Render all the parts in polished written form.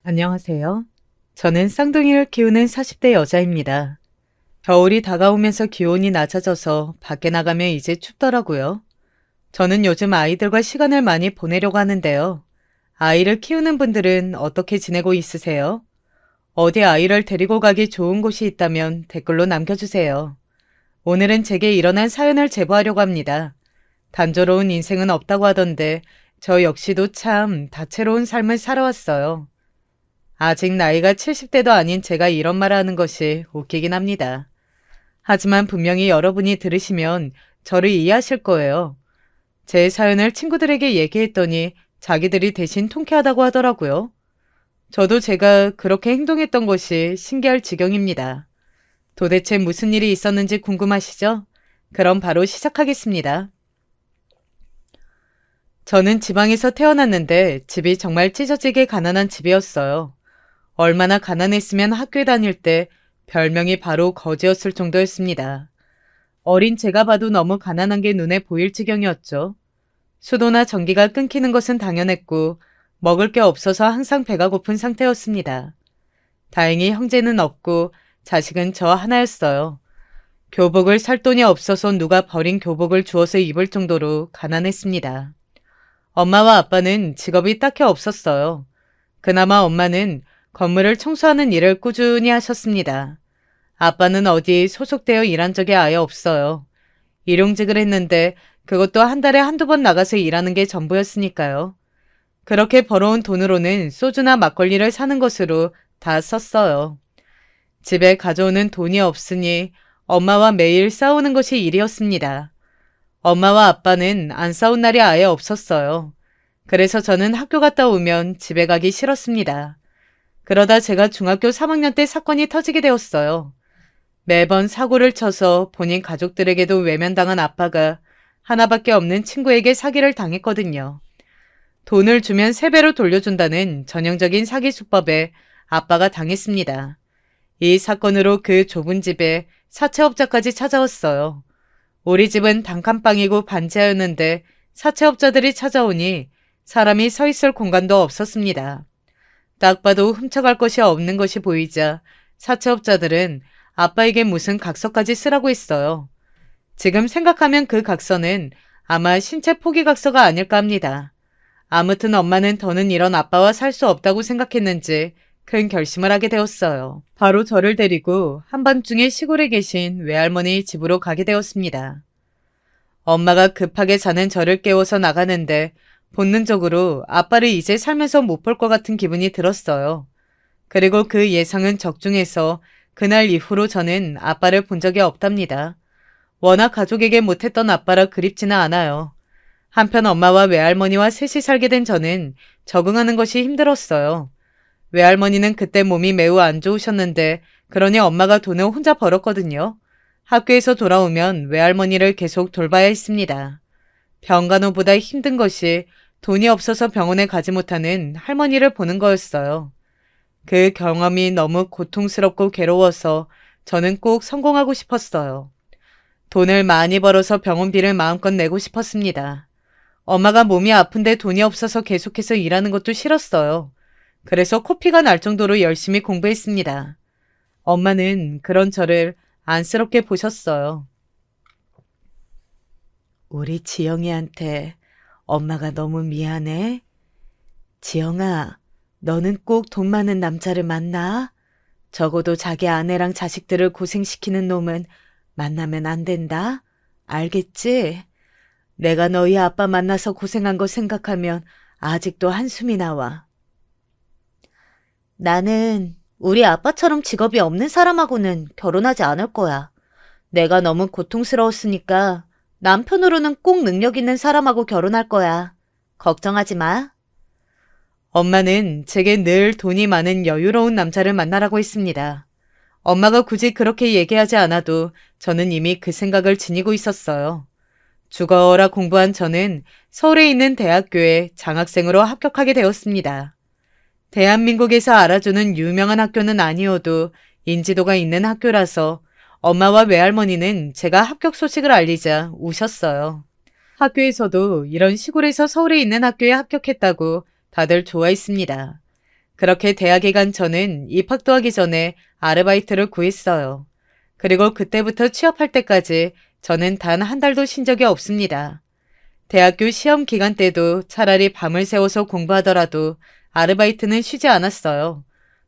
안녕하세요. 저는 쌍둥이를 키우는 40대 여자입니다. 겨울이 다가오면서 기온이 낮아져서 밖에 나가면 이제 춥더라고요. 저는 요즘 아이들과 시간을 많이 보내려고 하는데요. 아이를 키우는 분들은 어떻게 지내고 있으세요? 어디 아이를 데리고 가기 좋은 곳이 있다면 댓글로 남겨주세요. 오늘은 제게 일어난 사연을 제보하려고 합니다. 단조로운 인생은 없다고 하던데 저 역시도 참 다채로운 삶을 살아왔어요. 아직 나이가 70대도 아닌 제가 이런 말을 하는 것이 웃기긴 합니다. 하지만 분명히 여러분이 들으시면 저를 이해하실 거예요. 제 사연을 친구들에게 얘기했더니 자기들이 대신 통쾌하다고 하더라고요. 저도 제가 그렇게 행동했던 것이 신기할 지경입니다. 도대체 무슨 일이 있었는지 궁금하시죠? 그럼 바로 시작하겠습니다. 저는 지방에서 태어났는데 집이 정말 찢어지게 가난한 집이었어요. 얼마나 가난했으면 학교에 다닐 때 별명이 바로 거지였을 정도였습니다. 어린 제가 봐도 너무 가난한 게 눈에 보일 지경이었죠. 수도나 전기가 끊기는 것은 당연했고 먹을 게 없어서 항상 배가 고픈 상태였습니다. 다행히 형제는 없고 자식은 저 하나였어요. 교복을 살 돈이 없어서 누가 버린 교복을 주워서 입을 정도로 가난했습니다. 엄마와 아빠는 직업이 딱히 없었어요. 그나마 엄마는 건물을 청소하는 일을 꾸준히 하셨습니다. 아빠는 어디 소속되어 일한 적이 아예 없어요. 일용직을 했는데 그것도 한 달에 한두 번 나가서 일하는 게 전부였으니까요. 그렇게 벌어온 돈으로는 소주나 막걸리를 사는 것으로 다 썼어요. 집에 가져오는 돈이 없으니 엄마와 매일 싸우는 것이 일이었습니다. 엄마와 아빠는 안 싸운 날이 아예 없었어요. 그래서 저는 학교 갔다 오면 집에 가기 싫었습니다. 그러다 제가 중학교 3학년 때 사건이 터지게 되었어요. 매번 사고를 쳐서 본인 가족들에게도 외면당한 아빠가 하나밖에 없는 친구에게 사기를 당했거든요. 돈을 주면 3배로 돌려준다는 전형적인 사기 수법에 아빠가 당했습니다. 이 사건으로 그 좁은 집에 사채업자까지 찾아왔어요. 우리 집은 단칸방이고 반지하였는데 사채업자들이 찾아오니 사람이 서 있을 공간도 없었습니다. 딱 봐도 훔쳐갈 것이 없는 것이 보이자 사채업자들은 아빠에게 무슨 각서까지 쓰라고 했어요. 지금 생각하면 그 각서는 아마 신체 포기 각서가 아닐까 합니다. 아무튼 엄마는 더는 이런 아빠와 살 수 없다고 생각했는지 큰 결심을 하게 되었어요. 바로 저를 데리고 한밤중에 시골에 계신 외할머니 집으로 가게 되었습니다. 엄마가 급하게 자는 저를 깨워서 나가는데 본능적으로 아빠를 이제 살면서 못 볼 것 같은 기분이 들었어요. 그리고 그 예상은 적중해서 그날 이후로 저는 아빠를 본 적이 없답니다. 워낙 가족에게 못했던 아빠라 그립지는 않아요. 한편 엄마와 외할머니와 셋이 살게 된 저는 적응하는 것이 힘들었어요. 외할머니는 그때 몸이 매우 안 좋으셨는데 그러니 엄마가 돈을 혼자 벌었거든요. 학교에서 돌아오면 외할머니를 계속 돌봐야 했습니다. 병간호보다 힘든 것이 돈이 없어서 병원에 가지 못하는 할머니를 보는 거였어요. 그 경험이 너무 고통스럽고 괴로워서 저는 꼭 성공하고 싶었어요. 돈을 많이 벌어서 병원비를 마음껏 내고 싶었습니다. 엄마가 몸이 아픈데 돈이 없어서 계속해서 일하는 것도 싫었어요. 그래서 코피가 날 정도로 열심히 공부했습니다. 엄마는 그런 저를 안쓰럽게 보셨어요. 우리 지영이한테 엄마가 너무 미안해. 지영아, 너는 꼭 돈 많은 남자를 만나. 적어도 자기 아내랑 자식들을 고생시키는 놈은 만나면 안 된다. 알겠지? 내가 너희 아빠 만나서 고생한 거 생각하면 아직도 한숨이 나와. 나는 우리 아빠처럼 직업이 없는 사람하고는 결혼하지 않을 거야. 내가 너무 고통스러웠으니까 남편으로는 꼭 능력 있는 사람하고 결혼할 거야. 걱정하지 마. 엄마는 제게 늘 돈이 많은 여유로운 남자를 만나라고 했습니다. 엄마가 굳이 그렇게 얘기하지 않아도 저는 이미 그 생각을 지니고 있었어요. 죽어라 공부한 저는 서울에 있는 대학교에 장학생으로 합격하게 되었습니다. 대한민국에서 알아주는 유명한 학교는 아니어도 인지도가 있는 학교라서 엄마와 외할머니는 제가 합격 소식을 알리자 우셨어요. 학교에서도 이런 시골에서 서울에 있는 학교에 합격했다고 다들 좋아했습니다. 그렇게 대학에 간 저는 입학도 하기 전에 아르바이트를 구했어요. 그리고 그때부터 취업할 때까지 저는 단 한 달도 쉰 적이 없습니다. 대학교 시험 기간 때도 차라리 밤을 새워서 공부하더라도 아르바이트는 쉬지 않았어요.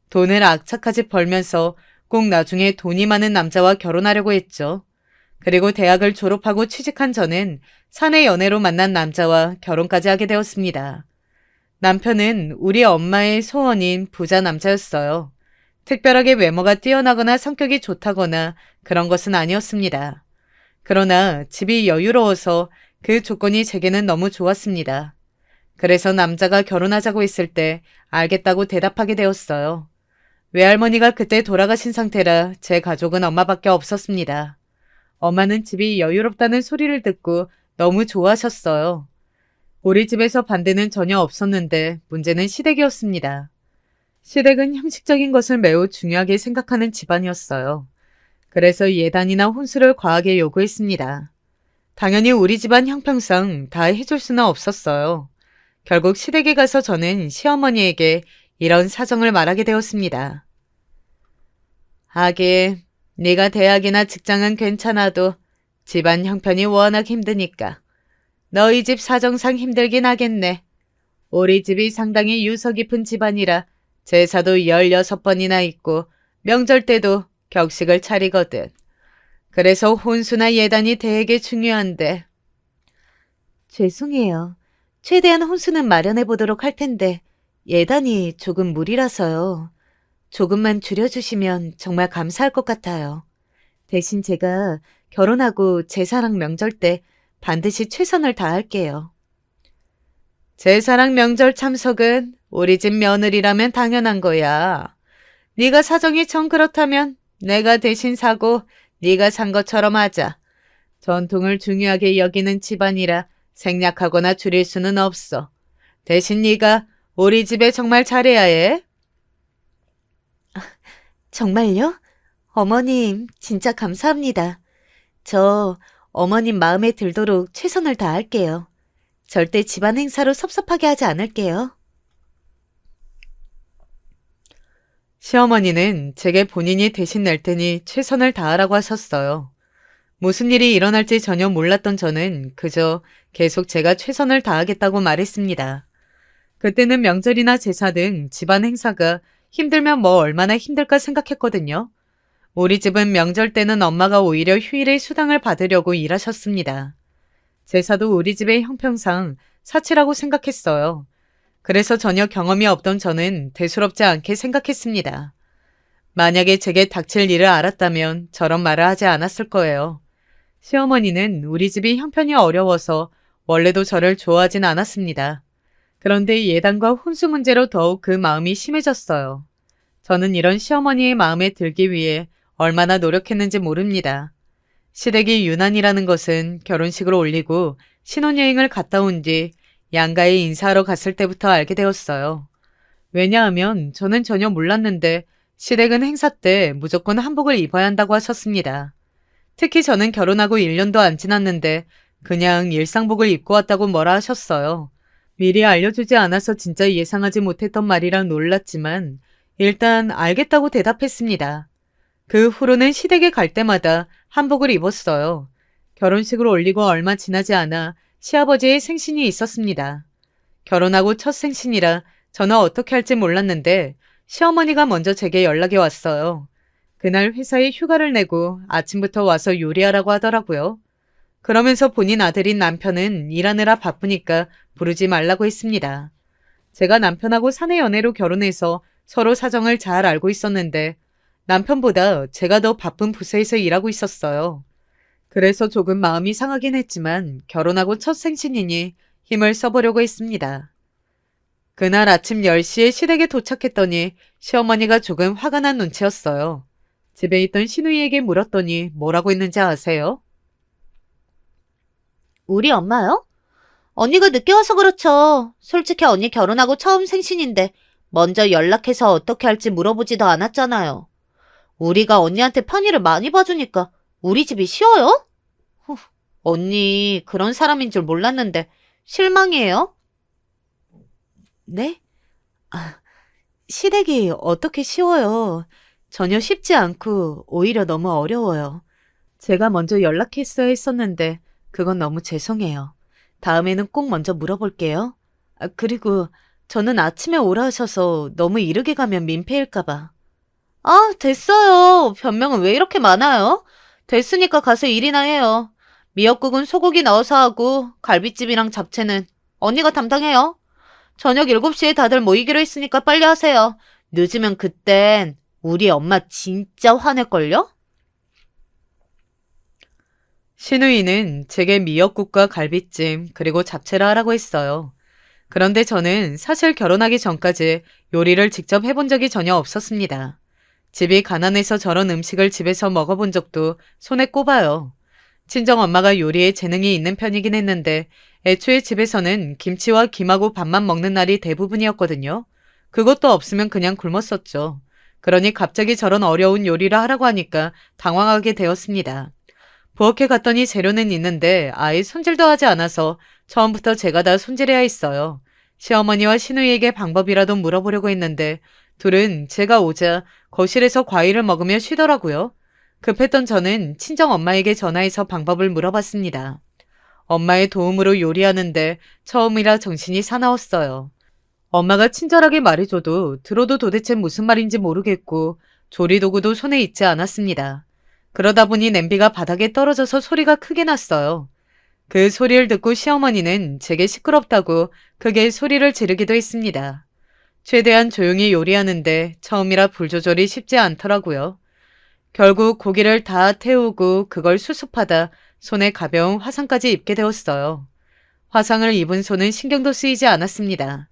돈을 악착같이 벌면서 꼭 나중에 돈이 많은 남자와 결혼하려고 했죠. 그리고 대학을 졸업하고 취직한 저는 사내 연애로 만난 남자와 결혼까지 하게 되었습니다. 남편은 우리 엄마의 소원인 부자 남자였어요. 특별하게 외모가 뛰어나거나 성격이 좋다거나 그런 것은 아니었습니다. 그러나 집이 여유로워서 그 조건이 제게는 너무 좋았습니다. 그래서 남자가 결혼하자고 했을 때 알겠다고 대답하게 되었어요. 외할머니가 그때 돌아가신 상태라 제 가족은 엄마밖에 없었습니다. 엄마는 집이 여유롭다는 소리를 듣고 너무 좋아하셨어요. 우리 집에서 반대는 전혀 없었는데 문제는 시댁이었습니다. 시댁은 형식적인 것을 매우 중요하게 생각하는 집안이었어요. 그래서 예단이나 혼수를 과하게 요구했습니다. 당연히 우리 집안 형평상 다 해줄 수는 없었어요. 결국 시댁에 가서 저는 시어머니에게 이런 사정을 말하게 되었습니다. 하긴 네가 대학이나 직장은 괜찮아도 집안 형편이 워낙 힘드니까 너희 집 사정상 힘들긴 하겠네. 우리 집이 상당히 유서 깊은 집안이라 제사도 16번이나 있고 명절 때도 격식을 차리거든. 그래서 혼수나 예단이 되게 중요한데. 죄송해요. 최대한 혼수는 마련해 보도록 할 텐데 예단이 조금 무리라서요. 조금만 줄여주시면 정말 감사할 것 같아요. 대신 제가 결혼하고 제사랑 명절 때 반드시 최선을 다할게요. 제사랑 명절 참석은 우리 집 며느리라면 당연한 거야. 네가 사정이 정 그렇다면 내가 대신 사고 네가 산 것처럼 하자. 전통을 중요하게 여기는 집안이라 생략하거나 줄일 수는 없어. 대신 네가 우리 집에 정말 잘해야 해. 정말요? 어머님, 진짜 감사합니다. 저 어머님 마음에 들도록 최선을 다할게요. 절대 집안 행사로 섭섭하게 하지 않을게요. 시어머니는 제게 본인이 대신 낼 테니 최선을 다하라고 하셨어요. 무슨 일이 일어날지 전혀 몰랐던 저는 그저 계속 제가 최선을 다하겠다고 말했습니다. 그때는 명절이나 제사 등 집안 행사가 힘들면 뭐 얼마나 힘들까 생각했거든요. 우리 집은 명절 때는 엄마가 오히려 휴일에 수당을 받으려고 일하셨습니다. 제사도 우리 집의 형평상 사치라고 생각했어요. 그래서 전혀 경험이 없던 저는 대수롭지 않게 생각했습니다. 만약에 제게 닥칠 일을 알았다면 저런 말을 하지 않았을 거예요. 시어머니는 우리 집이 형편이 어려워서 원래도 저를 좋아하진 않았습니다. 그런데 예단과 혼수 문제로 더욱 그 마음이 심해졌어요. 저는 이런 시어머니의 마음에 들기 위해 얼마나 노력했는지 모릅니다. 시댁이 유난이라는 것은 결혼식을 올리고 신혼여행을 갔다 온 뒤 양가에 인사하러 갔을 때부터 알게 되었어요. 왜냐하면 저는 전혀 몰랐는데 시댁은 행사 때 무조건 한복을 입어야 한다고 하셨습니다. 특히 저는 결혼하고 1년도 안 지났는데 그냥 일상복을 입고 왔다고 뭐라 하셨어요. 미리 알려주지 않아서 진짜 예상하지 못했던 말이라 놀랐지만 일단 알겠다고 대답했습니다. 그 후로는 시댁에 갈 때마다 한복을 입었어요. 결혼식을 올리고 얼마 지나지 않아 시아버지의 생신이 있었습니다. 결혼하고 첫 생신이라 저는 어떻게 할지 몰랐는데 시어머니가 먼저 제게 연락이 왔어요. 그날 회사에 휴가를 내고 아침부터 와서 요리하라고 하더라고요. 그러면서 본인 아들인 남편은 일하느라 바쁘니까 부르지 말라고 했습니다. 제가 남편하고 사내 연애로 결혼해서 서로 사정을 잘 알고 있었는데 남편보다 제가 더 바쁜 부서에서 일하고 있었어요. 그래서 조금 마음이 상하긴 했지만 결혼하고 첫 생신이니 힘을 써보려고 했습니다. 그날 아침 10시에 시댁에 도착했더니 시어머니가 조금 화가 난 눈치였어요. 집에 있던 시누이에게 물었더니 뭐라고 했는지 아세요? 우리 엄마요? 언니가 늦게 와서 그렇죠. 솔직히 언니 결혼하고 처음 생신인데 먼저 연락해서 어떻게 할지 물어보지도 않았잖아요. 우리가 언니한테 편의를 많이 봐주니까 우리 집이 쉬워요? 언니 그런 사람인 줄 몰랐는데 실망이에요? 네? 아, 시댁이 어떻게 쉬워요. 전혀 쉽지 않고 오히려 너무 어려워요. 제가 먼저 연락했어야 했었는데 그건 너무 죄송해요. 다음에는 꼭 먼저 물어볼게요. 그리고 저는 아침에 오라 하셔서 너무 이르게 가면 민폐일까 봐. 아, 됐어요. 변명은 왜 이렇게 많아요? 됐으니까 가서 일이나 해요. 미역국은 소고기 넣어서 하고 갈비찜이랑 잡채는 언니가 담당해요. 저녁 7시에 다들 모이기로 했으니까 빨리 하세요. 늦으면 그땐 우리 엄마 진짜 화낼걸요? 신우이는 제게 미역국과 갈비찜 그리고 잡채를 하라고 했어요. 그런데 저는 사실 결혼하기 전까지 요리를 직접 해본 적이 전혀 없었습니다. 집이 가난해서 저런 음식을 집에서 먹어본 적도 손에 꼽아요. 친정엄마가 요리에 재능이 있는 편이긴 했는데 애초에 집에서는 김치와 김하고 밥만 먹는 날이 대부분이었거든요. 그것도 없으면 그냥 굶었었죠. 그러니 갑자기 저런 어려운 요리를 하라고 하니까 당황하게 되었습니다. 부엌에 갔더니 재료는 있는데 아예 손질도 하지 않아서 처음부터 제가 다 손질해야 했어요. 시어머니와 시누이에게 방법이라도 물어보려고 했는데 둘은 제가 오자 거실에서 과일을 먹으며 쉬더라고요. 급했던 저는 친정엄마에게 전화해서 방법을 물어봤습니다. 엄마의 도움으로 요리하는데 처음이라 정신이 사나웠어요. 엄마가 친절하게 말해줘도 들어도 도대체 무슨 말인지 모르겠고 조리도구도 손에 있지 않았습니다. 그러다 보니 냄비가 바닥에 떨어져서 소리가 크게 났어요. 그 소리를 듣고 시어머니는 제게 시끄럽다고 크게 소리를 지르기도 했습니다. 최대한 조용히 요리하는데 처음이라 불 조절이 쉽지 않더라고요. 결국 고기를 다 태우고 그걸 수습하다 손에 가벼운 화상까지 입게 되었어요. 화상을 입은 손은 신경도 쓰이지 않았습니다.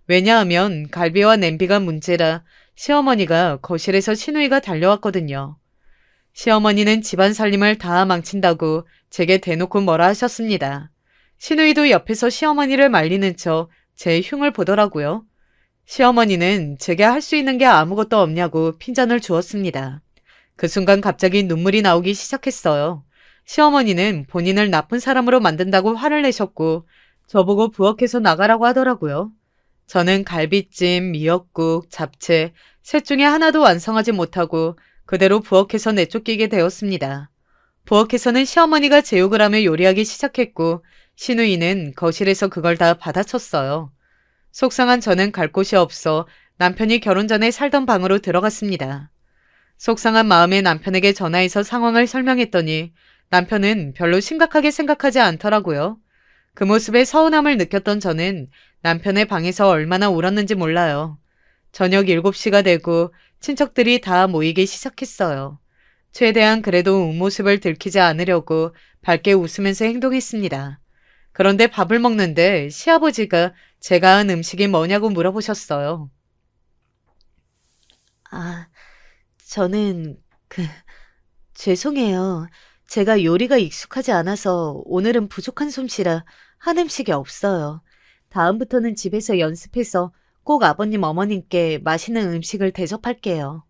왜냐하면 갈비와 냄비가 문제라 시어머니가 거실에서 시누이가 달려왔거든요. 시어머니는 집안 살림을 다 망친다고 제게 대놓고 뭐라 하셨습니다. 시누이도 옆에서 시어머니를 말리는 척 제 흉을 보더라고요. 시어머니는 제게 할 수 있는 게 아무것도 없냐고 핀잔을 주었습니다. 그 순간 갑자기 눈물이 나오기 시작했어요. 시어머니는 본인을 나쁜 사람으로 만든다고 화를 내셨고 저보고 부엌에서 나가라고 하더라고요. 저는 갈비찜, 미역국, 잡채 셋 중에 하나도 완성하지 못하고 그대로 부엌에서 내쫓기게 되었습니다. 부엌에서는 시어머니가 제욕을 하며 요리하기 시작했고 시누이는 거실에서 그걸 다 받아쳤어요. 속상한 저는 갈 곳이 없어 남편이 결혼 전에 살던 방으로 들어갔습니다. 속상한 마음에 남편에게 전화해서 상황을 설명했더니 남편은 별로 심각하게 생각하지 않더라고요. 그 모습에 서운함을 느꼈던 저는 남편의 방에서 얼마나 울었는지 몰라요. 저녁 7시가 되고 친척들이 다 모이기 시작했어요. 최대한 그래도 웃모습을 들키지 않으려고 밝게 웃으면서 행동했습니다. 그런데 밥을 먹는데 시아버지가 제가 한 음식이 뭐냐고 물어보셨어요. 아, 저는 죄송해요. 제가 요리가 익숙하지 않아서 오늘은 부족한 솜씨라 한 음식이 없어요. 다음부터는 집에서 연습해서 꼭 아버님 어머님께 맛있는 음식을 대접할게요.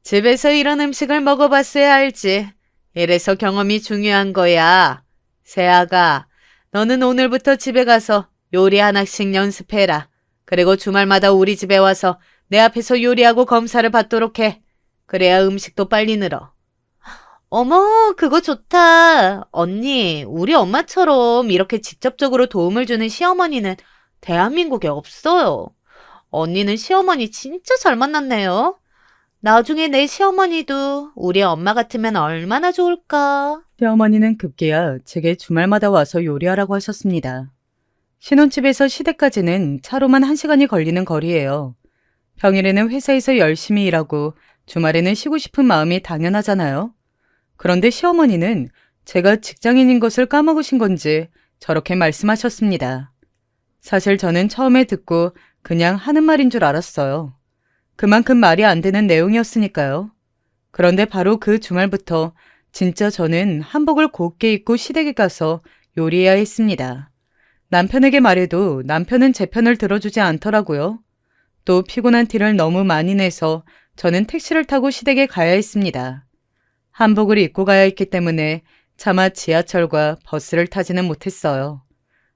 집에서 이런 음식을 먹어봤어야 알지. 이래서 경험이 중요한 거야. 세아가, 너는 오늘부터 집에 가서 요리 하나씩 연습해라. 그리고 주말마다 우리 집에 와서 내 앞에서 요리하고 검사를 받도록 해. 그래야 음식도 빨리 늘어. 어머, 그거 좋다. 언니, 우리 엄마처럼 이렇게 직접적으로 도움을 주는 시어머니는 대한민국에 없어요. 언니는 시어머니 진짜 잘 만났네요. 나중에 내 시어머니도 우리 엄마 같으면 얼마나 좋을까. 시어머니는 급기야 제게 주말마다 와서 요리하라고 하셨습니다. 신혼집에서 시댁까지는 차로만 1시간이 걸리는 거리예요. 평일에는 회사에서 열심히 일하고 주말에는 쉬고 싶은 마음이 당연하잖아요. 그런데 시어머니는 제가 직장인인 것을 까먹으신 건지 저렇게 말씀하셨습니다. 사실 저는 처음에 듣고 그냥 하는 말인 줄 알았어요. 그만큼 말이 안 되는 내용이었으니까요. 그런데 바로 그 주말부터 진짜 저는 한복을 곱게 입고 시댁에 가서 요리해야 했습니다. 남편에게 말해도 남편은 제 편을 들어주지 않더라고요. 또 피곤한 티를 너무 많이 내서 저는 택시를 타고 시댁에 가야 했습니다. 한복을 입고 가야 했기 때문에 차마 지하철과 버스를 타지는 못했어요.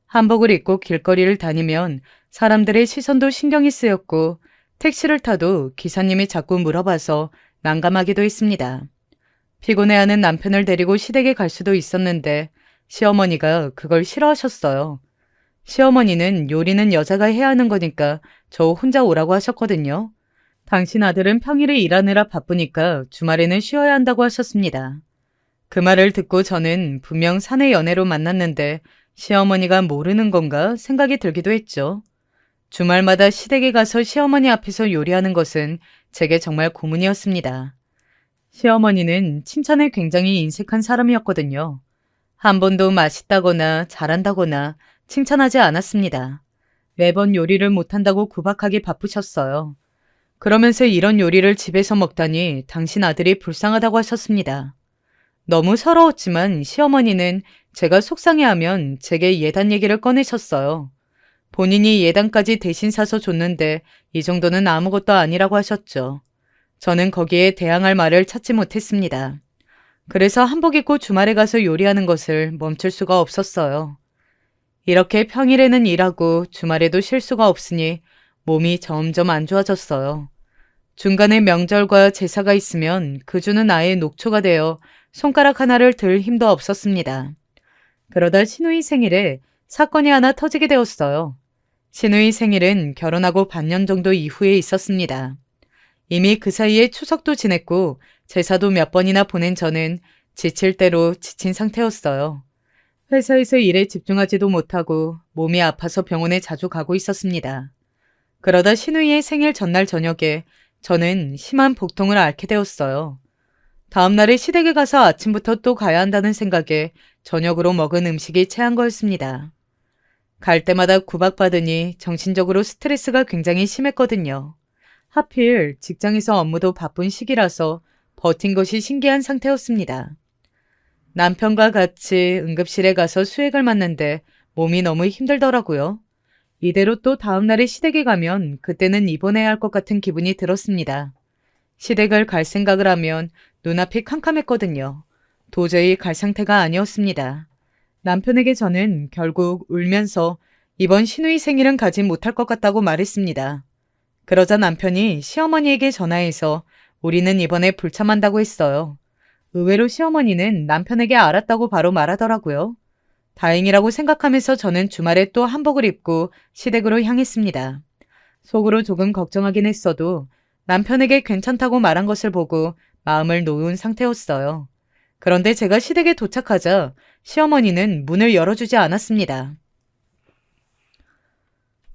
한복을 입고 길거리를 다니면 사람들의 시선도 신경이 쓰였고 택시를 타도 기사님이 자꾸 물어봐서 난감하기도 했습니다. 피곤해하는 남편을 데리고 시댁에 갈 수도 있었는데 시어머니가 그걸 싫어하셨어요. 시어머니는 요리는 여자가 해야 하는 거니까 저 혼자 오라고 하셨거든요. 당신 아들은 평일에 일하느라 바쁘니까 주말에는 쉬어야 한다고 하셨습니다. 그 말을 듣고 저는 분명 사내 연애로 만났는데 시어머니가 모르는 건가 생각이 들기도 했죠. 주말마다 시댁에 가서 시어머니 앞에서 요리하는 것은 제게 정말 고문이었습니다. 시어머니는 칭찬을 굉장히 인색한 사람이었거든요. 한 번도 맛있다거나 잘한다거나 칭찬하지 않았습니다. 매번 요리를 못한다고 구박하기 바쁘셨어요. 그러면서 이런 요리를 집에서 먹다니 당신 아들이 불쌍하다고 하셨습니다. 너무 서러웠지만 시어머니는 제가 속상해하면 제게 예단 얘기를 꺼내셨어요. 본인이 예단까지 대신 사서 줬는데 이 정도는 아무것도 아니라고 하셨죠. 저는 거기에 대항할 말을 찾지 못했습니다. 그래서 한복 입고 주말에 가서 요리하는 것을 멈출 수가 없었어요. 이렇게 평일에는 일하고 주말에도 쉴 수가 없으니 몸이 점점 안 좋아졌어요. 중간에 명절과 제사가 있으면 그 주는 아예 녹초가 되어 손가락 하나를 들 힘도 없었습니다. 그러다 시누이 생일에 사건이 하나 터지게 되었어요. 시누이 생일은 결혼하고 반년 정도 이후에 있었습니다. 이미 그 사이에 추석도 지냈고 제사도 몇 번이나 보낸 저는 지칠 대로 지친 상태였어요. 회사에서 일에 집중하지도 못하고 몸이 아파서 병원에 자주 가고 있었습니다. 그러다 시누이의 생일 전날 저녁에 저는 심한 복통을 앓게 되었어요. 다음 날에 시댁에 가서 아침부터 또 가야 한다는 생각에 저녁으로 먹은 음식이 체한 거였습니다. 갈 때마다 구박받으니 정신적으로 스트레스가 굉장히 심했거든요. 하필 직장에서 업무도 바쁜 시기라서 버틴 것이 신기한 상태였습니다. 남편과 같이 응급실에 가서 수액을 맞는데 몸이 너무 힘들더라고요. 이대로 또 다음 날에 시댁에 가면 그때는 입원해야 할 것 같은 기분이 들었습니다. 시댁을 갈 생각을 하면 눈앞이 캄캄했거든요. 도저히 갈 상태가 아니었습니다. 남편에게 저는 결국 울면서 이번 시누이 생일은 가지 못할 것 같다고 말했습니다. 그러자 남편이 시어머니에게 전화해서 우리는 이번에 불참한다고 했어요. 의외로 시어머니는 남편에게 알았다고 바로 말하더라고요. 다행이라고 생각하면서 저는 주말에 또 한복을 입고 시댁으로 향했습니다. 속으로 조금 걱정하긴 했어도 남편에게 괜찮다고 말한 것을 보고 마음을 놓은 상태였어요. 그런데 제가 시댁에 도착하자 시어머니는 문을 열어주지 않았습니다.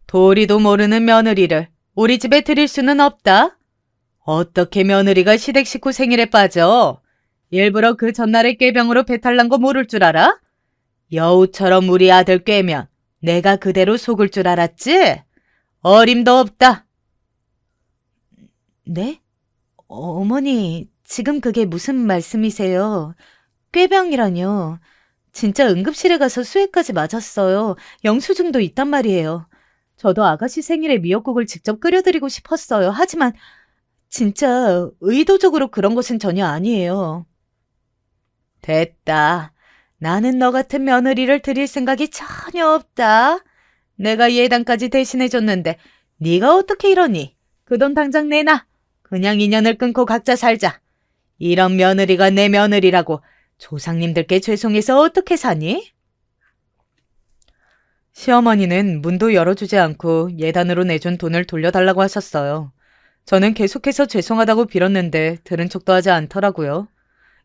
도리도 모르는 며느리를 우리 집에 들일 수는 없다. 어떻게 며느리가 시댁 식구 생일에 빠져? 일부러 그 전날에 꾀병으로 배탈 난 거 모를 줄 알아? 여우처럼 우리 아들 꾀면 내가 그대로 속을 줄 알았지? 어림도 없다. 네? 어머니, 지금 그게 무슨 말씀이세요? 꾀병이라뇨. 진짜 응급실에 가서 수액까지 맞았어요. 영수증도 있단 말이에요. 저도 아가씨 생일에 미역국을 직접 끓여드리고 싶었어요. 하지만 진짜 의도적으로 그런 것은 전혀 아니에요. 됐다. 나는 너 같은 며느리를 드릴 생각이 전혀 없다. 내가 예단까지 대신해줬는데 네가 어떻게 이러니? 그 돈 당장 내놔. 그냥 인연을 끊고 각자 살자. 이런 며느리가 내 며느리라고 조상님들께 죄송해서 어떻게 사니? 시어머니는 문도 열어주지 않고 예단으로 내준 돈을 돌려달라고 하셨어요. 저는 계속해서 죄송하다고 빌었는데 들은 척도 하지 않더라고요.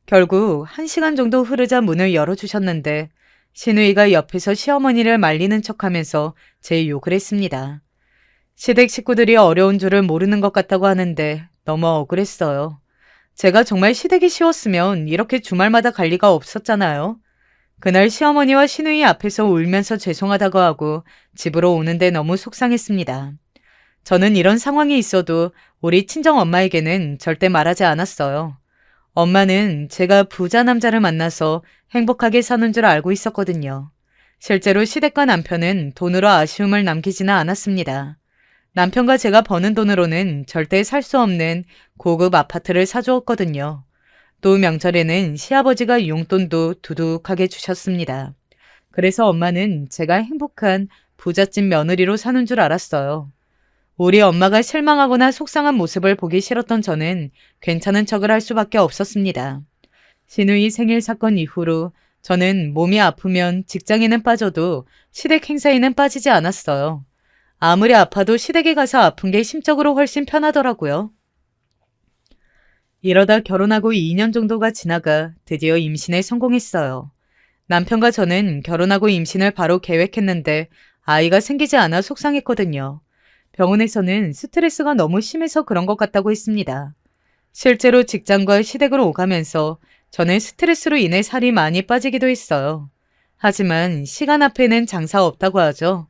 결국 1시간 정도 흐르자 문을 열어주셨는데 시누이가 옆에서 시어머니를 말리는 척하면서 제 욕을 했습니다. 시댁 식구들이 어려운 줄을 모르는 것 같다고 하는데 너무 억울했어요. 제가 정말 시댁이 쉬웠으면 이렇게 주말마다 갈 리가 없었잖아요. 그날 시어머니와 시누이 앞에서 울면서 죄송하다고 하고 집으로 오는데 너무 속상했습니다. 저는 이런 상황이 있어도 우리 친정엄마에게는 절대 말하지 않았어요. 엄마는 제가 부자 남자를 만나서 행복하게 사는 줄 알고 있었거든요. 실제로 시댁과 남편은 돈으로 아쉬움을 남기지는 않았습니다. 남편과 제가 버는 돈으로는 절대 살 수 없는 고급 아파트를 사주었거든요. 또 명절에는 시아버지가 용돈도 두둑하게 주셨습니다. 그래서 엄마는 제가 행복한 부잣집 며느리로 사는 줄 알았어요. 우리 엄마가 실망하거나 속상한 모습을 보기 싫었던 저는 괜찮은 척을 할 수밖에 없었습니다. 시누이 생일 사건 이후로 저는 몸이 아프면 직장에는 빠져도 시댁 행사에는 빠지지 않았어요. 아무리 아파도 시댁에 가서 아픈 게 심적으로 훨씬 편하더라고요. 이러다 결혼하고 2년 정도가 지나가 드디어 임신에 성공했어요. 남편과 저는 결혼하고 임신을 바로 계획했는데 아이가 생기지 않아 속상했거든요. 병원에서는 스트레스가 너무 심해서 그런 것 같다고 했습니다. 실제로 직장과 시댁으로 오가면서 저는 스트레스로 인해 살이 많이 빠지기도 했어요. 하지만 시간 앞에는 장사 없다고 하죠.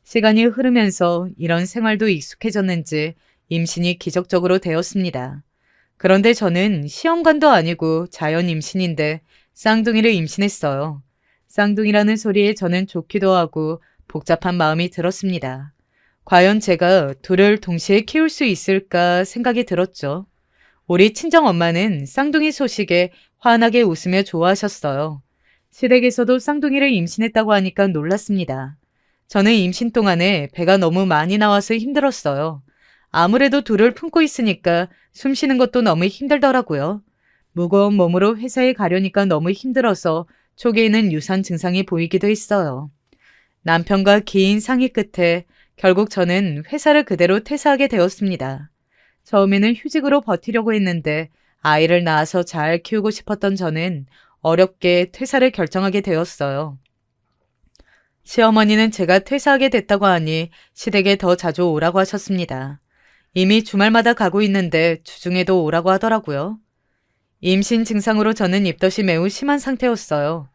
시간이 흐르면서 이런 생활도 익숙해졌는지 임신이 기적적으로 되었습니다. 그런데 저는 시험관도 아니고 자연 임신인데 쌍둥이를 임신했어요. 쌍둥이라는 소리에 저는 좋기도 하고 복잡한 마음이 들었습니다. 과연 제가 둘을 동시에 키울 수 있을까 생각이 들었죠. 우리 친정엄마는 쌍둥이 소식에 환하게 웃으며 좋아하셨어요. 시댁에서도 쌍둥이를 임신했다고 하니까 놀랐습니다. 저는 임신 동안에 배가 너무 많이 나와서 힘들었어요. 아무래도 둘을 품고 있으니까 숨 쉬는 것도 너무 힘들더라고요. 무거운 몸으로 회사에 가려니까 너무 힘들어서 초기에는 유산 증상이 보이기도 했어요. 남편과 긴 상의 끝에 결국 저는 회사를 그대로 퇴사하게 되었습니다. 처음에는 휴직으로 버티려고 했는데 아이를 낳아서 잘 키우고 싶었던 저는 어렵게 퇴사를 결정하게 되었어요. 시어머니는 제가 퇴사하게 됐다고 하니 시댁에 더 자주 오라고 하셨습니다. 이미 주말마다 가고 있는데 주중에도 오라고 하더라고요. 임신 증상으로 저는 입덧이 매우 심한 상태였어요.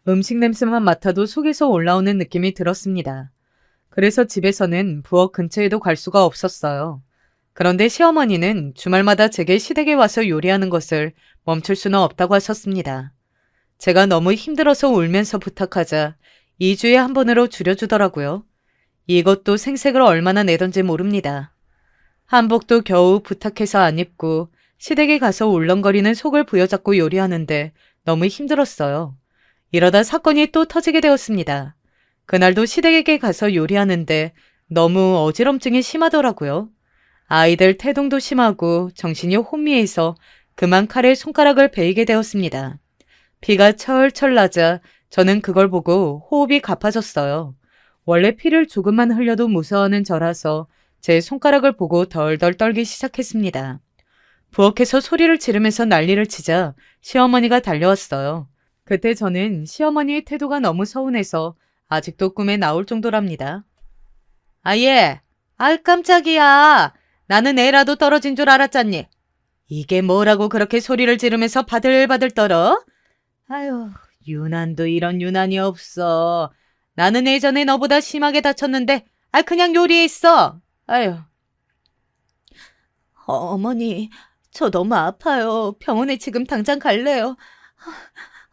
음식 냄새만 맡아도 속에서 올라오는 느낌이 들었습니다. 그래서 집에서는 부엌 근처에도 갈 수가 없었어요. 그런데 시어머니는 주말마다 제게 시댁에 와서 요리하는 것을 멈출 수는 없다고 하셨습니다. 제가 너무 힘들어서 울면서 부탁하자 2주에 한 번으로 줄여주더라고요. 이것도 생색을 얼마나 내던지 모릅니다. 한복도 겨우 부탁해서 안 입고 시댁에 가서 울렁거리는 속을 부여잡고 요리하는데 너무 힘들었어요. 이러다 사건이 또 터지게 되었습니다. 그날도 시댁에 가서 요리하는데 너무 어지럼증이 심하더라고요. 아이들 태동도 심하고 정신이 혼미해서 그만 칼에 손가락을 베이게 되었습니다. 피가 철철 나자 저는 그걸 보고 호흡이 가빠졌어요. 원래 피를 조금만 흘려도 무서워하는 저라서 제 손가락을 보고 덜덜 떨기 시작했습니다. 부엌에서 소리를 지르면서 난리를 치자 시어머니가 달려왔어요. 그때 저는 시어머니의 태도가 너무 서운해서 아직도 꿈에 나올 정도랍니다. 아예, 깜짝이야. 나는 애라도 떨어진 줄 알았잖니. 이게 뭐라고 그렇게 소리를 지르면서 바들바들 떨어? 아유, 유난도 이런 유난이 없어. 나는 예전에 너보다 심하게 다쳤는데 그냥 요리했어. 아유. 어머니, 저 너무 아파요. 병원에 지금 당장 갈래요.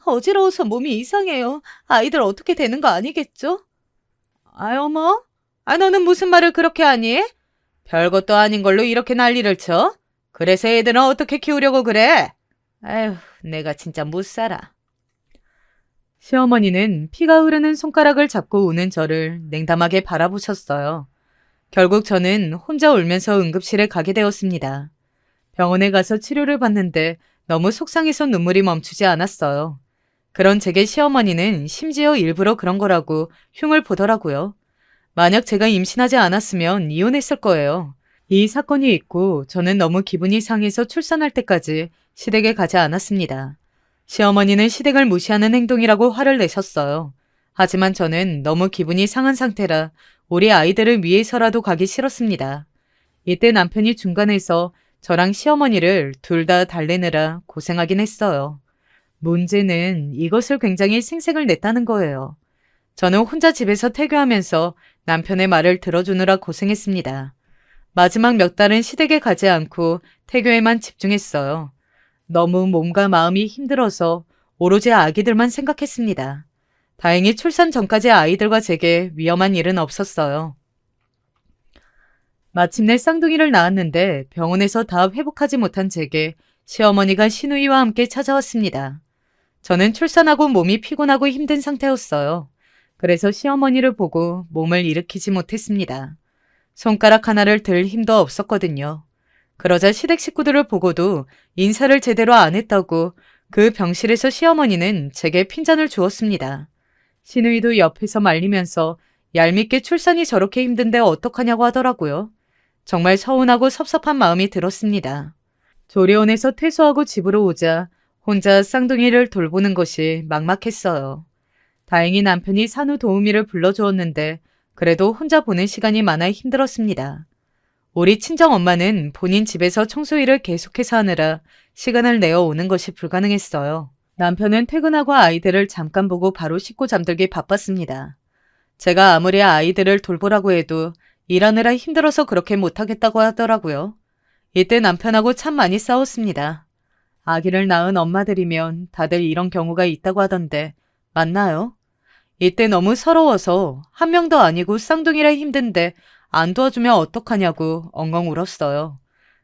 어지러워서 몸이 이상해요. 아이들 어떻게 되는 거 아니겠죠? 어머? 너는 무슨 말을 그렇게 하니? 별것도 아닌 걸로 이렇게 난리를 쳐? 그래서 애들은 어떻게 키우려고 그래? 아휴, 내가 진짜 못 살아. 시어머니는 피가 흐르는 손가락을 잡고 우는 저를 냉담하게 바라보셨어요. 결국 저는 혼자 울면서 응급실에 가게 되었습니다. 병원에 가서 치료를 받는데 너무 속상해서 눈물이 멈추지 않았어요. 그런 제게 시어머니는 심지어 일부러 그런 거라고 흉을 보더라고요. 만약 제가 임신하지 않았으면 이혼했을 거예요. 이 사건이 있고 저는 너무 기분이 상해서 출산할 때까지 시댁에 가지 않았습니다. 시어머니는 시댁을 무시하는 행동이라고 화를 내셨어요. 하지만 저는 너무 기분이 상한 상태라 우리 아이들을 위해서라도 가기 싫었습니다. 이때 남편이 중간에서 저랑 시어머니를 둘 다 달래느라 고생하긴 했어요. 문제는 이것을 굉장히 생색을 냈다는 거예요. 저는 혼자 집에서 태교하면서 남편의 말을 들어주느라 고생했습니다. 마지막 몇 달은 시댁에 가지 않고 태교에만 집중했어요. 너무 몸과 마음이 힘들어서 오로지 아기들만 생각했습니다. 다행히 출산 전까지 아이들과 제게 위험한 일은 없었어요. 마침내 쌍둥이를 낳았는데 병원에서 다 회복하지 못한 제게 시어머니가 시누이와 함께 찾아왔습니다. 저는 출산하고 몸이 피곤하고 힘든 상태였어요. 그래서 시어머니를 보고 몸을 일으키지 못했습니다. 손가락 하나를 들 힘도 없었거든요. 그러자 시댁 식구들을 보고도 인사를 제대로 안 했다고 그 병실에서 시어머니는 제게 핀잔을 주었습니다. 시누이도 옆에서 말리면서 얄밉게 출산이 저렇게 힘든데 어떡하냐고 하더라고요. 정말 서운하고 섭섭한 마음이 들었습니다. 조리원에서 퇴소하고 집으로 오자 혼자 쌍둥이를 돌보는 것이 막막했어요. 다행히 남편이 산후 도우미를 불러주었는데 그래도 혼자 보는 시간이 많아 힘들었습니다. 우리 친정엄마는 본인 집에서 청소일을 계속해서 하느라 시간을 내어 오는 것이 불가능했어요. 남편은 퇴근하고 아이들을 잠깐 보고 바로 씻고 잠들기 바빴습니다. 제가 아무리 아이들을 돌보라고 해도 일하느라 힘들어서 그렇게 못하겠다고 하더라고요. 이때 남편하고 참 많이 싸웠습니다. 아기를 낳은 엄마들이면 다들 이런 경우가 있다고 하던데 맞나요? 이때 너무 서러워서 한 명도 아니고 쌍둥이라 힘든데 안 도와주면 어떡하냐고 엉엉 울었어요.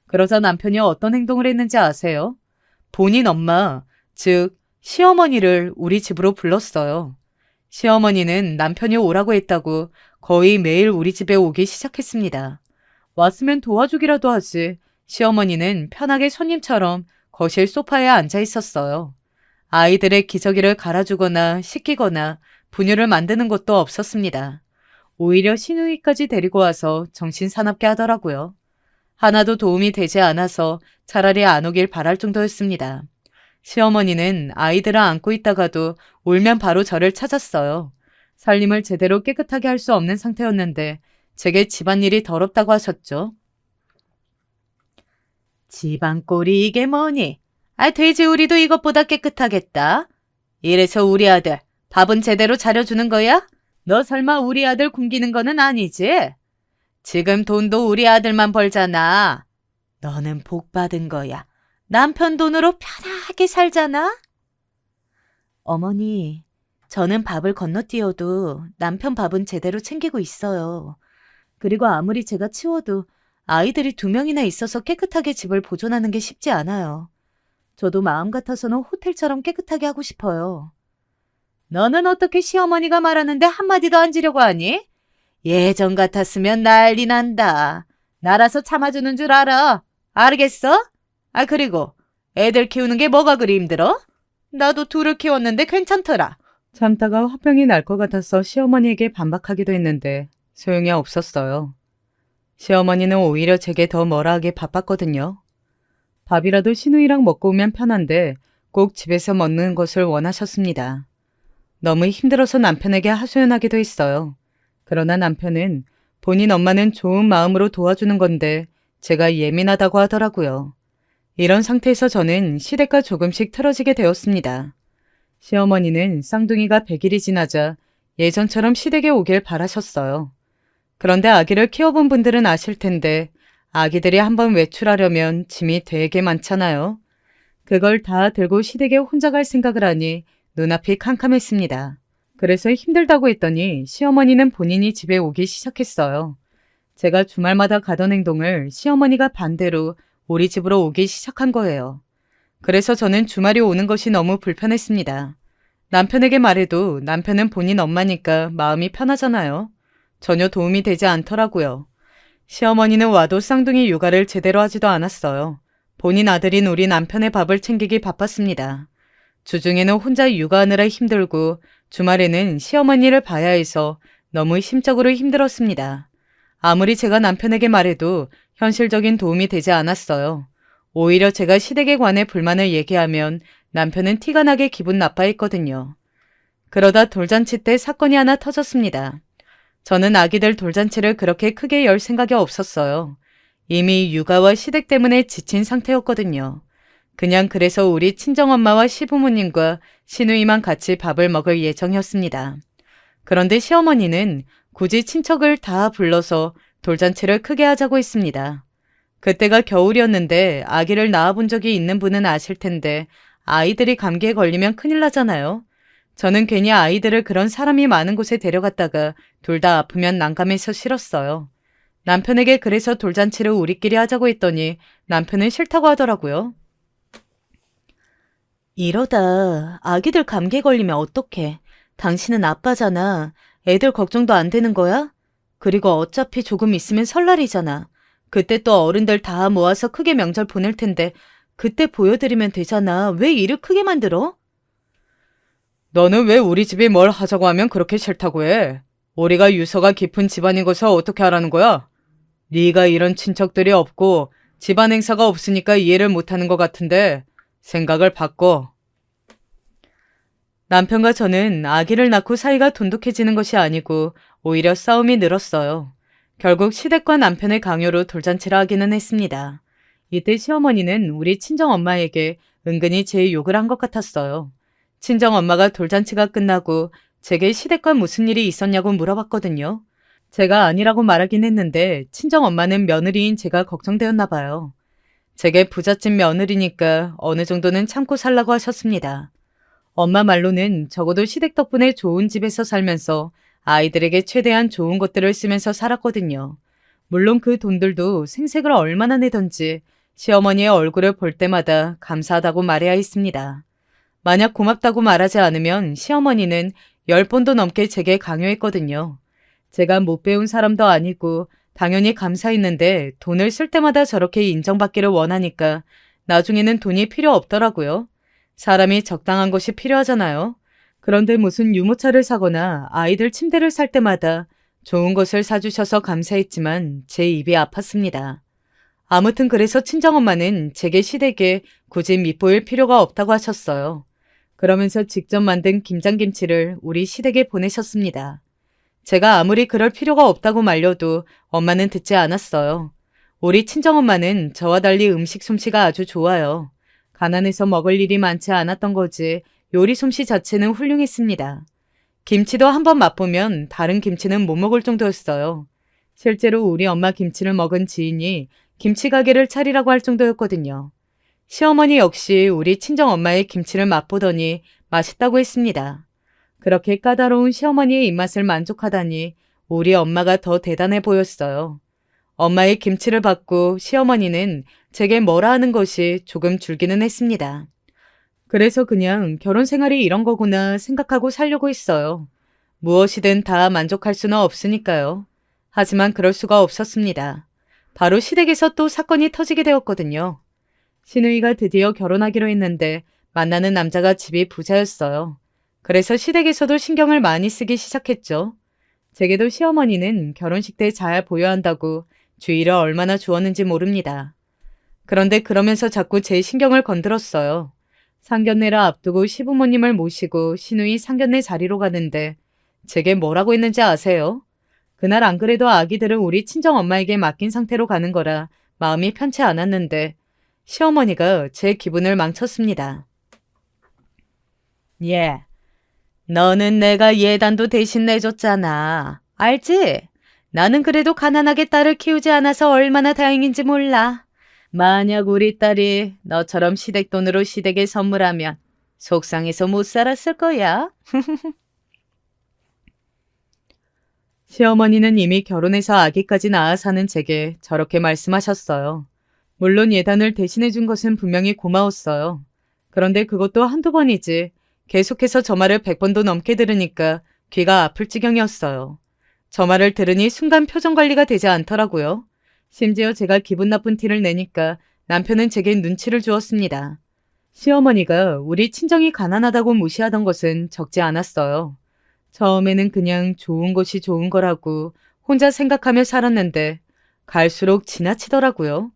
그러자 남편이 어떤 행동을 했는지 아세요? 본인 엄마, 즉 시어머니를 우리 집으로 불렀어요. 시어머니는 남편이 오라고 했다고 거의 매일 우리 집에 오기 시작했습니다. 왔으면 도와주기라도 하지. 시어머니는 편하게 손님처럼 거실 소파에 앉아 있었어요. 아이들의 기저귀를 갈아주거나 씻기거나 분유를 만드는 것도 없었습니다. 오히려 시누이까지 데리고 와서 정신사납게 하더라고요. 하나도 도움이 되지 않아서 차라리 안 오길 바랄 정도였습니다. 시어머니는 아이들을 안고 있다가도 울면 바로 저를 찾았어요. 살림을 제대로 깨끗하게 할 수 없는 상태였는데 제게 집안일이 더럽다고 하셨죠. 집안꼴이 이게 뭐니? 돼지우리도 이것보다 깨끗하겠다. 이래서 우리 아들 밥은 제대로 차려주는 거야? 너 설마 우리 아들 굶기는 거는 아니지? 지금 돈도 우리 아들만 벌잖아. 너는 복 받은 거야. 남편 돈으로 편하게 살잖아? 어머니, 저는 밥을 건너뛰어도 남편 밥은 제대로 챙기고 있어요. 그리고 아무리 제가 치워도 아이들이 2명이나 있어서 깨끗하게 집을 보존하는 게 쉽지 않아요. 저도 마음 같아서는 호텔처럼 깨끗하게 하고 싶어요. 너는 어떻게 시어머니가 말하는데 한마디도 안 지려고 하니? 예전 같았으면 난리 난다. 나라서 참아주는 줄 알아. 알겠어? 그리고 애들 키우는 게 뭐가 그리 힘들어? 나도 둘을 키웠는데 괜찮더라. 참다가 화병이 날 것 같아서 시어머니에게 반박하기도 했는데 소용이 없었어요. 시어머니는 오히려 제게 더 뭐라 하기 바빴거든요. 밥이라도 시누이랑 먹고 오면 편한데 꼭 집에서 먹는 것을 원하셨습니다. 너무 힘들어서 남편에게 하소연하기도 했어요. 그러나 남편은 본인 엄마는 좋은 마음으로 도와주는 건데 제가 예민하다고 하더라고요. 이런 상태에서 저는 시댁과 조금씩 틀어지게 되었습니다. 시어머니는 쌍둥이가 100일이 지나자 예전처럼 시댁에 오길 바라셨어요. 그런데 아기를 키워본 분들은 아실 텐데 아기들이 한번 외출하려면 짐이 되게 많잖아요. 그걸 다 들고 시댁에 혼자 갈 생각을 하니 눈앞이 캄캄했습니다. 그래서 힘들다고 했더니 시어머니는 본인이 집에 오기 시작했어요. 제가 주말마다 가던 행동을 시어머니가 반대로 우리 집으로 오기 시작한 거예요. 그래서 저는 주말이 오는 것이 너무 불편했습니다. 남편에게 말해도 남편은 본인 엄마니까 마음이 편하잖아요. 전혀 도움이 되지 않더라고요. 시어머니는 와도 쌍둥이 육아를 제대로 하지도 않았어요. 본인 아들인 우리 남편의 밥을 챙기기 바빴습니다. 주중에는 혼자 육아하느라 힘들고 주말에는 시어머니를 봐야 해서 너무 심적으로 힘들었습니다. 아무리 제가 남편에게 말해도 현실적인 도움이 되지 않았어요. 오히려 제가 시댁에 관해 불만을 얘기하면 남편은 티가 나게 기분 나빠했거든요. 그러다 돌잔치 때 사건이 하나 터졌습니다. 저는 아기들 돌잔치를 그렇게 크게 열 생각이 없었어요. 이미 육아와 시댁 때문에 지친 상태였거든요. 그냥 그래서 우리 친정엄마와 시부모님과 시누이만 같이 밥을 먹을 예정이었습니다. 그런데 시어머니는 굳이 친척을 다 불러서 돌잔치를 크게 하자고 했습니다. 그때가 겨울이었는데 아기를 낳아본 적이 있는 분은 아실 텐데 아이들이 감기에 걸리면 큰일 나잖아요. 저는 괜히 아이들을 그런 사람이 많은 곳에 데려갔다가 둘 다 아프면 난감해서 싫었어요. 남편에게 그래서 돌잔치를 우리끼리 하자고 했더니 남편은 싫다고 하더라고요. 이러다 아기들 감기에 걸리면 어떡해. 당신은 아빠잖아. 애들 걱정도 안 되는 거야? 그리고 어차피 조금 있으면 설날이잖아. 그때 또 어른들 다 모아서 크게 명절 보낼 텐데 그때 보여드리면 되잖아. 왜 일을 크게 만들어? 너는 왜 우리 집이 뭘 하자고 하면 그렇게 싫다고 해? 우리가 유서가 깊은 집안인 것을 어떻게 하라는 거야? 네가 이런 친척들이 없고 집안 행사가 없으니까 이해를 못하는 것 같은데 생각을 바꿔. 남편과 저는 아기를 낳고 사이가 돈독해지는 것이 아니고 오히려 싸움이 늘었어요. 결국 시댁과 남편의 강요로 돌잔치를 하기는 했습니다. 이때 시어머니는 우리 친정엄마에게 은근히 제 욕을 한 것 같았어요. 친정엄마가 돌잔치가 끝나고 제게 시댁과 무슨 일이 있었냐고 물어봤거든요. 제가 아니라고 말하긴 했는데 친정엄마는 며느리인 제가 걱정되었나 봐요. 제게 부잣집 며느리니까 어느 정도는 참고 살라고 하셨습니다. 엄마 말로는 적어도 시댁 덕분에 좋은 집에서 살면서 아이들에게 최대한 좋은 것들을 쓰면서 살았거든요. 물론 그 돈들도 생색을 얼마나 내던지 시어머니의 얼굴을 볼 때마다 감사하다고 말해야 했습니다. 만약 고맙다고 말하지 않으면 시어머니는 10번도 넘게 제게 강요했거든요. 제가 못 배운 사람도 아니고 당연히 감사했는데 돈을 쓸 때마다 저렇게 인정받기를 원하니까 나중에는 돈이 필요 없더라고요. 사람이 적당한 것이 필요하잖아요. 그런데 무슨 유모차를 사거나 아이들 침대를 살 때마다 좋은 것을 사주셔서 감사했지만 제 입이 아팠습니다. 아무튼 그래서 친정엄마는 제게 시댁에 굳이 밉보일 필요가 없다고 하셨어요. 그러면서 직접 만든 김장김치를 우리 시댁에 보내셨습니다. 제가 아무리 그럴 필요가 없다고 말려도 엄마는 듣지 않았어요. 우리 친정엄마는 저와 달리 음식 솜씨가 아주 좋아요. 가난해서 먹을 일이 많지 않았던 거지 요리 솜씨 자체는 훌륭했습니다. 김치도 한번 맛보면 다른 김치는 못 먹을 정도였어요. 실제로 우리 엄마 김치를 먹은 지인이 김치 가게를 차리라고 할 정도였거든요. 시어머니 역시 우리 친정엄마의 김치를 맛보더니 맛있다고 했습니다. 그렇게 까다로운 시어머니의 입맛을 만족하다니 우리 엄마가 더 대단해 보였어요. 엄마의 김치를 받고 시어머니는 제게 뭐라 하는 것이 조금 줄기는 했습니다. 그래서 그냥 결혼 생활이 이런 거구나 생각하고 살려고 했어요. 무엇이든 다 만족할 수는 없으니까요. 하지만 그럴 수가 없었습니다. 바로 시댁에서 또 사건이 터지게 되었거든요. 시누이가 드디어 결혼하기로 했는데 만나는 남자가 집이 부자였어요. 그래서 시댁에서도 신경을 많이 쓰기 시작했죠. 제게도 시어머니는 결혼식 때 잘 보여야 한다고 주의를 얼마나 주었는지 모릅니다. 그런데 그러면서 자꾸 제 신경을 건드렸어요. 상견례를 앞두고 시부모님을 모시고 시누이 상견례 자리로 가는데 제게 뭐라고 했는지 아세요? 그날 안 그래도 아기들은 우리 친정엄마에게 맡긴 상태로 가는 거라 마음이 편치 않았는데 시어머니가 제 기분을 망쳤습니다. 예, 너는 내가 예단도 대신 내줬잖아. 알지? 나는 그래도 가난하게 딸을 키우지 않아서 얼마나 다행인지 몰라. 만약 우리 딸이 너처럼 시댁 돈으로 시댁에 선물하면 속상해서 못 살았을 거야. 시어머니는 이미 결혼해서 아기까지 낳아 사는 제게 저렇게 말씀하셨어요. 물론 예단을 대신해 준 것은 분명히 고마웠어요. 그런데 그것도 한두 번이지 계속해서 저 말을 100번도 넘게 들으니까 귀가 아플 지경이었어요. 저 말을 들으니 순간 표정 관리가 되지 않더라고요. 심지어 제가 기분 나쁜 티를 내니까 남편은 제게 눈치를 주었습니다. 시어머니가 우리 친정이 가난하다고 무시하던 것은 적지 않았어요. 처음에는 그냥 좋은 것이 좋은 거라고 혼자 생각하며 살았는데 갈수록 지나치더라고요.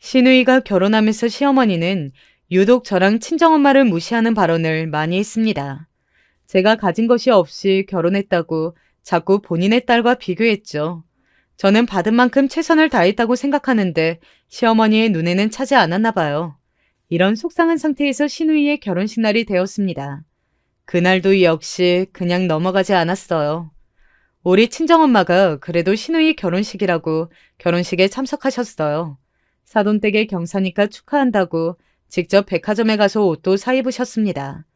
시누이가 결혼하면서 시어머니는 유독 저랑 친정엄마를 무시하는 발언을 많이 했습니다. 제가 가진 것이 없이 결혼했다고 자꾸 본인의 딸과 비교했죠. 저는 받은 만큼 최선을 다했다고 생각하는데 시어머니의 눈에는 차지 않았나 봐요. 이런 속상한 상태에서 시누이의 결혼식 날이 되었습니다. 그날도 역시 그냥 넘어가지 않았어요. 우리 친정엄마가 그래도 시누이 결혼식이라고 결혼식에 참석하셨어요. 사돈댁의 경사니까 축하한다고 직접 백화점에 가서 옷도 사 입으셨습니다.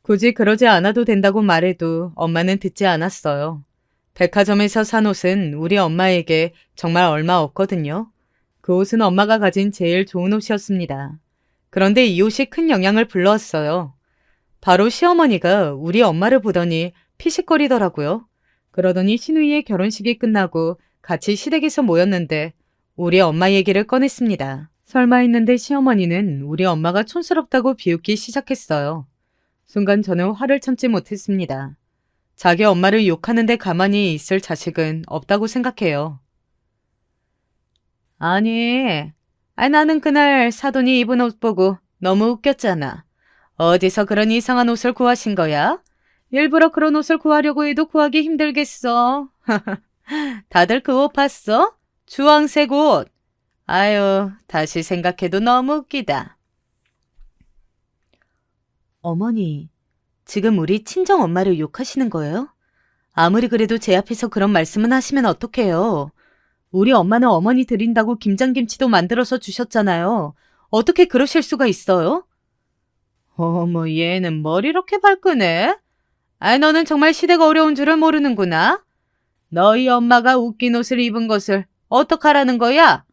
굳이 그러지 않아도 된다고 말해도 엄마는 듣지 않았어요. 백화점에서 산 옷은 우리 엄마에게 정말 얼마 없거든요. 그 옷은 엄마가 가진 제일 좋은 옷이었습니다. 그런데 이 옷이 큰 영향을 불러왔어요. 바로 시어머니가 우리 엄마를 보더니 피식거리더라고요. 그러더니 신우이의 결혼식이 끝나고 같이 시댁에서 모였는데 우리 엄마 얘기를 꺼냈습니다. 설마 했는데 시어머니는 우리 엄마가 촌스럽다고 비웃기 시작했어요. 순간 저는 화를 참지 못했습니다. 자기 엄마를 욕하는데 가만히 있을 자식은 없다고 생각해요. 아니, 나는 그날 사돈이 입은 옷 보고 너무 웃겼잖아. 어디서 그런 이상한 옷을 구하신 거야? 일부러 그런 옷을 구하려고 해도 구하기 힘들겠어. 다들 그 옷 봤어? 주황색 옷. 아유, 다시 생각해도 너무 웃기다. 어머니, 지금 우리 친정 엄마를 욕하시는 거예요? 아무리 그래도 제 앞에서 그런 말씀은 하시면 어떡해요. 우리 엄마는 어머니 드린다고 김장김치도 만들어서 주셨잖아요. 어떻게 그러실 수가 있어요? 어머, 얘는 뭘 이렇게 발끈해? 너는 정말 시대가 어려운 줄을 모르는구나. 너희 엄마가 웃긴 옷을 입은 것을 어떡하라는 거야?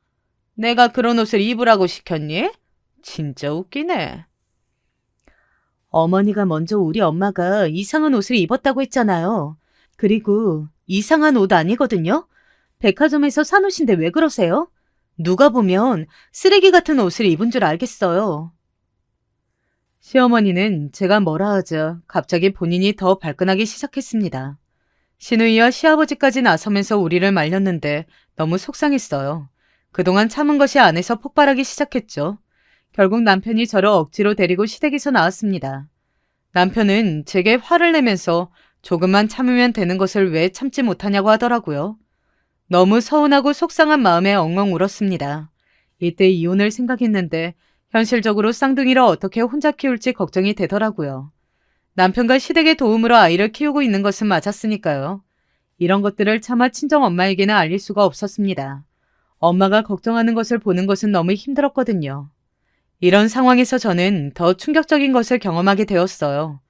내가 그런 옷을 입으라고 시켰니? 진짜 웃기네. 어머니가 먼저 우리 엄마가 이상한 옷을 입었다고 했잖아요. 그리고 이상한 옷 아니거든요? 백화점에서 산 옷인데 왜 그러세요? 누가 보면 쓰레기 같은 옷을 입은 줄 알겠어요. 시어머니는 제가 뭐라 하자 갑자기 본인이 더 발끈하기 시작했습니다. 시누이와 시아버지까지 나서면서 우리를 말렸는데 너무 속상했어요. 그동안 참은 것이 안에서 폭발하기 시작했죠. 결국 남편이 저를 억지로 데리고 시댁에서 나왔습니다. 남편은 제게 화를 내면서 조금만 참으면 되는 것을 왜 참지 못하냐고 하더라고요. 너무 서운하고 속상한 마음에 엉엉 울었습니다. 이때 이혼을 생각했는데 현실적으로 쌍둥이를 어떻게 혼자 키울지 걱정이 되더라고요. 남편과 시댁의 도움으로 아이를 키우고 있는 것은 맞았으니까요. 이런 것들을 차마 친정엄마에게는 알릴 수가 없었습니다. 엄마가 걱정하는 것을 보는 것은 너무 힘들었거든요. 이런 상황에서 저는 더 충격적인 것을 경험하게 되었어요.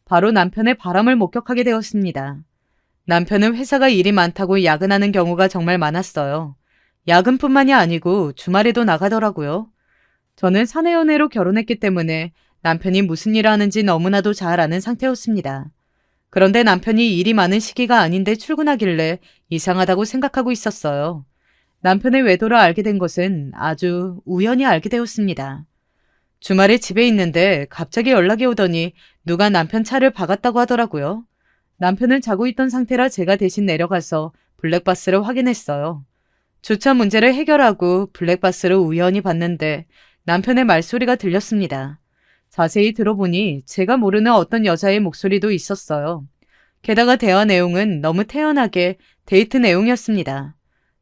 바로 남편의 바람을 목격하게 되었습니다. 남편은 회사가 일이 많다고 야근하는 경우가 정말 많았어요. 야근뿐만이 아니고 주말에도 나가더라고요. 저는 사내 연애로 결혼했기 때문에 남편이 무슨 일을 하는지 너무나도 잘 아는 상태였습니다. 그런데 남편이 일이 많은 시기가 아닌데 출근하길래 이상하다고 생각하고 있었어요. 남편의 외도를 알게 된 것은 아주 우연히 알게 되었습니다. 주말에 집에 있는데 갑자기 연락이 오더니 누가 남편 차를 박았다고 하더라고요. 남편은 자고 있던 상태라 제가 대신 내려가서 블랙박스를 확인했어요. 주차 문제를 해결하고 블랙박스를 우연히 봤는데 남편의 말소리가 들렸습니다. 자세히 들어보니 제가 모르는 어떤 여자의 목소리도 있었어요. 게다가 대화 내용은 너무 태연하게 데이트 내용이었습니다.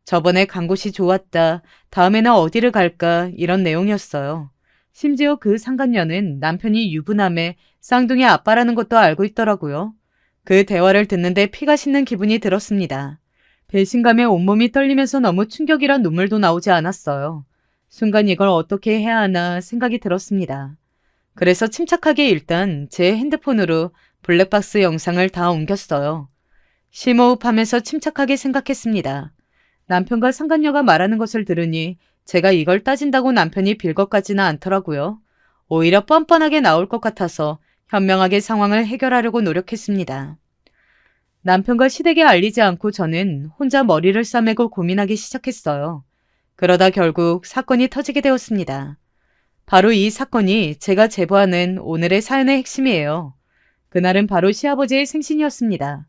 저번에 간 곳이 좋았다, 다음에는 어디를 갈까 이런 내용이었어요. 심지어 그 상간녀는 남편이 유부남의 쌍둥이 아빠라는 것도 알고 있더라고요. 그 대화를 듣는데 피가 싣는 기분이 들었습니다. 배신감에 온몸이 떨리면서 너무 충격이란 눈물도 나오지 않았어요. 순간 이걸 어떻게 해야 하나 생각이 들었습니다. 그래서 침착하게 일단 제 핸드폰으로 블랙박스 영상을 다 옮겼어요. 심호흡하면서 침착하게 생각했습니다. 남편과 상간녀가 말하는 것을 들으니 제가 이걸 따진다고 남편이 빌 것 같지는 않더라고요. 오히려 뻔뻔하게 나올 것 같아서 현명하게 상황을 해결하려고 노력했습니다. 남편과 시댁에 알리지 않고 저는 혼자 머리를 싸매고 고민하기 시작했어요. 그러다 결국 사건이 터지게 되었습니다. 바로 이 사건이 제가 제보하는 오늘의 사연의 핵심이에요. 그날은 바로 시아버지의 생신이었습니다.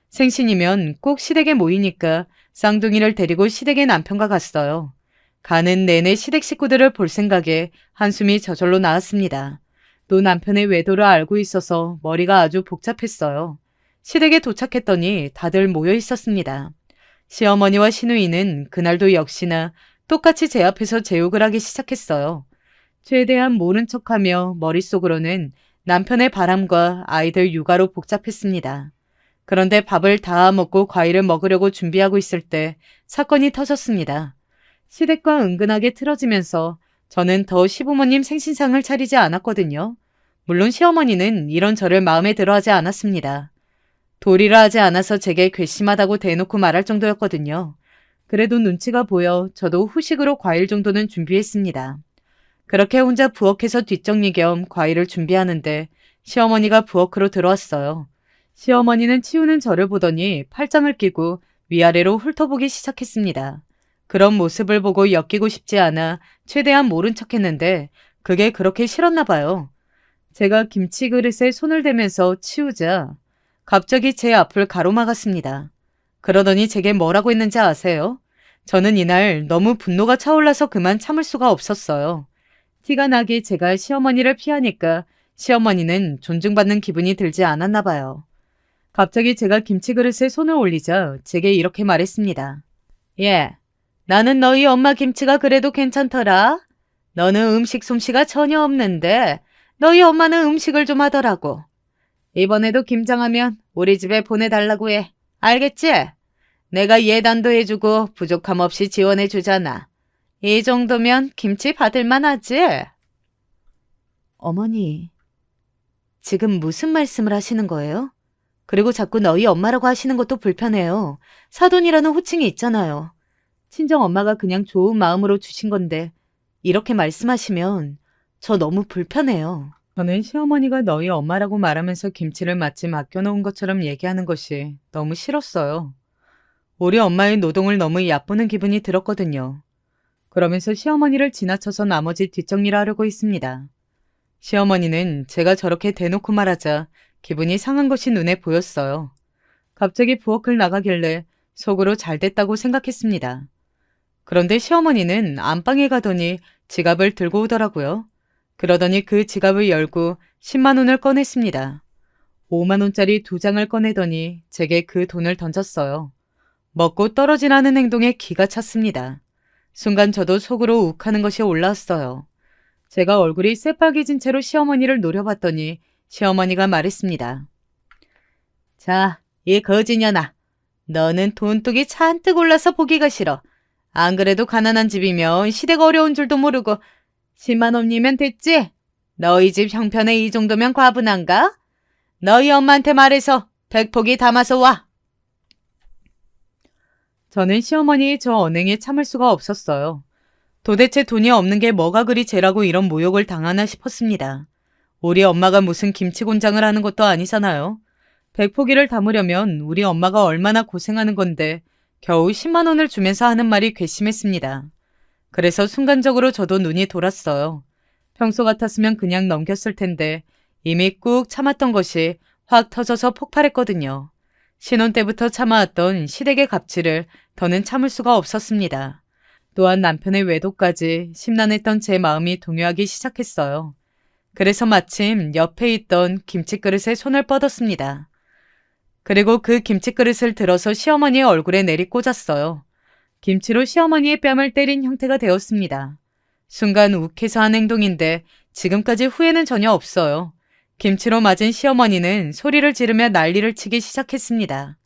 생신이면 꼭 시댁에 모이니까 쌍둥이를 데리고 시댁의 남편과 갔어요. 가는 내내 시댁 식구들을 볼 생각에 한숨이 저절로 나왔습니다. 또 남편의 외도를 알고 있어서 머리가 아주 복잡했어요. 시댁에 도착했더니 다들 모여 있었습니다. 시어머니와 시누이는 그날도 역시나 똑같이 제 앞에서 제욕을 하기 시작했어요. 최대한 모른 척하며 머릿속으로는 남편의 바람과 아이들 육아로 복잡했습니다. 그런데 밥을 다 먹고 과일을 먹으려고 준비하고 있을 때 사건이 터졌습니다. 시댁과 은근하게 틀어지면서 저는 더 시부모님 생신상을 차리지 않았거든요. 물론 시어머니는 이런 저를 마음에 들어 하지 않았습니다. 도리라 하지 않아서 제게 괘씸하다고 대놓고 말할 정도였거든요. 그래도 눈치가 보여 저도 후식으로 과일 정도는 준비했습니다. 그렇게 혼자 부엌에서 뒷정리 겸 과일을 준비하는데 시어머니가 부엌으로 들어왔어요. 시어머니는 치우는 저를 보더니 팔짱을 끼고 위아래로 훑어보기 시작했습니다. 그런 모습을 보고 엮이고 싶지 않아 최대한 모른 척했는데 그게 그렇게 싫었나 봐요. 제가 김치 그릇에 손을 대면서 치우자 갑자기 제 앞을 가로막았습니다. 그러더니 제게 뭐라고 했는지 아세요? 저는 이날 너무 분노가 차올라서 그만 참을 수가 없었어요. 티가 나게 제가 시어머니를 피하니까 시어머니는 존중받는 기분이 들지 않았나 봐요. 갑자기 제가 김치 그릇에 손을 올리자 제게 이렇게 말했습니다. 예, 나는 너희 엄마 김치가 그래도 괜찮더라. 너는 음식 솜씨가 전혀 없는데 너희 엄마는 음식을 좀 하더라고. 이번에도 김장하면 우리 집에 보내달라고 해. 알겠지? 내가 예단도 해주고 부족함 없이 지원해주잖아. 이 정도면 김치 받을만 하지? 어머니, 지금 무슨 말씀을 하시는 거예요? 그리고 자꾸 너희 엄마라고 하시는 것도 불편해요. 사돈이라는 호칭이 있잖아요. 친정 엄마가 그냥 좋은 마음으로 주신 건데 이렇게 말씀하시면 저 너무 불편해요. 저는 시어머니가 너희 엄마라고 말하면서 김치를 마침 아껴놓은 것처럼 얘기하는 것이 너무 싫었어요. 우리 엄마의 노동을 너무 얕보는 기분이 들었거든요. 그러면서 시어머니를 지나쳐서 나머지 뒷정리를 하려고 했습니다. 시어머니는 제가 저렇게 대놓고 말하자 기분이 상한 것이 눈에 보였어요. 갑자기 부엌을 나가길래 속으로 잘 됐다고 생각했습니다. 그런데 시어머니는 안방에 가더니 지갑을 들고 오더라고요. 그러더니 그 지갑을 열고 10만 원을 꺼냈습니다. 5만 원짜리 2장을 꺼내더니 제게 그 돈을 던졌어요. 먹고 떨어지라는 행동에 기가 찼습니다. 순간 저도 속으로 욱하는 것이 올라왔어요. 제가 얼굴이 새빨개진 채로 시어머니를 노려봤더니 시어머니가 말했습니다. 자, 이 거지년아. 너는 돈독이 잔뜩 올라서 보기가 싫어. 안 그래도 가난한 집이면 시대가 어려운 줄도 모르고 10만 원이면 됐지? 너희 집 형편에 이 정도면 과분한가? 너희 엄마한테 말해서 100포기 담아서 와. 저는 시어머니의 저 언행에 참을 수가 없었어요. 도대체 돈이 없는 게 뭐가 그리 죄라고 이런 모욕을 당하나 싶었습니다. 우리 엄마가 무슨 김치곤장을 하는 것도 아니잖아요. 100포기를 담으려면 우리 엄마가 얼마나 고생하는 건데 겨우 10만 원을 주면서 하는 말이 괘씸했습니다. 그래서 순간적으로 저도 눈이 돌았어요. 평소 같았으면 그냥 넘겼을 텐데 이미 꾹 참았던 것이 확 터져서 폭발했거든요. 신혼 때부터 참아왔던 시댁의 갑질을 더는 참을 수가 없었습니다. 또한 남편의 외도까지 심란했던 제 마음이 동요하기 시작했어요. 그래서 마침 옆에 있던 김치그릇에 손을 뻗었습니다. 그리고 그 김치그릇을 들어서 시어머니의 얼굴에 내리꽂았어요. 김치로 시어머니의 뺨을 때린 형태가 되었습니다. 순간 욱해서 한 행동인데 지금까지 후회는 전혀 없어요. 김치로 맞은 시어머니는 소리를 지르며 난리를 치기 시작했습니다.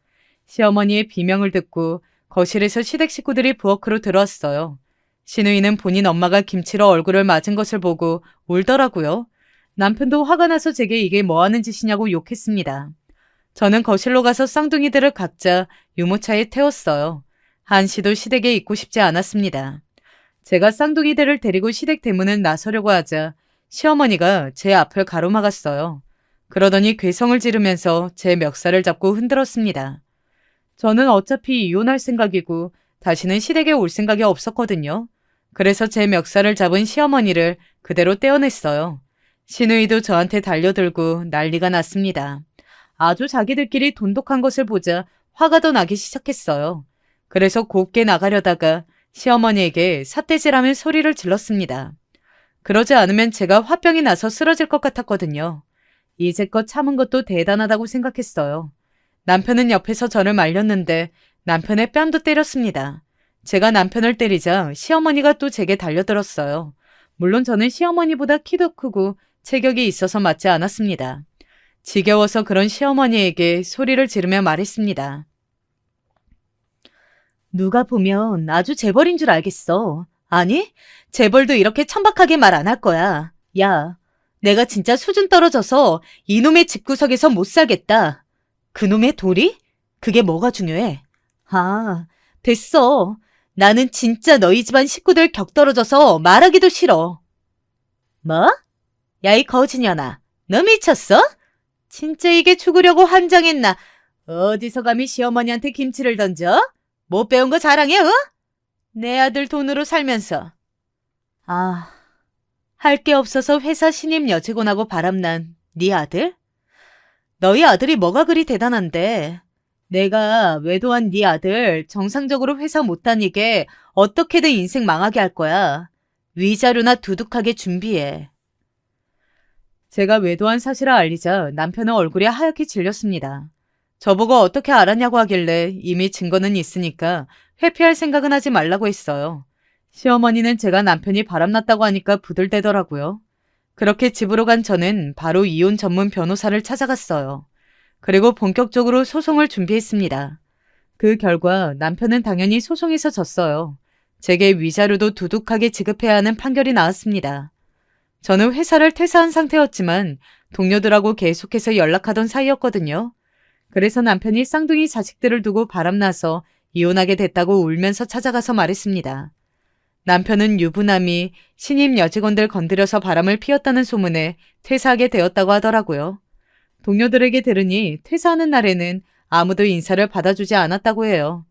시어머니의 비명을 듣고 거실에서 시댁 식구들이 부엌으로 들어왔어요. 시누이는 본인 엄마가 김치로 얼굴을 맞은 것을 보고 울더라고요. 남편도 화가 나서 제게 이게 뭐하는 짓이냐고 욕했습니다. 저는 거실로 가서 쌍둥이들을 각자 유모차에 태웠어요. 한시도 시댁에 있고 싶지 않았습니다. 제가 쌍둥이들을 데리고 시댁 대문을 나서려고 하자 시어머니가 제 앞을 가로막았어요. 그러더니 괴성을 지르면서 제 멱살을 잡고 흔들었습니다. 저는 어차피 이혼할 생각이고 다시는 시댁에 올 생각이 없었거든요. 그래서 제 멱살을 잡은 시어머니를 그대로 떼어냈어요. 시누이도 저한테 달려들고 난리가 났습니다. 아주 자기들끼리 돈독한 것을 보자 화가 더 나기 시작했어요. 그래서 곱게 나가려다가 시어머니에게 삿대질하며 소리를 질렀습니다. 그러지 않으면 제가 화병이 나서 쓰러질 것 같았거든요. 이제껏 참은 것도 대단하다고 생각했어요. 남편은 옆에서 저를 말렸는데 남편의 뺨도 때렸습니다. 제가 남편을 때리자 시어머니가 또 제게 달려들었어요. 물론 저는 시어머니보다 키도 크고 체격이 있어서 맞지 않았습니다. 지겨워서 그런 시어머니에게 소리를 지르며 말했습니다. 누가 보면 아주 재벌인 줄 알겠어. 아니, 재벌도 이렇게 천박하게 말 안 할 거야. 야, 내가 진짜 수준 떨어져서 이놈의 집구석에서 못 살겠다. 그놈의 돌이? 그게 뭐가 중요해? 아, 됐어. 나는 진짜 너희 집안 식구들 격떨어져서 말하기도 싫어. 뭐? 야, 이 거지년아. 너 미쳤어? 진짜 이게 죽으려고 환장했나? 어디서 감히 시어머니한테 김치를 던져? 못 배운 거 자랑해, 어? 내 아들 돈으로 살면서. 아, 할 게 없어서 회사 신입 여직원하고 바람난 네 아들? 너희 아들이 뭐가 그리 대단한데? 내가 외도한 네 아들 정상적으로 회사 못 다니게 어떻게든 인생 망하게 할 거야. 위자료나 두둑하게 준비해. 제가 외도한 사실을 알리자 남편은 얼굴이 하얗게 질렸습니다. 저보고 어떻게 알았냐고 하길래 이미 증거는 있으니까 회피할 생각은 하지 말라고 했어요. 시어머니는 제가 남편이 바람났다고 하니까 부들대더라고요. 그렇게 집으로 간 저는 바로 이혼 전문 변호사를 찾아갔어요. 그리고 본격적으로 소송을 준비했습니다. 그 결과 남편은 당연히 소송에서 졌어요. 제게 위자료도 두둑하게 지급해야 하는 판결이 나왔습니다. 저는 회사를 퇴사한 상태였지만 동료들하고 계속해서 연락하던 사이였거든요. 그래서 남편이 쌍둥이 자식들을 두고 바람나서 이혼하게 됐다고 울면서 찾아가서 말했습니다. 남편은 유부남이 신입 여직원들 건드려서 바람을 피웠다는 소문에 퇴사하게 되었다고 하더라고요. 동료들에게 들으니 퇴사하는 날에는 아무도 인사를 받아주지 않았다고 해요.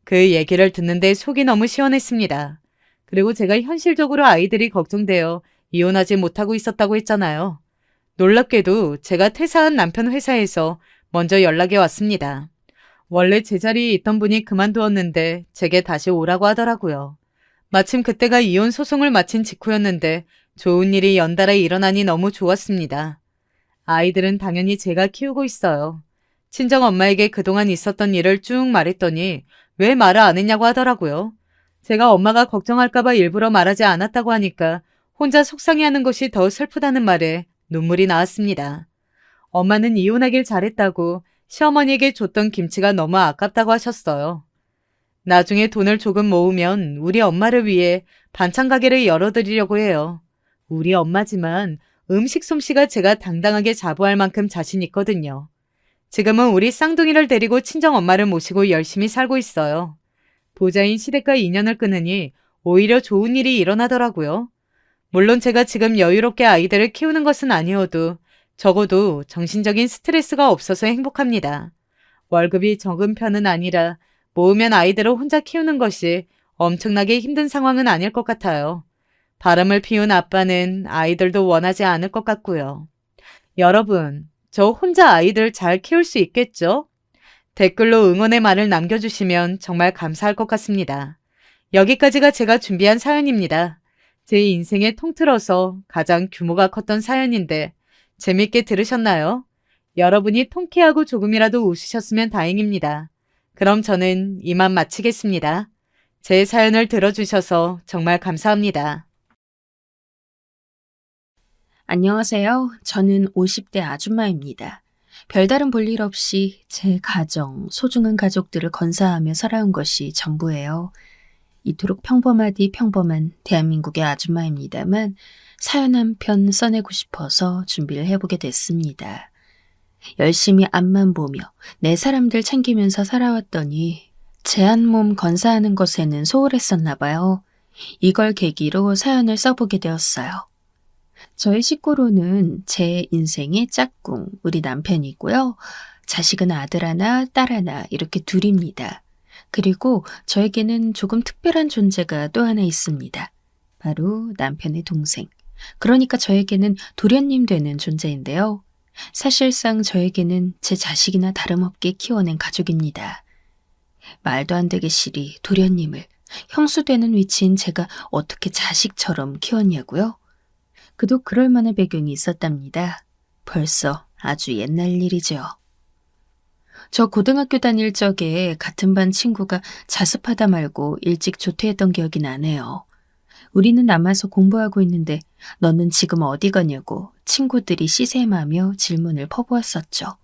그 얘기를 듣는데 속이 너무 시원했습니다. 그리고 제가 현실적으로 아이들이 걱정되어 이혼하지 못하고 있었다고 했잖아요. 놀랍게도 제가 퇴사한 남편 회사에서 먼저 연락이 왔습니다. 원래 제자리에 있던 분이 그만두었는데 제게 다시 오라고 하더라고요. 마침 그때가 이혼 소송을 마친 직후였는데 좋은 일이 연달아 일어나니 너무 좋았습니다. 아이들은 당연히 제가 키우고 있어요. 친정엄마에게 그동안 있었던 일을 쭉 말했더니 왜 말을 안 했냐고 하더라고요. 제가 엄마가 걱정할까봐 일부러 말하지 않았다고 하니까 혼자 속상해하는 것이 더 슬프다는 말에 눈물이 나왔습니다. 엄마는 이혼하길 잘했다고 시어머니에게 줬던 김치가 너무 아깝다고 하셨어요. 나중에 돈을 조금 모으면 우리 엄마를 위해 반찬 가게를 열어드리려고 해요. 우리 엄마지만 음식 솜씨가 제가 당당하게 자부할 만큼 자신 있거든요. 지금은 우리 쌍둥이를 데리고 친정엄마를 모시고 열심히 살고 있어요. 부자인 시댁과 인연을 끊으니 오히려 좋은 일이 일어나더라고요. 물론 제가 지금 여유롭게 아이들을 키우는 것은 아니어도 적어도 정신적인 스트레스가 없어서 행복합니다. 월급이 적은 편은 아니라 모으면 아이들을 혼자 키우는 것이 엄청나게 힘든 상황은 아닐 것 같아요. 바람을 피운 아빠는 아이들도 원하지 않을 것 같고요. 여러분, 저 혼자 아이들 잘 키울 수 있겠죠? 댓글로 응원의 말을 남겨주시면 정말 감사할 것 같습니다. 여기까지가 제가 준비한 사연입니다. 제 인생에 통틀어서 가장 규모가 컸던 사연인데 재밌게 들으셨나요? 여러분이 통쾌하고 조금이라도 웃으셨으면 다행입니다. 그럼 저는 이만 마치겠습니다. 제 사연을 들어주셔서 정말 감사합니다. 안녕하세요. 저는 50대 아줌마입니다. 별다른 볼일 없이 제 가정, 소중한 가족들을 건사하며 살아온 것이 전부예요. 이토록 평범하디 평범한 대한민국의 아줌마입니다만 사연 한 편 써내고 싶어서 준비를 해보게 됐습니다. 열심히 앞만 보며 내 사람들 챙기면서 살아왔더니 제 한 몸 건사하는 것에는 소홀했었나 봐요. 이걸 계기로 사연을 써보게 되었어요. 저의 식구로는 제 인생의 짝꿍, 우리 남편이고요. 자식은 아들 하나, 딸 하나 이렇게 둘입니다. 그리고 저에게는 조금 특별한 존재가 또 하나 있습니다. 바로 남편의 동생. 그러니까 저에게는 도련님 되는 존재인데요. 사실상 저에게는 제 자식이나 다름없게 키워낸 가족입니다. 말도 안 되게 시리 도련님을 형수 되는 위치인 제가 어떻게 자식처럼 키웠냐고요? 그도 그럴 만한 배경이 있었답니다. 벌써 아주 옛날 일이죠. 저 고등학교 다닐 적에 같은 반 친구가 자습하다 말고 일찍 조퇴했던 기억이 나네요. 우리는 남아서 공부하고 있는데 너는 지금 어디 가냐고 친구들이 시샘하며 질문을 퍼부었었죠.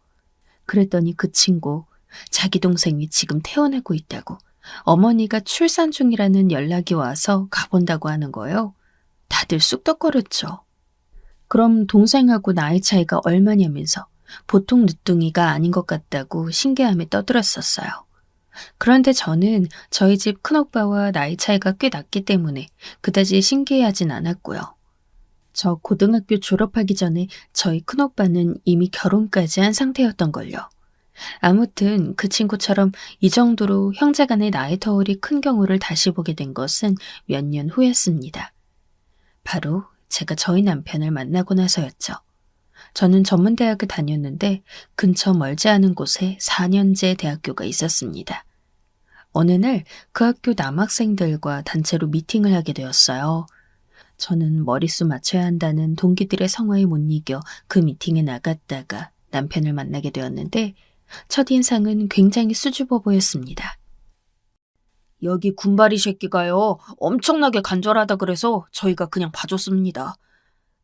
그랬더니 그 친구 자기 동생이 지금 태어나고 있다고 어머니가 출산 중이라는 연락이 와서 가본다고 하는 거예요. 다들 쑥덕거렸죠. 그럼 동생하고 나이 차이가 얼마냐면서 보통 늦둥이가 아닌 것 같다고 신기함에 떠들었었어요. 그런데 저는 저희 집 큰오빠와 나이 차이가 꽤 났기 때문에 그다지 신기해하진 않았고요. 저 고등학교 졸업하기 전에 저희 큰오빠는 이미 결혼까지 한 상태였던걸요. 아무튼 그 친구처럼 이 정도로 형제간의 나이 터울이 큰 경우를 다시 보게 된 것은 몇 년 후였습니다. 바로 제가 저희 남편을 만나고 나서였죠. 저는 전문대학을 다녔는데 근처 멀지 않은 곳에 4년제 대학교가 있었습니다. 어느 날 그 학교 남학생들과 단체로 미팅을 하게 되었어요. 저는 머릿수 맞춰야 한다는 동기들의 성화에 못 이겨 그 미팅에 나갔다가 남편을 만나게 되었는데 첫인상은 굉장히 수줍어 보였습니다. 여기 군바리 새끼가요. 엄청나게 간절하다 그래서 저희가 그냥 봐줬습니다.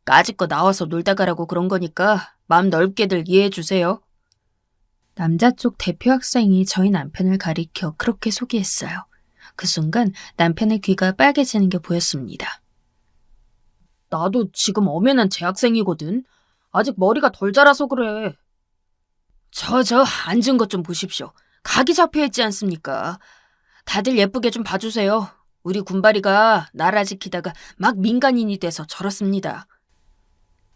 까짓거 나와서 놀다 가라고 그런 거니까 마음 넓게들 이해해 주세요. 남자 쪽 대표 학생이 저희 남편을 가리켜 그렇게 소개했어요. 그 순간 남편의 귀가 빨개지는 게 보였습니다. 나도 지금 엄연한 재학생이거든. 아직 머리가 덜 자라서 그래. 저 앉은 것 좀 보십시오. 각이 잡혀있지 않습니까? 다들 예쁘게 좀 봐주세요. 우리 군바리가 나라 지키다가 막 민간인이 돼서 저렇습니다.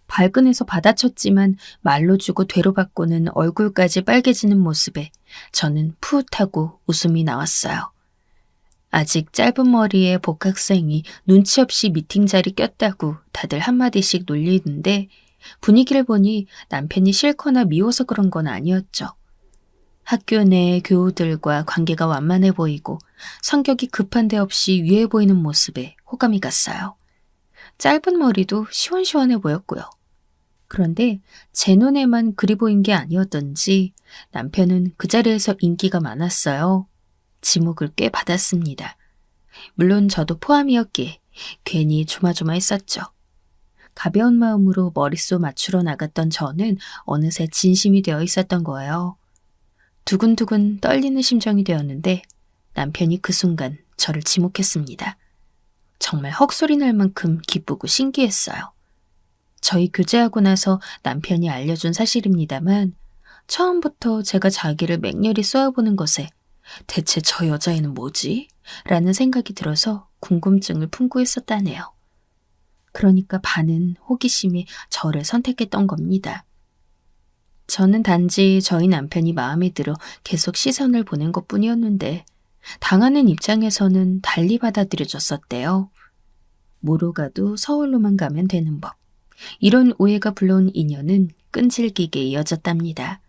발끈해서 받아쳤지만 말로 주고 되로 받고는 얼굴까지 빨개지는 모습에 저는 푸릇하고 웃음이 나왔어요. 아직 짧은 머리의 복학생이 눈치 없이 미팅 자리 꼈다고 다들 한마디씩 놀리는데 분위기를 보니 남편이 싫거나 미워서 그런 건 아니었죠. 학교 내 교우들과 관계가 완만해 보이고 성격이 급한 데 없이 유해 보이는 모습에 호감이 갔어요. 짧은 머리도 시원시원해 보였고요. 그런데 제 눈에만 그리 보인 게 아니었던지 남편은 그 자리에서 인기가 많았어요. 지목을 꽤 받았습니다. 물론 저도 포함이었기에 괜히 조마조마했었죠. 가벼운 마음으로 머릿속 맞추러 나갔던 저는 어느새 진심이 되어 있었던 거예요. 두근두근 떨리는 심정이 되었는데 남편이 그 순간 저를 지목했습니다. 정말 헉소리 날 만큼 기쁘고 신기했어요. 저희 교제하고 나서 남편이 알려준 사실입니다만 처음부터 제가 자기를 맹렬히 쏘아보는 것에 대체 저 여자애는 뭐지? 라는 생각이 들어서 궁금증을 품고 있었다네요. 그러니까 반은 호기심이 저를 선택했던 겁니다. 저는 단지 저희 남편이 마음에 들어 계속 시선을 보낸 것뿐이었는데 당하는 입장에서는 달리 받아들여졌었대요. 뭐로 가도 서울로만 가면 되는 법. 이런 오해가 불러온 인연은 끈질기게 이어졌답니다.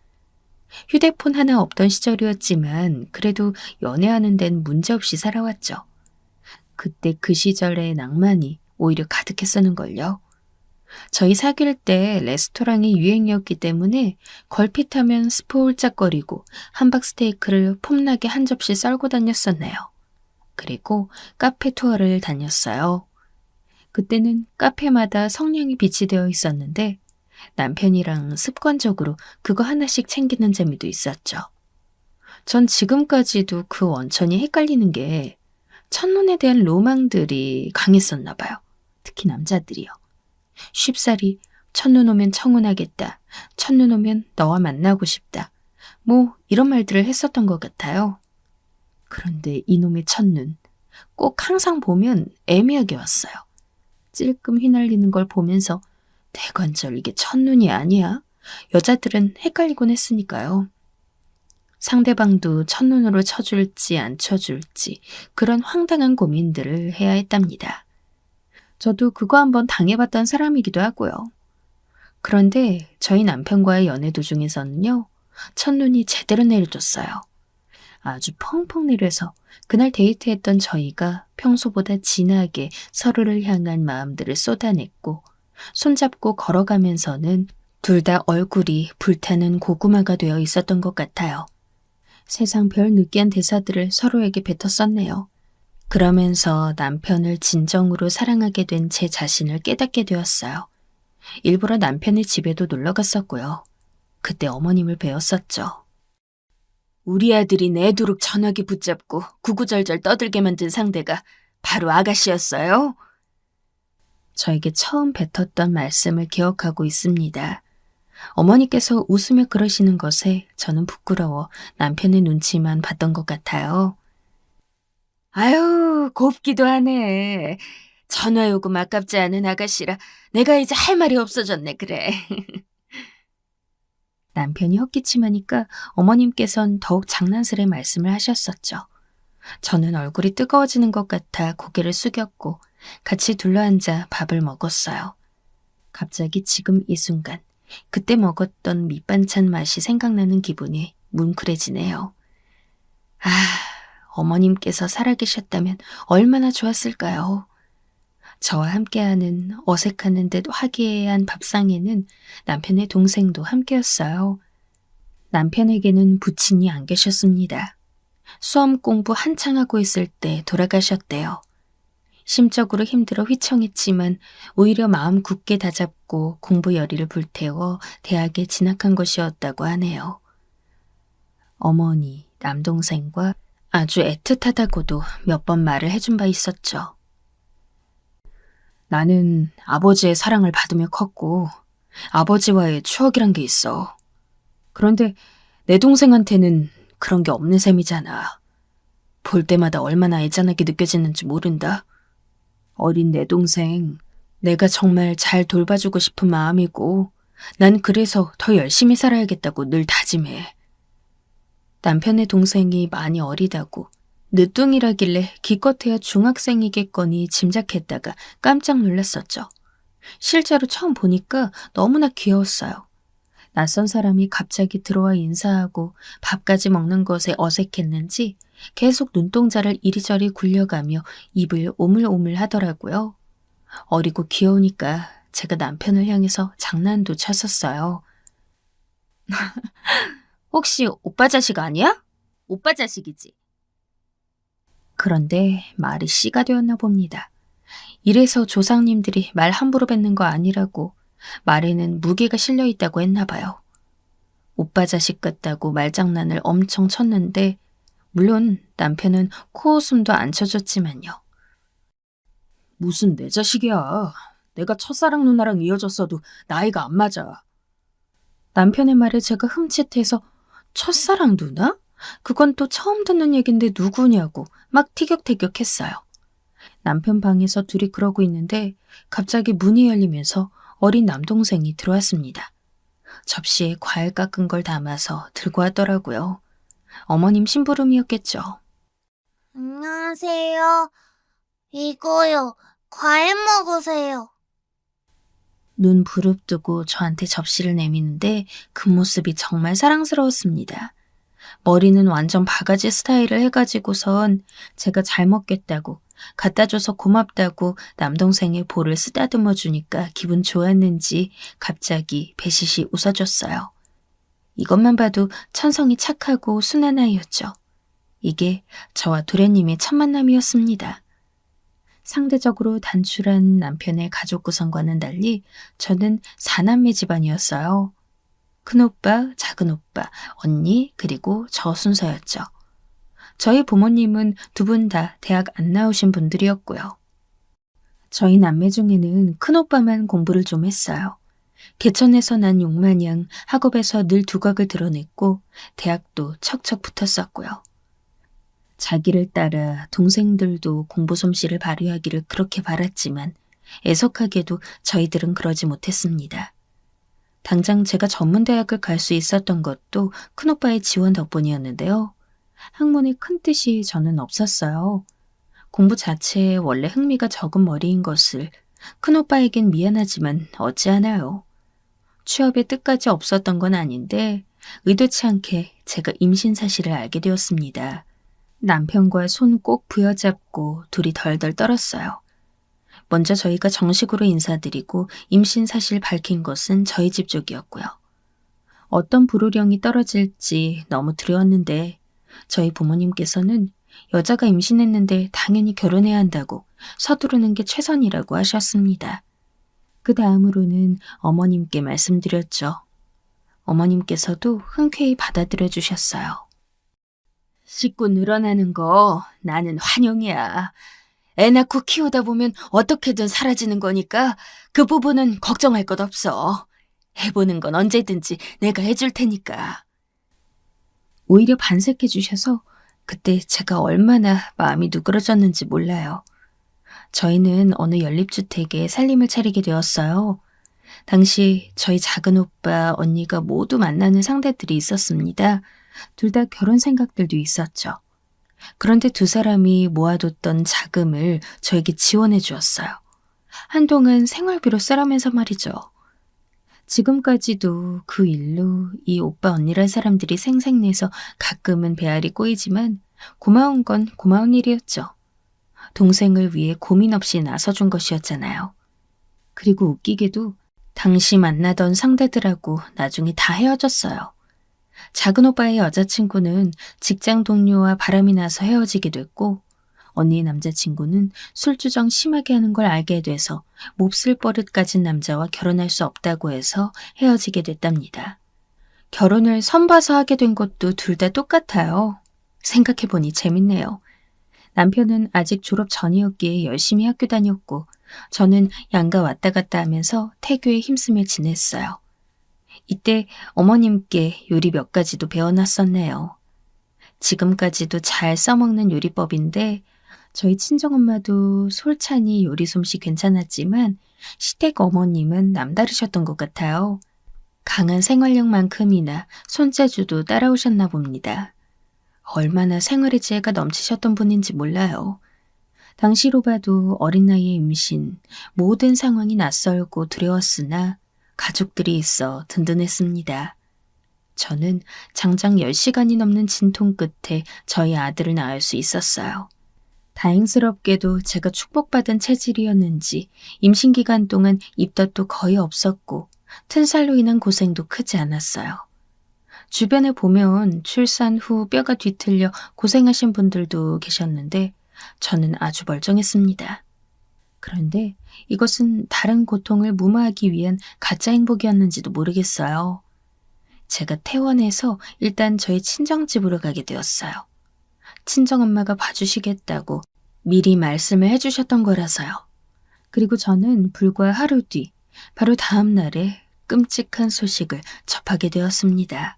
휴대폰 하나 없던 시절이었지만 그래도 연애하는 데는 문제없이 살아왔죠. 그때 그 시절의 낭만이 오히려 가득했었는걸요. 저희 사귈 때 레스토랑이 유행이었기 때문에 걸핏하면 스프 홀짝거리고 함박스테이크를 폼나게 한 접시 썰고 다녔었네요. 그리고 카페 투어를 다녔어요. 그때는 카페마다 성냥이 비치되어 있었는데 남편이랑 습관적으로 그거 하나씩 챙기는 재미도 있었죠. 전 지금까지도 그 원천이 헷갈리는 게 첫눈에 대한 로망들이 강했었나 봐요. 특히 남자들이요. 쉽사리 첫눈 오면 청혼하겠다. 첫눈 오면 너와 만나고 싶다. 뭐 이런 말들을 했었던 것 같아요. 그런데 이놈의 첫눈 꼭 항상 보면 애매하게 왔어요. 찔끔 휘날리는 걸 보면서 대관절 이게 첫눈이 아니야? 여자들은 헷갈리곤 했으니까요. 상대방도 첫눈으로 쳐줄지 안 쳐줄지 그런 황당한 고민들을 해야 했답니다. 저도 그거 한번 당해봤던 사람이기도 하고요. 그런데 저희 남편과의 연애 도중에서는요. 첫눈이 제대로 내려줬어요. 아주 펑펑 내려서 그날 데이트했던 저희가 평소보다 진하게 서로를 향한 마음들을 쏟아냈고 손잡고 걸어가면서는 둘 다 얼굴이 불타는 고구마가 되어 있었던 것 같아요. 세상 별 느끼한 대사들을 서로에게 뱉었었네요. 그러면서 남편을 진정으로 사랑하게 된 제 자신을 깨닫게 되었어요. 일부러 남편의 집에도 놀러 갔었고요. 그때 어머님을 배웠었죠. 우리 아들이 내도록 전화기 붙잡고 구구절절 떠들게 만든 상대가 바로 아가씨였어요. 저에게 처음 뱉었던 말씀을 기억하고 있습니다. 어머니께서 웃으며 그러시는 것에 저는 부끄러워 남편의 눈치만 봤던 것 같아요. 아유, 곱기도 하네. 전화요금 아깝지 않은 아가씨라 내가 이제 할 말이 없어졌네, 그래. 남편이 헛기침하니까 어머님께선 더욱 장난스레 말씀을 하셨었죠. 저는 얼굴이 뜨거워지는 것 같아 고개를 숙였고 같이 둘러앉아 밥을 먹었어요. 갑자기 지금 이 순간 그때 먹었던 밑반찬 맛이 생각나는 기분이 뭉클해지네요. 아, 어머님께서 살아계셨다면 얼마나 좋았을까요? 저와 함께하는 어색하는 듯 화기애애한 밥상에는 남편의 동생도 함께였어요. 남편에게는 부친이 안 계셨습니다. 수험 공부 한창 하고 있을 때 돌아가셨대요. 심적으로 힘들어 휘청했지만 오히려 마음 굳게 다잡고 공부 열의를 불태워 대학에 진학한 것이었다고 하네요. 어머니, 남동생과 아주 애틋하다고도 몇 번 말을 해준 바 있었죠. 나는 아버지의 사랑을 받으며 컸고 아버지와의 추억이란 게 있어. 그런데 내 동생한테는 그런 게 없는 셈이잖아. 볼 때마다 얼마나 애잔하게 느껴지는지 모른다. 어린 내 동생, 내가 정말 잘 돌봐주고 싶은 마음이고 난 그래서 더 열심히 살아야겠다고 늘 다짐해. 남편의 동생이 많이 어리다고 늦둥이라길래 기껏해야 중학생이겠거니 짐작했다가 깜짝 놀랐었죠. 실제로 처음 보니까 너무나 귀여웠어요. 낯선 사람이 갑자기 들어와 인사하고 밥까지 먹는 것에 어색했는지 계속 눈동자를 이리저리 굴려가며 입을 오물오물 하더라고요. 어리고 귀여우니까 제가 남편을 향해서 장난도 쳤었어요. 혹시 오빠 자식 아니야? 오빠 자식이지. 그런데 말이 씨가 되었나 봅니다. 이래서 조상님들이 말 함부로 뱉는 거 아니라고 말에는 무게가 실려 있다고 했나 봐요. 오빠 자식 같다고 말장난을 엄청 쳤는데 물론 남편은 코웃음도 안 쳐줬지만요. 무슨 내 자식이야. 내가 첫사랑 누나랑 이어졌어도 나이가 안 맞아. 남편의 말에 제가 흠칫해서 첫사랑 누나? 그건 또 처음 듣는 얘긴데 누구냐고 막 티격태격했어요. 남편 방에서 둘이 그러고 있는데 갑자기 문이 열리면서 어린 남동생이 들어왔습니다. 접시에 과일 깎은 걸 담아서 들고 왔더라고요. 어머님 심부름이었겠죠. 안녕하세요. 이거요. 과일 먹으세요. 눈 부릅뜨고 저한테 접시를 내미는데 그 모습이 정말 사랑스러웠습니다. 머리는 완전 바가지 스타일을 해가지고선 제가 잘 먹겠다고 갖다 줘서 고맙다고 남동생의 볼을 쓰다듬어 주니까 기분 좋았는지 갑자기 배시시 웃어줬어요. 이것만 봐도 천성이 착하고 순한 아이였죠. 이게 저와 도련님의 첫 만남이었습니다. 상대적으로 단출한 남편의 가족 구성과는 달리 저는 4남매 집안이었어요. 큰오빠, 작은오빠, 언니, 그리고 저 순서였죠. 저희 부모님은 두 분 다 대학 안 나오신 분들이었고요. 저희 남매 중에는 큰오빠만 공부를 좀 했어요. 개천에서 난 용마냥 학업에서 늘 두각을 드러냈고 대학도 척척 붙었었고요. 자기를 따라 동생들도 공부 솜씨를 발휘하기를 그렇게 바랐지만 애석하게도 저희들은 그러지 못했습니다. 당장 제가 전문대학을 갈 수 있었던 것도 큰오빠의 지원 덕분이었는데요. 학문에 큰 뜻이 저는 없었어요. 공부 자체에 원래 흥미가 적은 머리인 것을 큰오빠에겐 미안하지만 어찌하나요. 취업의 뜻까지 없었던 건 아닌데 의도치 않게 제가 임신 사실을 알게 되었습니다. 남편과 손 꼭 부여잡고 둘이 덜덜 떨었어요. 먼저 저희가 정식으로 인사드리고 임신 사실 밝힌 것은 저희 집 쪽이었고요. 어떤 불호령이 떨어질지 너무 두려웠는데 저희 부모님께서는 여자가 임신했는데 당연히 결혼해야 한다고 서두르는 게 최선이라고 하셨습니다. 그 다음으로는 어머님께 말씀드렸죠. 어머님께서도 흔쾌히 받아들여 주셨어요. 식구 늘어나는 거 나는 환영이야. 애 낳고 키우다 보면 어떻게든 사라지는 거니까 그 부분은 걱정할 것 없어. 해보는 건 언제든지 내가 해줄 테니까. 오히려 반색해 주셔서 그때 제가 얼마나 마음이 누그러졌는지 몰라요. 저희는 어느 연립주택에 살림을 차리게 되었어요. 당시 저희 작은 오빠, 언니가 모두 만나는 상대들이 있었습니다. 둘 다 결혼 생각들도 있었죠. 그런데 두 사람이 모아뒀던 자금을 저에게 지원해 주었어요. 한동안 생활비로 쓰라면서 말이죠. 지금까지도 그 일로 이 오빠 언니란 사람들이 생색내서 가끔은 배알이 꼬이지만 고마운 건 고마운 일이었죠. 동생을 위해 고민 없이 나서준 것이었잖아요. 그리고 웃기게도 당시 만나던 상대들하고 나중에 다 헤어졌어요. 작은 오빠의 여자친구는 직장 동료와 바람이 나서 헤어지게 됐고, 언니의 남자친구는 술주정 심하게 하는 걸 알게 돼서 몹쓸 버릇 가진 남자와 결혼할 수 없다고 해서 헤어지게 됐답니다. 결혼을 선봐서 하게 된 것도 둘 다 똑같아요. 생각해보니 재밌네요. 남편은 아직 졸업 전이었기에 열심히 학교 다녔고, 저는 양가 왔다 갔다 하면서 태교에 힘쓰며 지냈어요. 이때 어머님께 요리 몇 가지도 배워놨었네요. 지금까지도 잘 써먹는 요리법인데 저희 친정엄마도 솔찬히 요리 솜씨 괜찮았지만 시댁 어머님은 남다르셨던 것 같아요. 강한 생활력만큼이나 손재주도 따라오셨나 봅니다. 얼마나 생활의 지혜가 넘치셨던 분인지 몰라요. 당시로 봐도 어린 나이에 임신, 모든 상황이 낯설고 두려웠으나 가족들이 있어 든든했습니다. 저는 장장 10시간이 넘는 진통 끝에 저희 아들을 낳을 수 있었어요. 다행스럽게도 제가 축복받은 체질이었는지 임신 기간 동안 입덧도 거의 없었고 튼살로 인한 고생도 크지 않았어요. 주변에 보면 출산 후 뼈가 뒤틀려 고생하신 분들도 계셨는데 저는 아주 멀쩡했습니다. 그런데 이것은 다른 고통을 무마하기 위한 가짜 행복이었는지도 모르겠어요. 제가 퇴원해서 일단 저희 친정집으로 가게 되었어요. 친정엄마가 봐주시겠다고 미리 말씀을 해주셨던 거라서요. 그리고 저는 불과 하루 뒤, 바로 다음 날에 끔찍한 소식을 접하게 되었습니다.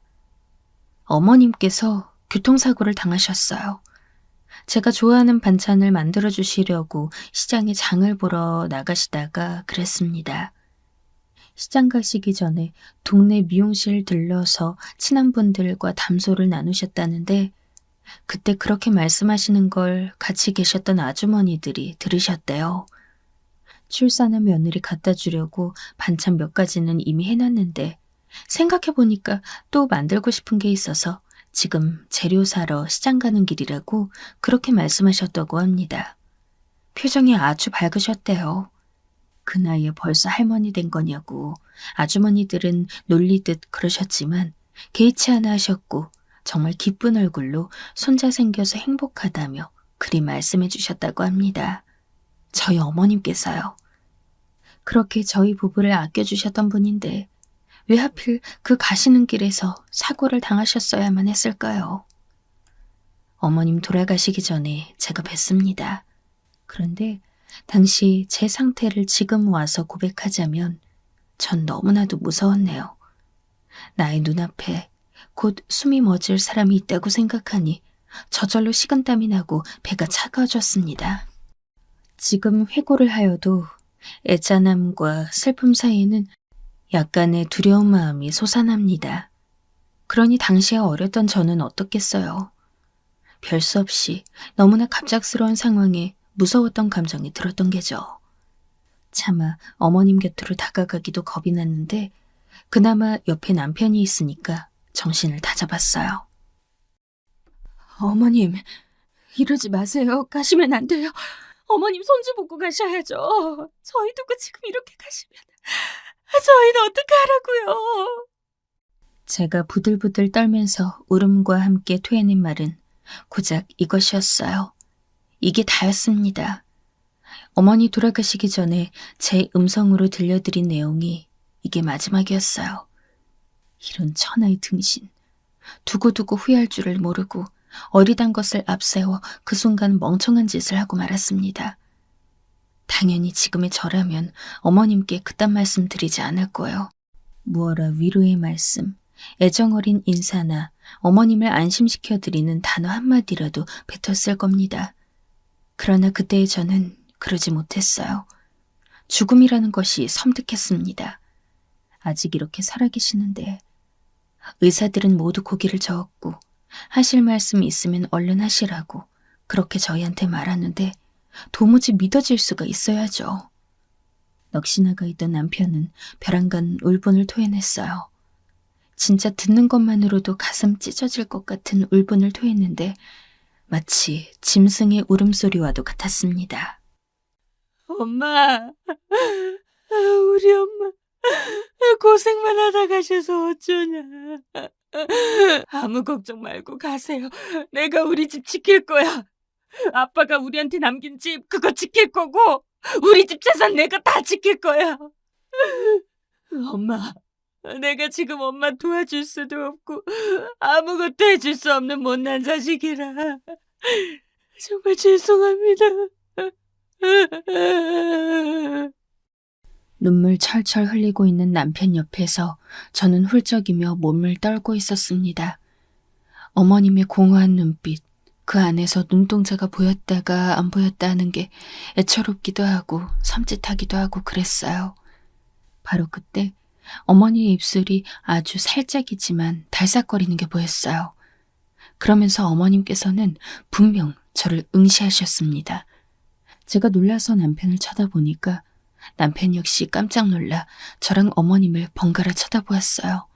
어머님께서 교통사고를 당하셨어요. 제가 좋아하는 반찬을 만들어 주시려고 시장에 장을 보러 나가시다가 그랬습니다. 시장 가시기 전에 동네 미용실 들러서 친한 분들과 담소를 나누셨다는데 그때 그렇게 말씀하시는 걸 같이 계셨던 아주머니들이 들으셨대요. 출산한 며느리 갖다 주려고 반찬 몇 가지는 이미 해놨는데 생각해보니까 또 만들고 싶은 게 있어서 지금 재료 사러 시장 가는 길이라고 그렇게 말씀하셨다고 합니다. 표정이 아주 밝으셨대요. 그 나이에 벌써 할머니 된 거냐고 아주머니들은 놀리듯 그러셨지만 개의치 않아 하셨고 정말 기쁜 얼굴로 손자 생겨서 행복하다며 그리 말씀해 주셨다고 합니다. 저희 어머님께서요. 그렇게 저희 부부를 아껴주셨던 분인데 왜 하필 그 가시는 길에서 사고를 당하셨어야만 했을까요? 어머님 돌아가시기 전에 제가 뵀습니다. 그런데 당시 제 상태를 지금 와서 고백하자면 전 너무나도 무서웠네요. 나의 눈앞에 곧 숨이 멎을 사람이 있다고 생각하니 저절로 식은땀이 나고 배가 차가워졌습니다. 지금 회고를 하여도 애잔함과 슬픔 사이에는 약간의 두려운 마음이 솟아납니다. 그러니 당시에 어렸던 저는 어떻겠어요. 별 수 없이 너무나 갑작스러운 상황에 무서웠던 감정이 들었던 게죠. 차마 어머님 곁으로 다가가기도 겁이 났는데 그나마 옆에 남편이 있으니까 정신을 다잡았어요. 어머님, 이러지 마세요. 가시면 안 돼요. 어머님 손주 보고 가셔야죠. 저희 두고 지금 이렇게 가시면 저희는 어떻게 하라고요? 제가 부들부들 떨면서 울음과 함께 토해낸 말은 고작 이것이었어요. 이게 다였습니다. 어머니 돌아가시기 전에 제 음성으로 들려드린 내용이 이게 마지막이었어요. 이런 천하의 등신. 두고두고 후회할 줄을 모르고 어리단 것을 앞세워 그 순간 멍청한 짓을 하고 말았습니다. 당연히 지금의 저라면 어머님께 그딴 말씀 드리지 않을 거예요. 무어라 위로의 말씀, 애정어린 인사나 어머님을 안심시켜드리는 단어 한마디라도 뱉었을 겁니다. 그러나 그때의 저는 그러지 못했어요. 죽음이라는 것이 섬뜩했습니다. 아직 이렇게 살아계시는데 의사들은 모두 고기를 저었고 하실 말씀이 있으면 얼른 하시라고 그렇게 저희한테 말하는데 도무지 믿어질 수가 있어야죠. 넋이 나가 있던 남편은 벼랑간 울분을 토해냈어요. 진짜 듣는 것만으로도 가슴 찢어질 것 같은 울분을 토했는데 마치 짐승의 울음소리와도 같았습니다. 엄마, 우리 엄마 고생만 하다 가셔서 어쩌냐. 아무 걱정 말고 가세요. 내가 우리 집 지킬 거야. 아빠가 우리한테 남긴 집 그거 지킬 거고 우리 집 재산 내가 다 지킬 거야. 엄마, 내가 지금 엄마 도와줄 수도 없고 아무것도 해줄 수 없는 못난 자식이라 정말 죄송합니다. 눈물 철철 흘리고 있는 남편 옆에서 저는 훌쩍이며 몸을 떨고 있었습니다. 어머님의 공허한 눈빛, 그 안에서 눈동자가 보였다가 안 보였다 하는 게 애처롭기도 하고 섬찟하기도 하고 그랬어요. 바로 그때 어머니의 입술이 아주 살짝이지만 달싹거리는 게 보였어요. 그러면서 어머님께서는 분명 저를 응시하셨습니다. 제가 놀라서 남편을 쳐다보니까 남편 역시 깜짝 놀라 저랑 어머님을 번갈아 쳐다보았어요.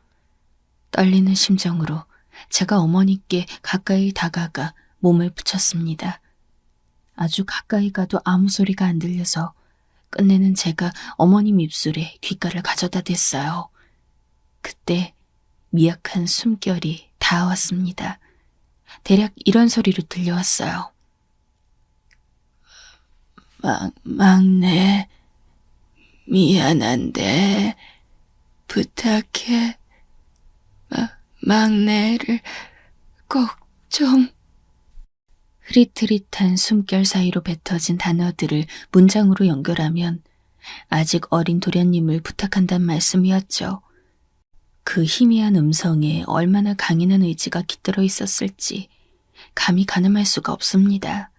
떨리는 심정으로 제가 어머니께 가까이 다가가 몸을 붙였습니다. 아주 가까이 가도 아무 소리가 안 들려서 끝내는 제가 어머님 입술에 귓가를 가져다 댔어요. 그때 미약한 숨결이 닿아왔습니다. 대략 이런 소리로 들려왔어요. 막내, 미안한데 부탁해. 막내를 꼭 좀. 흐릿흐릿한 숨결 사이로 뱉어진 단어들을 문장으로 연결하면 아직 어린 도련님을 부탁한단 말씀이었죠. 그 희미한 음성에 얼마나 강인한 의지가 깃들어 있었을지 감히 가늠할 수가 없습니다.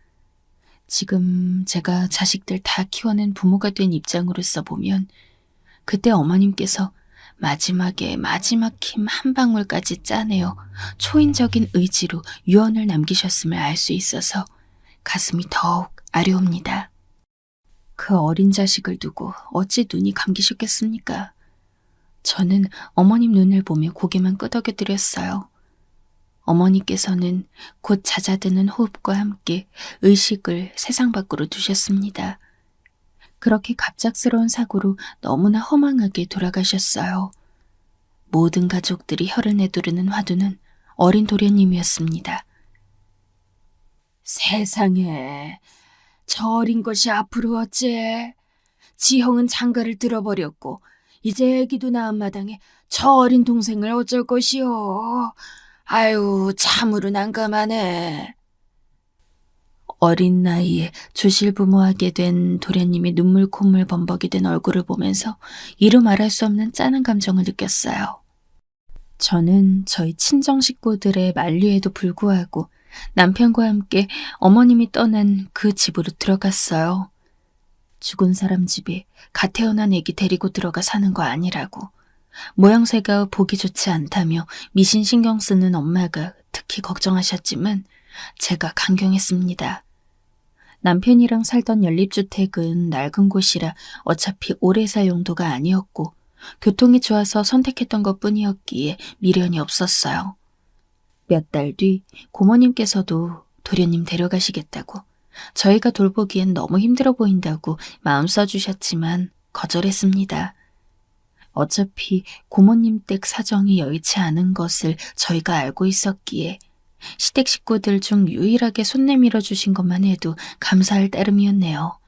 지금 제가 자식들 다 키워낸 부모가 된 입장으로서 보면 그때 어머님께서 마지막에 마지막 힘 한 방울까지 짜내어 초인적인 의지로 유언을 남기셨음을 알 수 있어서 가슴이 더욱 아려옵니다. 그 어린 자식을 두고 어찌 눈이 감기셨겠습니까? 저는 어머님 눈을 보며 고개만 끄덕여드렸어요. 어머니께서는 곧 잦아드는 호흡과 함께 의식을 세상 밖으로 두셨습니다. 그렇게 갑작스러운 사고로 너무나 허망하게 돌아가셨어요. 모든 가족들이 혀를 내두르는 화두는 어린 도련님이었습니다. 세상에, 저 어린 것이 앞으로 어째. 지형은 장가를 들어버렸고 이제 애기도 낳은 마당에 저 어린 동생을 어쩔 것이오. 아유, 참으로 난감하네. 어린 나이에 조실부모하게 된 도련님의 눈물 콧물 범벅이 된 얼굴을 보면서 이루 말할 수 없는 짠한 감정을 느꼈어요. 저는 저희 친정 식구들의 만류에도 불구하고 남편과 함께 어머님이 떠난 그 집으로 들어갔어요. 죽은 사람 집에 갓 태어난 애기 데리고 들어가 사는 거 아니라고. 모양새가 보기 좋지 않다며 미신 신경 쓰는 엄마가 특히 걱정하셨지만 제가 강경했습니다. 남편이랑 살던 연립주택은 낡은 곳이라 어차피 오래 살 용도가 아니었고 교통이 좋아서 선택했던 것뿐이었기에 미련이 없었어요. 몇 달 뒤 고모님께서도 도련님 데려가시겠다고 저희가 돌보기엔 너무 힘들어 보인다고 마음 써주셨지만 거절했습니다. 어차피 고모님 댁 사정이 여의치 않은 것을 저희가 알고 있었기에 시댁 식구들 중 유일하게 손 내밀어 주신 것만 해도 감사할 따름이었네요.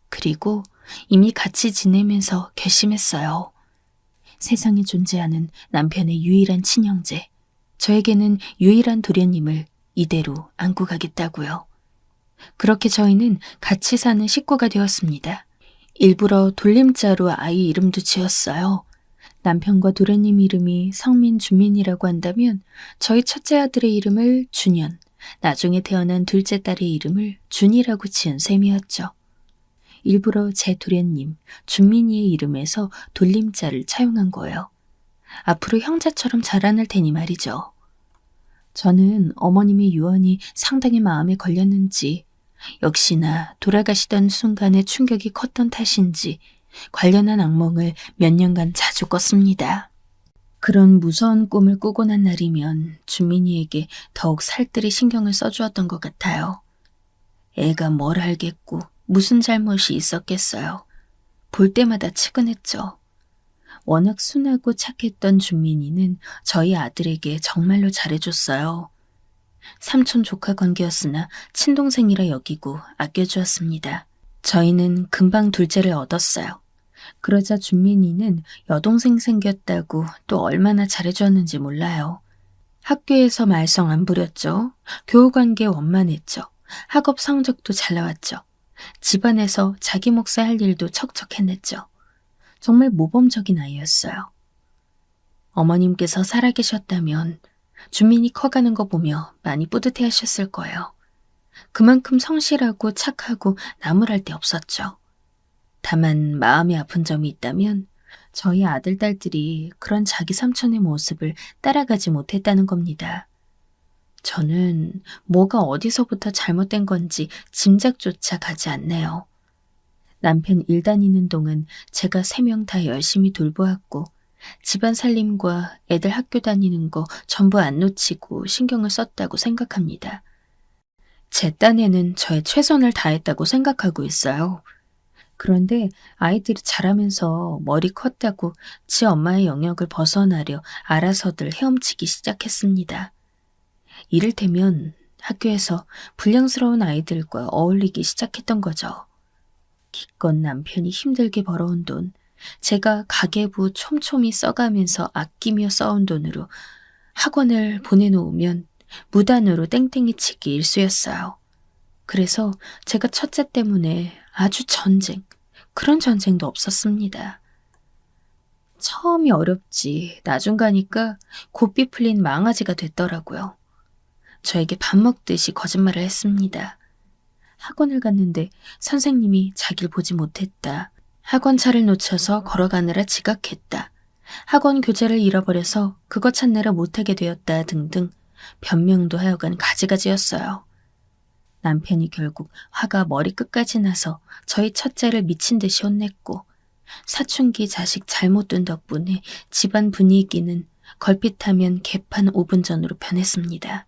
그리고 이미 같이 지내면서 결심했어요. 세상에 존재하는 남편의 유일한 친형제, 저에게는 유일한 도련님을 이대로 안고 가겠다고요. 그렇게 저희는 같이 사는 식구가 되었습니다. 일부러 돌림자로 아이 이름도 지었어요. 남편과 도련님 이름이 성민, 준민이라고 한다면 저희 첫째 아들의 이름을 준현, 나중에 태어난 둘째 딸의 이름을 준이라고 지은 셈이었죠. 일부러 제 도련님, 준민이의 이름에서 돌림자를 차용한 거예요. 앞으로 형제처럼 자라날 테니 말이죠. 저는 어머님의 유언이 상당히 마음에 걸렸는지 역시나 돌아가시던 순간의 충격이 컸던 탓인지 관련한 악몽을 몇 년간 자주 꿨습니다. 그런 무서운 꿈을 꾸고 난 날이면 준민이에게 더욱 살뜰히 신경을 써주었던 것 같아요. 애가 뭘 알겠고 무슨 잘못이 있었겠어요. 볼 때마다 측은했죠. 워낙 순하고 착했던 준민이는 저희 아들에게 정말로 잘해줬어요. 삼촌 조카 관계였으나 친동생이라 여기고 아껴주었습니다. 저희는 금방 둘째를 얻었어요. 그러자 준민이는 여동생 생겼다고 또 얼마나 잘해줬는지 몰라요. 학교에서 말썽 안 부렸죠. 교우관계 원만했죠. 학업 성적도 잘 나왔죠. 집안에서 자기 몫을 할 일도 척척 해냈죠. 정말 모범적인 아이였어요. 어머님께서 살아계셨다면 준민이 커가는 거 보며 많이 뿌듯해 하셨을 거예요. 그만큼 성실하고 착하고 나무랄 데 없었죠. 다만 마음이 아픈 점이 있다면 저희 아들, 딸들이 그런 자기 삼촌의 모습을 따라가지 못했다는 겁니다. 저는 뭐가 어디서부터 잘못된 건지 짐작조차 가지 않네요. 남편 일 다니는 동안 제가 3명 다 열심히 돌보았고 집안 살림과 애들 학교 다니는 거 전부 안 놓치고 신경을 썼다고 생각합니다. 제 딴에는 저의 최선을 다했다고 생각하고 있어요. 그런데 아이들이 자라면서 머리 컸다고 지 엄마의 영역을 벗어나려 알아서들 헤엄치기 시작했습니다. 이를테면 학교에서 불량스러운 아이들과 어울리기 시작했던 거죠. 기껏 남편이 힘들게 벌어온 돈, 제가 가계부 촘촘히 써가면서 아끼며 써온 돈으로 학원을 보내놓으면 무단으로 땡땡이 치기 일쑤였어요. 그래서 제가 첫째 때문에 아주 그런 전쟁도 없었습니다. 처음이 어렵지 나중 가니까 고삐 풀린 망아지가 됐더라고요. 저에게 밥 먹듯이 거짓말을 했습니다. 학원을 갔는데 선생님이 자기를 보지 못했다. 학원차를 놓쳐서 걸어가느라 지각했다. 학원 교재를 잃어버려서 그거 찾느라 못하게 되었다 등등 변명도 하여간 가지가지였어요. 남편이 결국 화가 머리끝까지 나서 저희 첫째를 미친 듯이 혼냈고 사춘기 자식 잘못 둔 덕분에 집안 분위기는 걸핏하면 개판 5분 전으로 변했습니다.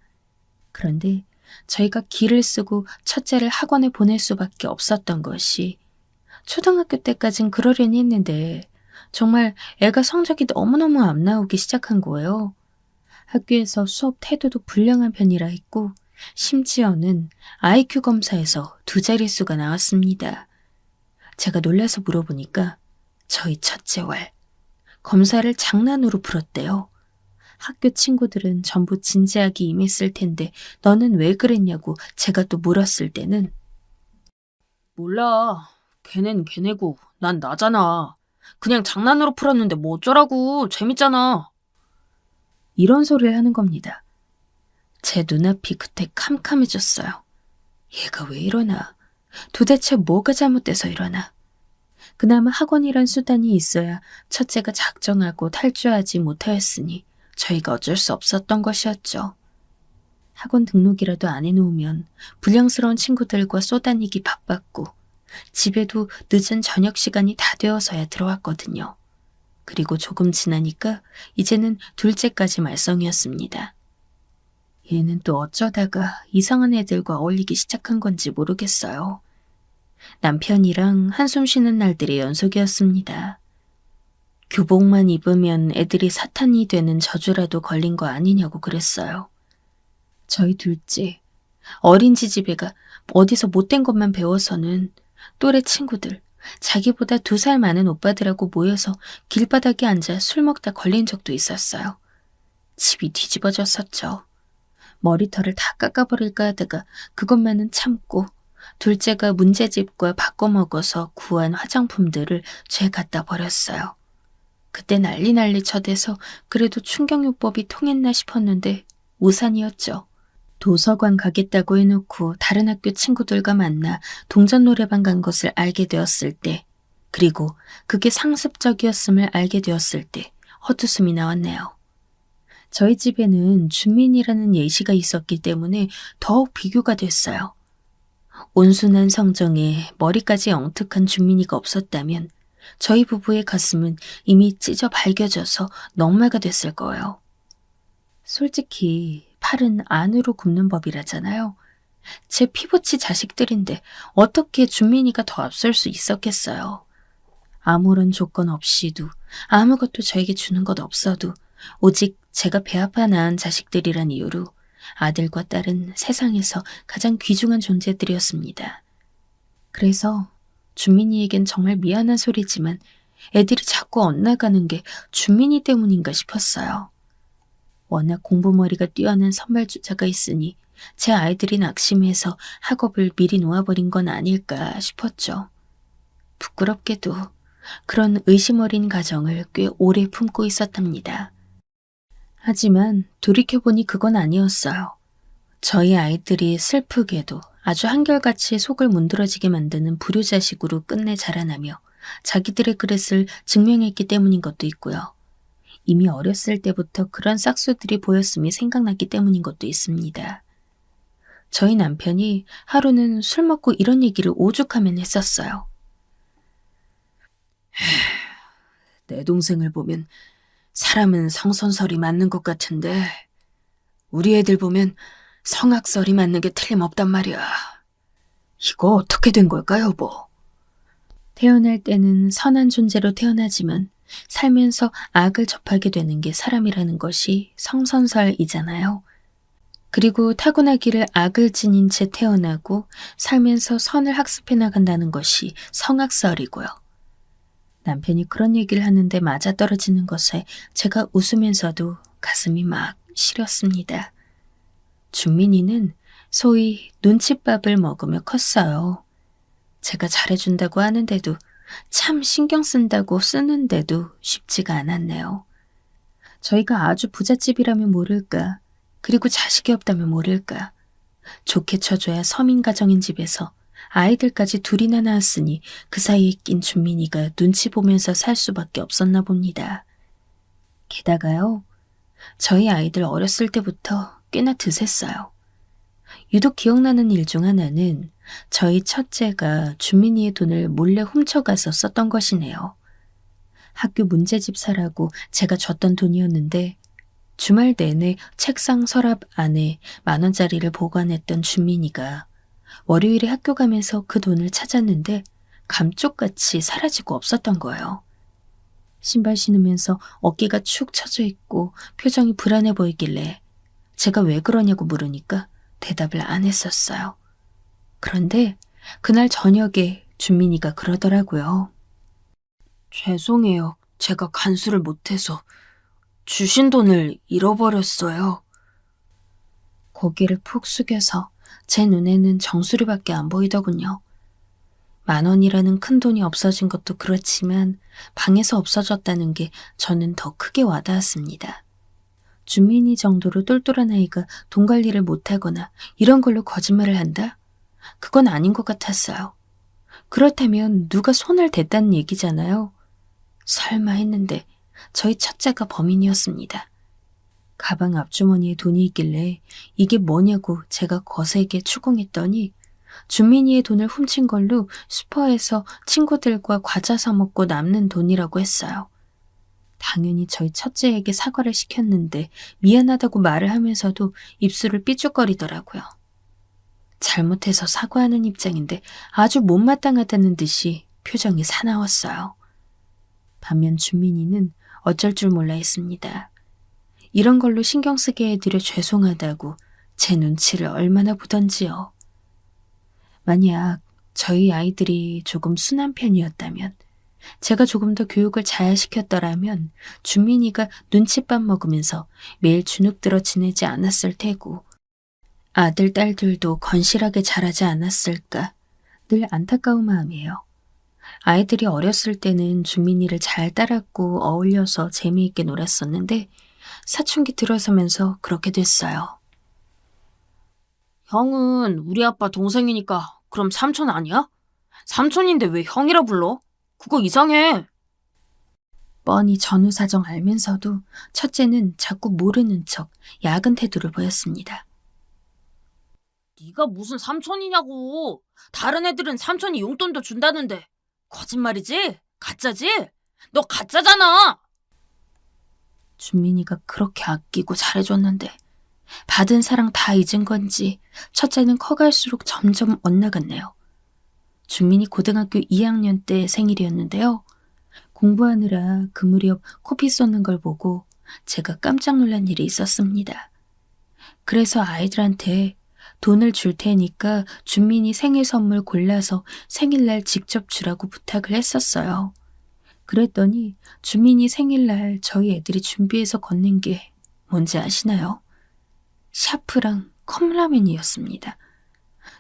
그런데 저희가 기를 쓰고 첫째를 학원에 보낼 수밖에 없었던 것이 초등학교 때까진 그러려니 했는데 정말 애가 성적이 너무너무 안 나오기 시작한 거예요. 학교에서 수업 태도도 불량한 편이라 했고 심지어는 IQ 검사에서 2자릿수가 나왔습니다. 제가 놀라서 물어보니까 저희 첫째 왈 검사를 장난으로 풀었대요. 학교 친구들은 전부 진지하게 임했을 텐데 너는 왜 그랬냐고 제가 또 물었을 때는 몰라. 걔는 걔네고 난 나잖아. 그냥 장난으로 풀었는데 뭐 어쩌라고. 재밌잖아. 이런 소리를 하는 겁니다. 제 눈앞이 그때 캄캄해졌어요. 얘가 왜 이러나. 도대체 뭐가 잘못돼서 이러나. 그나마 학원이란 수단이 있어야 첫째가 작정하고 탈주하지 못하였으니 저희가 어쩔 수 없었던 것이었죠. 학원 등록이라도 안 해놓으면 불량스러운 친구들과 쏘다니기 바빴고 집에도 늦은 저녁 시간이 다 되어서야 들어왔거든요. 그리고 조금 지나니까 이제는 둘째까지 말썽이었습니다. 얘는 또 어쩌다가 이상한 애들과 어울리기 시작한 건지 모르겠어요. 남편이랑 한숨 쉬는 날들의 연속이었습니다. 교복만 입으면 애들이 사탄이 되는 저주라도 걸린 거 아니냐고 그랬어요. 저희 둘째, 어린 지지배가 어디서 못된 것만 배워서는 또래 친구들, 자기보다 2살 많은 오빠들하고 모여서 길바닥에 앉아 술 먹다 걸린 적도 있었어요. 집이 뒤집어졌었죠. 머리털을 다 깎아버릴까 하다가 그것만은 참고 둘째가 문제집과 바꿔먹어서 구한 화장품들을 죄 갖다 버렸어요. 그때 난리 쳐대서 그래도 충격요법이 통했나 싶었는데 우산이었죠. 도서관 가겠다고 해놓고 다른 학교 친구들과 만나 동전 노래방 간 것을 알게 되었을 때, 그리고 그게 상습적이었음을 알게 되었을 때 헛웃음이 나왔네요. 저희 집에는 준민이라는 예시가 있었기 때문에 더욱 비교가 됐어요. 온순한 성정에 머리까지 영특한 준민이가 없었다면 저희 부부의 가슴은 이미 찢어 발겨져서 넉마가 됐을 거예요. 솔직히 팔은 안으로 굽는 법이라잖아요. 제 피부치 자식들인데 어떻게 준민이가 더 앞설 수 있었겠어요. 아무런 조건 없이도 아무것도 저에게 주는 것 없어도 오직 제가 배 아파 낳은 자식들이란 이유로 아들과 딸은 세상에서 가장 귀중한 존재들이었습니다. 그래서 준민이에겐 정말 미안한 소리지만 애들이 자꾸 엇나가는 게 준민이 때문인가 싶었어요. 워낙 공부머리가 뛰어난 선발주자가 있으니 제 아이들이 낙심해서 학업을 미리 놓아버린 건 아닐까 싶었죠. 부끄럽게도 그런 의심 어린 가정을 꽤 오래 품고 있었답니다. 하지만 돌이켜보니 그건 아니었어요. 저희 아이들이 슬프게도 아주 한결같이 속을 문드러지게 만드는 불효자식으로 끝내 자라나며 자기들의 그릇을 증명했기 때문인 것도 있고요. 이미 어렸을 때부터 그런 싹수들이 보였음이 생각났기 때문인 것도 있습니다. 저희 남편이 하루는 술 먹고 이런 얘기를 오죽하면 했었어요. 내 동생을 보면 사람은 성선설이 맞는 것 같은데 우리 애들 보면 성악설이 맞는 게 틀림없단 말이야. 이거 어떻게 된 걸까, 여보? 태어날 때는 선한 존재로 태어나지만 살면서 악을 접하게 되는 게 사람이라는 것이 성선설이잖아요. 그리고 타고나기를 악을 지닌 채 태어나고 살면서 선을 학습해 나간다는 것이 성악설이고요. 남편이 그런 얘기를 하는데 맞아떨어지는 것에 제가 웃으면서도 가슴이 막 시렸습니다. 준민이는 소위 눈칫밥을 먹으며 컸어요. 제가 잘해준다고 하는데도 참 신경 쓴다고 쓰는데도 쉽지가 않았네요. 저희가 아주 부잣집이라면 모를까, 그리고 자식이 없다면 모를까. 좋게 쳐줘야 서민 가정인 집에서 아이들까지 둘이나 낳았으니 그 사이에 낀 준민이가 눈치 보면서 살 수밖에 없었나 봅니다. 게다가요, 저희 아이들 어렸을 때부터 꽤나 드셌어요. 유독 기억나는 일 중 하나는 저희 첫째가 준민이의 돈을 몰래 훔쳐가서 썼던 것이네요. 학교 문제집 사라고 제가 줬던 돈이었는데 주말 내내 책상 서랍 안에 10,000원짜리를 보관했던 준민이가 월요일에 학교 가면서 그 돈을 찾았는데 감쪽같이 사라지고 없었던 거예요. 신발 신으면서 어깨가 축 처져 있고 표정이 불안해 보이길래 제가 왜 그러냐고 물으니까 대답을 안 했었어요. 그런데 그날 저녁에 준민이가 그러더라고요. 죄송해요. 제가 간수를 못해서 주신 돈을 잃어버렸어요. 고개를 푹 숙여서 제 눈에는 정수리밖에 안 보이더군요. 10,000원이라는 큰 돈이 없어진 것도 그렇지만 방에서 없어졌다는 게 저는 더 크게 와닿았습니다. 준민이 정도로 똘똘한 아이가 돈 관리를 못하거나 이런 걸로 거짓말을 한다? 그건 아닌 것 같았어요. 그렇다면 누가 손을 댔다는 얘기잖아요. 설마 했는데 저희 첫째가 범인이었습니다. 가방 앞주머니에 돈이 있길래 이게 뭐냐고 제가 거세게 추궁했더니 준민이의 돈을 훔친 걸로 슈퍼에서 친구들과 과자 사 먹고 남는 돈이라고 했어요. 당연히 저희 첫째에게 사과를 시켰는데 미안하다고 말을 하면서도 입술을 삐죽거리더라고요. 잘못해서 사과하는 입장인데 아주 못마땅하다는 듯이 표정이 사나웠어요. 반면 준민이는 어쩔 줄 몰라 했습니다. 이런 걸로 신경 쓰게 해드려 죄송하다고 제 눈치를 얼마나 보던지요. 만약 저희 아이들이 조금 순한 편이었다면, 제가 조금 더 교육을 잘 시켰더라면 준민이가 눈칫밥 먹으면서 매일 주눅 들어 지내지 않았을 테고 아들, 딸들도 건실하게 자라지 않았을까 늘 안타까운 마음이에요. 아이들이 어렸을 때는 준민이를 잘 따랐고 어울려서 재미있게 놀았었는데 사춘기 들어서면서 그렇게 됐어요. 형은 우리 아빠 동생이니까 그럼 삼촌 아니야? 삼촌인데 왜 형이라 불러? 그거 이상해. 뻔히 전후 사정 알면서도 첫째는 자꾸 모르는 척 야근 태도를 보였습니다. 네가 무슨 삼촌이냐고. 다른 애들은 삼촌이 용돈도 준다는데. 거짓말이지? 가짜지? 너 가짜잖아. 준민이가 그렇게 아끼고 잘해줬는데 받은 사랑 다 잊은 건지 첫째는 커갈수록 점점 엇나갔네요. 준민이 고등학교 2학년 때 생일이었는데요. 공부하느라 그 무렵 코피 쏟는 걸 보고 제가 깜짝 놀란 일이 있었습니다. 그래서 아이들한테 돈을 줄 테니까 준민이 생일 선물 골라서 생일날 직접 주라고 부탁을 했었어요. 그랬더니 준민이 생일날 저희 애들이 준비해서 건넨 게 뭔지 아시나요? 샤프랑 컵라면이었습니다.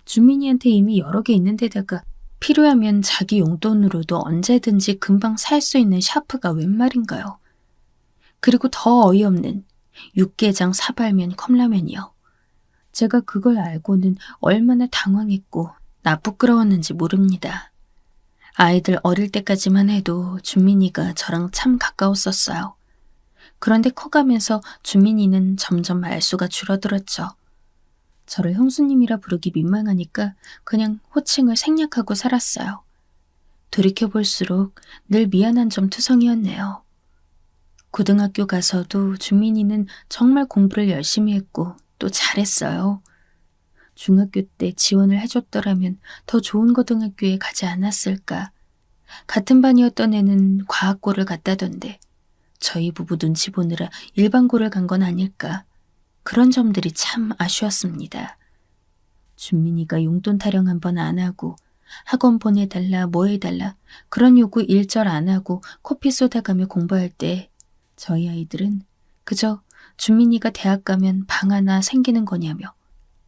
준민이한테 이미 여러 개 있는 데다가 필요하면 자기 용돈으로도 언제든지 금방 살 수 있는 샤프가 웬 말인가요? 그리고 더 어이없는 육개장 사발면 컵라면이요. 제가 그걸 알고는 얼마나 당황했고 나 부끄러웠는지 모릅니다. 아이들 어릴 때까지만 해도 준민이가 저랑 참 가까웠었어요. 그런데 커가면서 준민이는 점점 말수가 줄어들었죠. 저를 형수님이라 부르기 민망하니까 그냥 호칭을 생략하고 살았어요. 돌이켜볼수록 늘 미안한 점 투성이었네요. 고등학교 가서도 준민이는 정말 공부를 열심히 했고 또 잘했어요. 중학교 때 지원을 해줬더라면 더 좋은 고등학교에 가지 않았을까. 같은 반이었던 애는 과학고를 갔다던데 저희 부부 눈치 보느라 일반고를 간 건 아닐까. 그런 점들이 참 아쉬웠습니다. 준민이가 용돈 타령 한번 안 하고 학원 보내달라 뭐 해달라 그런 요구 일절 안 하고 코피 쏟아가며 공부할 때 저희 아이들은 그저 준민이가 대학 가면 방 하나 생기는 거냐며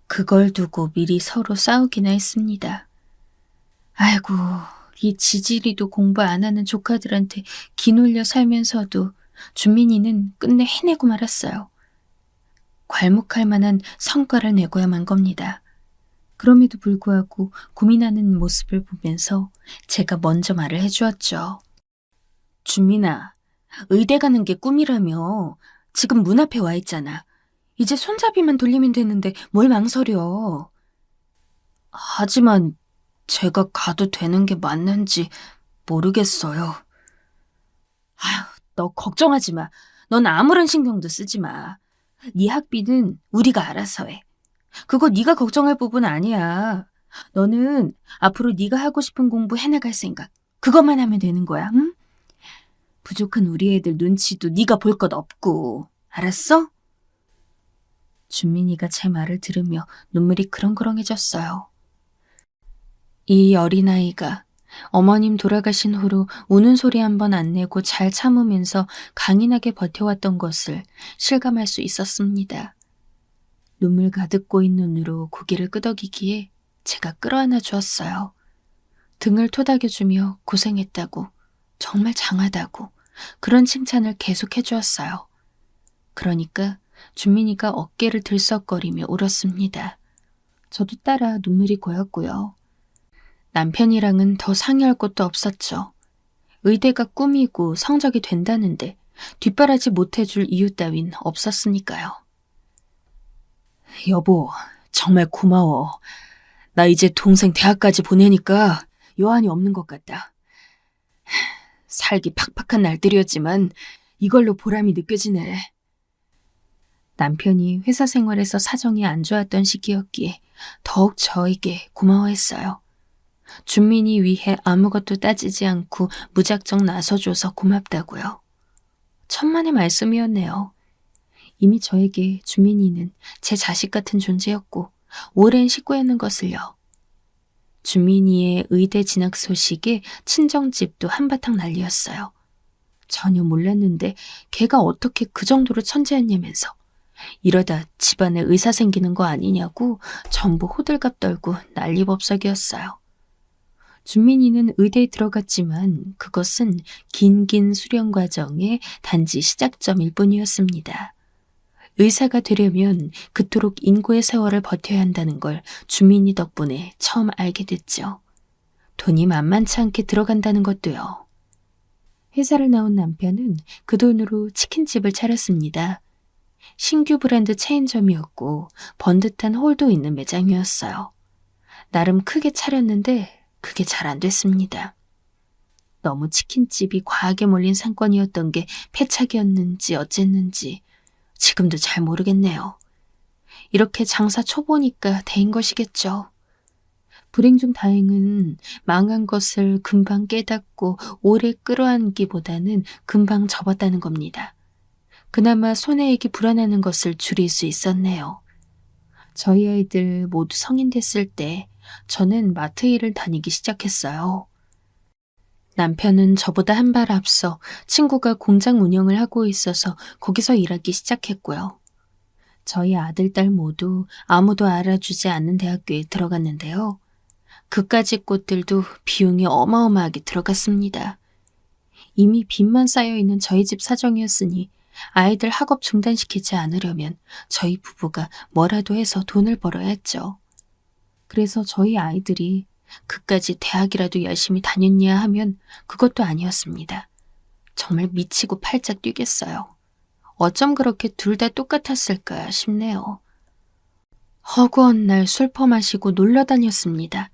그걸 두고 미리 서로 싸우기나 했습니다. 아이고, 이 지질이도 공부 안 하는 조카들한테 기놀려 살면서도 준민이는 끝내 해내고 말았어요. 괄목할 만한 성과를 내고야만 겁니다. 그럼에도 불구하고 고민하는 모습을 보면서 제가 먼저 말을 해주었죠. 준민아, 의대 가는 게 꿈이라며. 지금 문 앞에 와 있잖아. 이제 손잡이만 돌리면 되는데 뭘 망설여. 하지만 제가 가도 되는 게 맞는지 모르겠어요. 아휴, 너 걱정하지 마. 넌 아무런 신경도 쓰지 마. 네 학비는 우리가 알아서 해. 그거 네가 걱정할 부분 아니야. 너는 앞으로 네가 하고 싶은 공부 해나갈 생각. 그것만 하면 되는 거야, 응? 부족한 우리 애들 눈치도 네가 볼 것 없고. 알았어? 준민이가 제 말을 들으며 눈물이 그렁그렁해졌어요. 이 어린아이가 어머님 돌아가신 후로 우는 소리 한 번 안 내고 잘 참으면서 강인하게 버텨왔던 것을 실감할 수 있었습니다. 눈물 가득 고인 눈으로 고개를 끄덕이기에 제가 끌어안아 주었어요. 등을 토닥여주며 고생했다고, 정말 장하다고 그런 칭찬을 계속 해주었어요. 그러니까 준민이가 어깨를 들썩거리며 울었습니다. 저도 따라 눈물이 고였고요. 남편이랑은 더 상의할 것도 없었죠. 의대가 꿈이고 성적이 된다는데 뒷바라지 못해줄 이유 따윈 없었으니까요. 여보, 정말 고마워. 나 이제 동생 대학까지 보내니까 여한이 없는 것 같다. 살기 팍팍한 날들이었지만 이걸로 보람이 느껴지네. 남편이 회사 생활에서 사정이 안 좋았던 시기였기에 더욱 저에게 고마워했어요. 준민이 위해 아무것도 따지지 않고 무작정 나서줘서 고맙다고요. 천만의 말씀이었네요. 이미 저에게 준민이는 제 자식 같은 존재였고 오랜 식구였는 것을요. 준민이의 의대 진학 소식에 친정집도 한바탕 난리였어요. 전혀 몰랐는데 걔가 어떻게 그 정도로 천재였냐면서 이러다 집안에 의사 생기는 거 아니냐고 전부 호들갑 떨고 난리법석이었어요. 준민이는 의대에 들어갔지만 그것은 긴 수련 과정의 단지 시작점일 뿐이었습니다. 의사가 되려면 그토록 인고의 세월을 버텨야 한다는 걸 주민이 덕분에 처음 알게 됐죠. 돈이 만만치 않게 들어간다는 것도요. 회사를 나온 남편은 그 돈으로 치킨집을 차렸습니다. 신규 브랜드 체인점이었고 번듯한 홀도 있는 매장이었어요. 나름 크게 차렸는데 그게 잘 안 됐습니다. 너무 치킨집이 과하게 몰린 상권이었던 게 패착이었는지 어쨌는지 지금도 잘 모르겠네요. 이렇게 장사 초보니까 대인 것이겠죠. 불행 중 다행은 망한 것을 금방 깨닫고 오래 끌어안기보다는 금방 접었다는 겁니다. 그나마 손해액이 불어나는 것을 줄일 수 있었네요. 저희 아이들 모두 성인 됐을 때 저는 마트 일을 다니기 시작했어요. 남편은 저보다 한 발 앞서 친구가 공장 운영을 하고 있어서 거기서 일하기 시작했고요. 저희 아들, 딸 모두 아무도 알아주지 않는 대학교에 들어갔는데요. 그까짓 곳들도 비용이 어마어마하게 들어갔습니다. 이미 빚만 쌓여있는 저희 집 사정이었으니 아이들 학업 중단시키지 않으려면 저희 부부가 뭐라도 해서 돈을 벌어야 했죠. 그래서 저희 아이들이 그까지 대학이라도 열심히 다녔냐 하면 그것도 아니었습니다. 정말 미치고 팔짝 뛰겠어요. 어쩜 그렇게 둘 다 똑같았을까 싶네요. 허구한 날 술 퍼마시고 놀러 다녔습니다.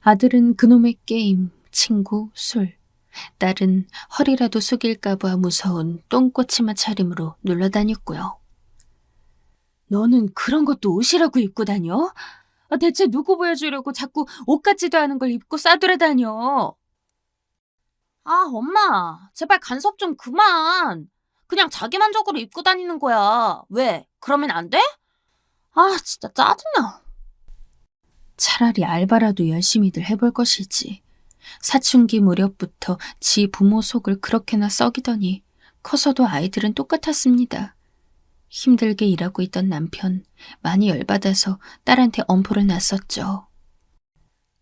아들은 그놈의 게임, 친구, 술. 딸은 허리라도 숙일까봐 무서운 똥꼬치마 차림으로 놀러 다녔고요. 너는 그런 것도 옷이라고 입고 다녀? 대체 누구 보여주려고 자꾸 옷 같지도 않은 걸 입고 싸돌아다녀? 엄마, 제발 간섭 좀 그만. 그냥 자기 만족으로 입고 다니는 거야. 왜? 그러면 안 돼? 진짜 짜증나. 차라리 알바라도 열심히들 해볼 것이지. 사춘기 무렵부터 지 부모 속을 그렇게나 썩이더니 커서도 아이들은 똑같았습니다. 힘들게 일하고 있던 남편, 많이 열받아서 딸한테 엄포를 놨었죠.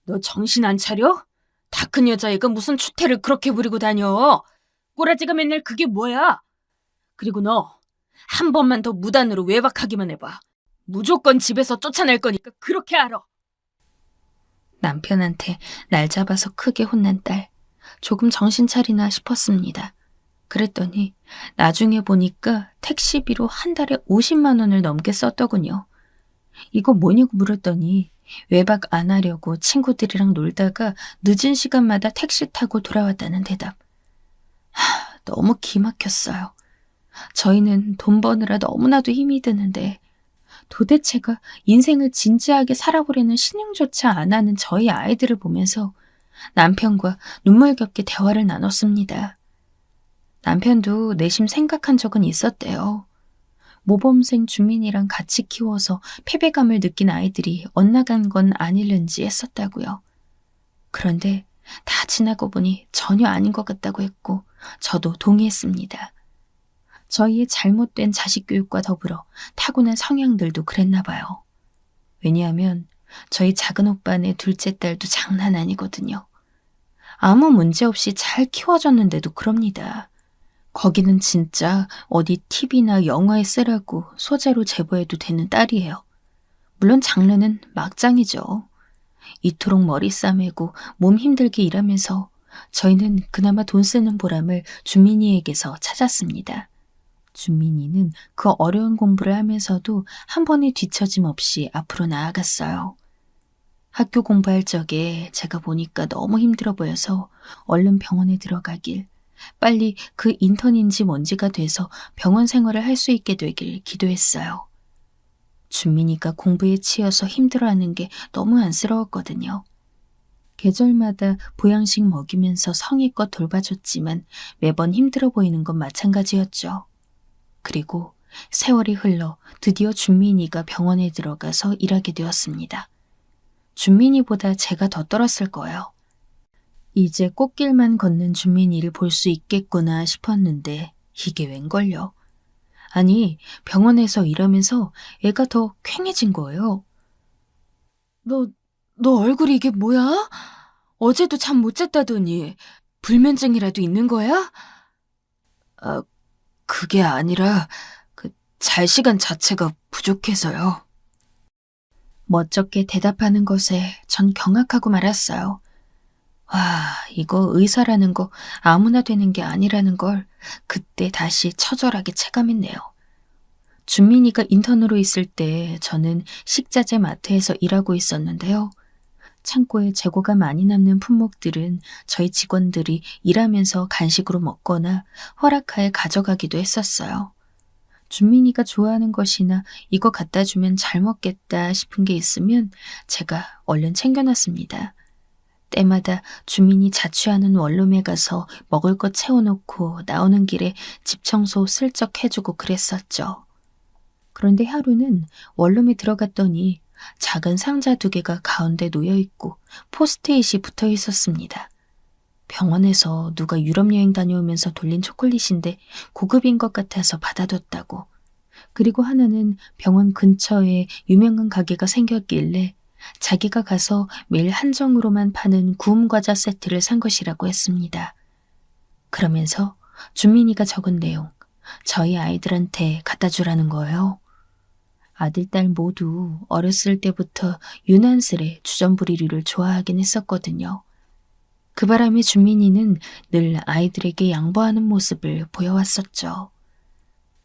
너 정신 안 차려? 다 큰 여자애가 무슨 추태를 그렇게 부리고 다녀. 꼬라지가 맨날 그게 뭐야? 그리고 너, 한 번만 더 무단으로 외박하기만 해봐. 무조건 집에서 쫓아낼 거니까 그렇게 알아. 남편한테 날 잡아서 크게 혼난 딸. 조금 정신 차리나 싶었습니다. 그랬더니 나중에 보니까 택시비로 한 달에 50만 원을 넘게 썼더군요. 이거 뭐냐고 물었더니 외박 안 하려고 친구들이랑 놀다가 늦은 시간마다 택시 타고 돌아왔다는 대답. 너무 기막혔어요. 저희는 돈 버느라 너무나도 힘이 드는데 도대체가 인생을 진지하게 살아보려는 신용조차 안 하는 저희 아이들을 보면서 남편과 눈물겹게 대화를 나눴습니다. 남편도 내심 생각한 적은 있었대요. 모범생 주민이랑 같이 키워서 패배감을 느낀 아이들이 엇나간 건 아닐는지 했었다고요. 그런데 다 지나고 보니 전혀 아닌 것 같다고 했고 저도 동의했습니다. 저희의 잘못된 자식 교육과 더불어 타고난 성향들도 그랬나 봐요. 왜냐하면 저희 작은 오빠네 둘째 딸도 장난 아니거든요. 아무 문제 없이 잘 키워졌는데도 그럽니다. 거기는 진짜 어디 TV나 영화에 쓰라고 소재로 제보해도 되는 딸이에요. 물론 장르는 막장이죠. 이토록 머리 싸매고 몸 힘들게 일하면서 저희는 그나마 돈 쓰는 보람을 준민이에게서 찾았습니다. 준민이는 그 어려운 공부를 하면서도 한 번의 뒤처짐 없이 앞으로 나아갔어요. 학교 공부할 적에 제가 보니까 너무 힘들어 보여서 얼른 병원에 들어가길, 빨리 그 인턴인지 뭔지가 돼서 병원 생활을 할 수 있게 되길 기도했어요. 준민이가 공부에 치여서 힘들어하는 게 너무 안쓰러웠거든요. 계절마다 보양식 먹이면서 성의껏 돌봐줬지만 매번 힘들어 보이는 건 마찬가지였죠. 그리고 세월이 흘러 드디어 준민이가 병원에 들어가서 일하게 되었습니다. 준민이보다 제가 더 떨었을 거예요. 이제 꽃길만 걷는 준민이를 볼 수 있겠구나 싶었는데 이게 웬걸요. 아니, 병원에서 일하면서 애가 더 퀭해진 거예요. 너 얼굴이 이게 뭐야? 어제도 잠 못 잤다더니 불면증이라도 있는 거야? 그게 아니라 잘 시간 자체가 부족해서요. 멋쩍게 대답하는 것에 전 경악하고 말았어요. 와, 이거 의사라는 거 아무나 되는 게 아니라는 걸 그때 다시 처절하게 체감했네요. 준민이가 인턴으로 있을 때 저는 식자재 마트에서 일하고 있었는데요. 창고에 재고가 많이 남는 품목들은 저희 직원들이 일하면서 간식으로 먹거나 허락하에 가져가기도 했었어요. 준민이가 좋아하는 것이나 이거 갖다 주면 잘 먹겠다 싶은 게 있으면 제가 얼른 챙겨놨습니다. 때마다 주민이 자취하는 원룸에 가서 먹을 것 채워놓고 나오는 길에 집 청소 슬쩍 해주고 그랬었죠. 그런데 하루는 원룸에 들어갔더니 작은 상자 2개가 가운데 놓여있고 포스트잇이 붙어 있었습니다. 병원에서 누가 유럽 여행 다녀오면서 돌린 초콜릿인데 고급인 것 같아서 받아뒀다고. 그리고 하나는 병원 근처에 유명한 가게가 생겼길래 자기가 가서 매일 한정으로만 파는 구움 과자 세트를 산 것이라고 했습니다. 그러면서 준민이가 적은 내용, 저희 아이들한테 갖다 주라는 거예요. 아들, 딸 모두 어렸을 때부터 유난스레 주전부리를 좋아하긴 했었거든요. 그 바람에 준민이는 늘 아이들에게 양보하는 모습을 보여왔었죠.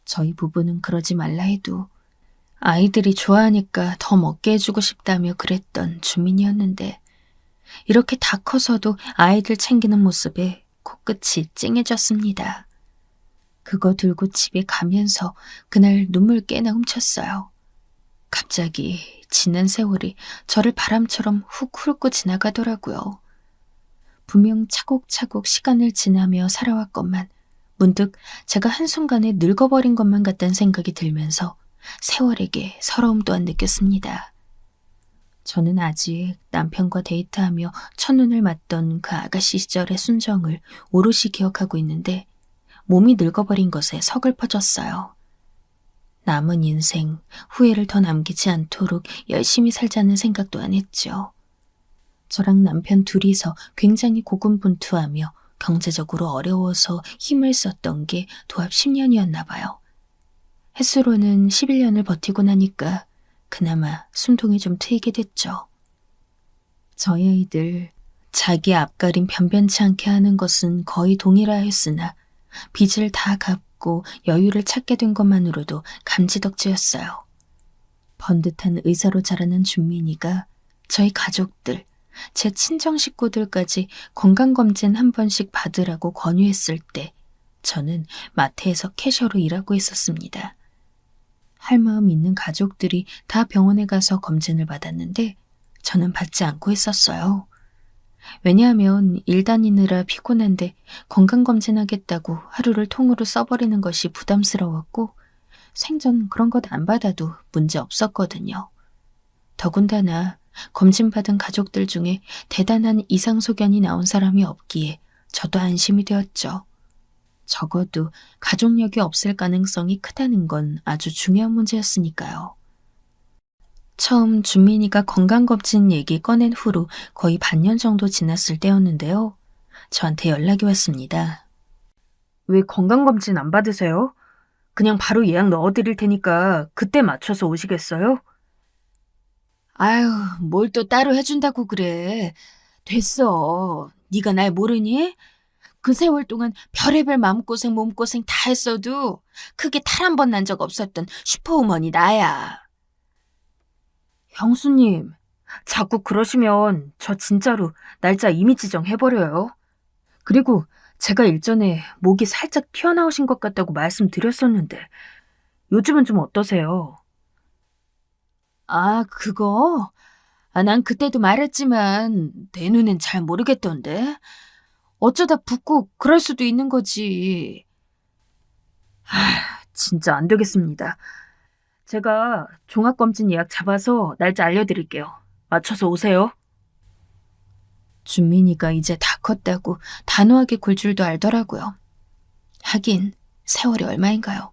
저희 부부는 그러지 말라 해도 아이들이 좋아하니까 더 먹게 해주고 싶다며 그랬던 준민이었는데 이렇게 다 커서도 아이들 챙기는 모습에 코끝이 찡해졌습니다. 그거 들고 집에 가면서 그날 눈물 꽤나 훔쳤어요. 갑자기 지난 세월이 저를 바람처럼 훅 훑고 지나가더라고요. 분명 차곡차곡 시간을 지나며 살아왔건만 문득 제가 한순간에 늙어버린 것만 같다는 생각이 들면서 세월에게 서러움 또한 느꼈습니다. 저는 아직 남편과 데이트하며 첫눈을 맞던 그 아가씨 시절의 순정을 오롯이 기억하고 있는데 몸이 늙어버린 것에 서글퍼졌어요. 남은 인생 후회를 더 남기지 않도록 열심히 살자는 생각 또한 했죠. 저랑 남편 둘이서 굉장히 고군분투하며 경제적으로 어려워서 힘을 썼던 게 도합 10년이었나 봐요. 햇수로는 11년을 버티고 나니까 그나마 숨통이 좀 트이게 됐죠. 저희 아이들 자기 앞가림 변변치 않게 하는 것은 거의 동일하였으나 빚을 다 갚고 여유를 찾게 된 것만으로도 감지덕지였어요. 번듯한 의사로 자라는 준민이가 저희 가족들, 제 친정 식구들까지 건강검진 한 번씩 받으라고 권유했을 때 저는 마트에서 캐셔로 일하고 있었습니다. 할 마음 있는 가족들이 다 병원에 가서 검진을 받았는데 저는 받지 않고 있었어요. 왜냐하면 일 다니느라 피곤한데 건강검진하겠다고 하루를 통으로 써버리는 것이 부담스러웠고 생전 그런 것 안 받아도 문제 없었거든요. 더군다나 검진받은 가족들 중에 대단한 이상소견이 나온 사람이 없기에 저도 안심이 되었죠. 적어도 가족력이 없을 가능성이 크다는 건 아주 중요한 문제였으니까요. 처음 준민이가 건강검진 얘기 꺼낸 후로 거의 반년 정도 지났을 때였는데요. 저한테 연락이 왔습니다. 왜 건강검진 안 받으세요? 그냥 바로 예약 넣어드릴 테니까 그때 맞춰서 오시겠어요? 아유, 뭘 또 따로 해준다고 그래. 됐어. 네가 날 모르니? 그 세월 동안 별의별 마음고생 몸고생 다 했어도 크게 탈 한 번 난 적 없었던 슈퍼우먼이 나야. 형수님, 자꾸 그러시면 저 진짜로 날짜 이미 지정해버려요. 그리고 제가 일전에 목이 살짝 튀어나오신 것 같다고 말씀드렸었는데 요즘은 좀 어떠세요? 아, 그거? 난 그때도 말했지만 내 눈엔 잘 모르겠던데. 어쩌다 붓고 그럴 수도 있는 거지. 진짜 안 되겠습니다. 제가 종합검진 예약 잡아서 날짜 알려드릴게요. 맞춰서 오세요. 준민이가 이제 다 컸다고 단호하게 굴 줄도 알더라고요. 하긴 세월이 얼마인가요?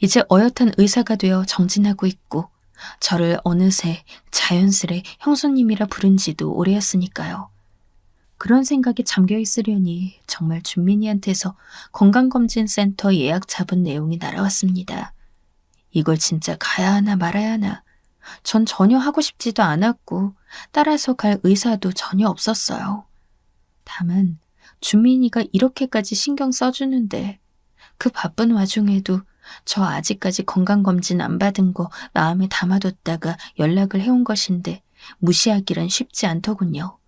이제 어엿한 의사가 되어 정진하고 있고 저를 어느새 자연스레 형수님이라 부른 지도 오래였으니까요. 그런 생각에 잠겨 있으려니 정말 준민이한테서 건강검진센터 예약 잡은 내용이 날아왔습니다. 이걸 진짜 가야 하나 말아야 하나. 전 전혀 하고 싶지도 않았고 따라서 갈 의사도 전혀 없었어요. 다만 준민이가 이렇게까지 신경 써주는데 그 바쁜 와중에도 저 아직까지 건강검진 안 받은 거 마음에 담아뒀다가 연락을 해온 것인데 무시하기란 쉽지 않더군요.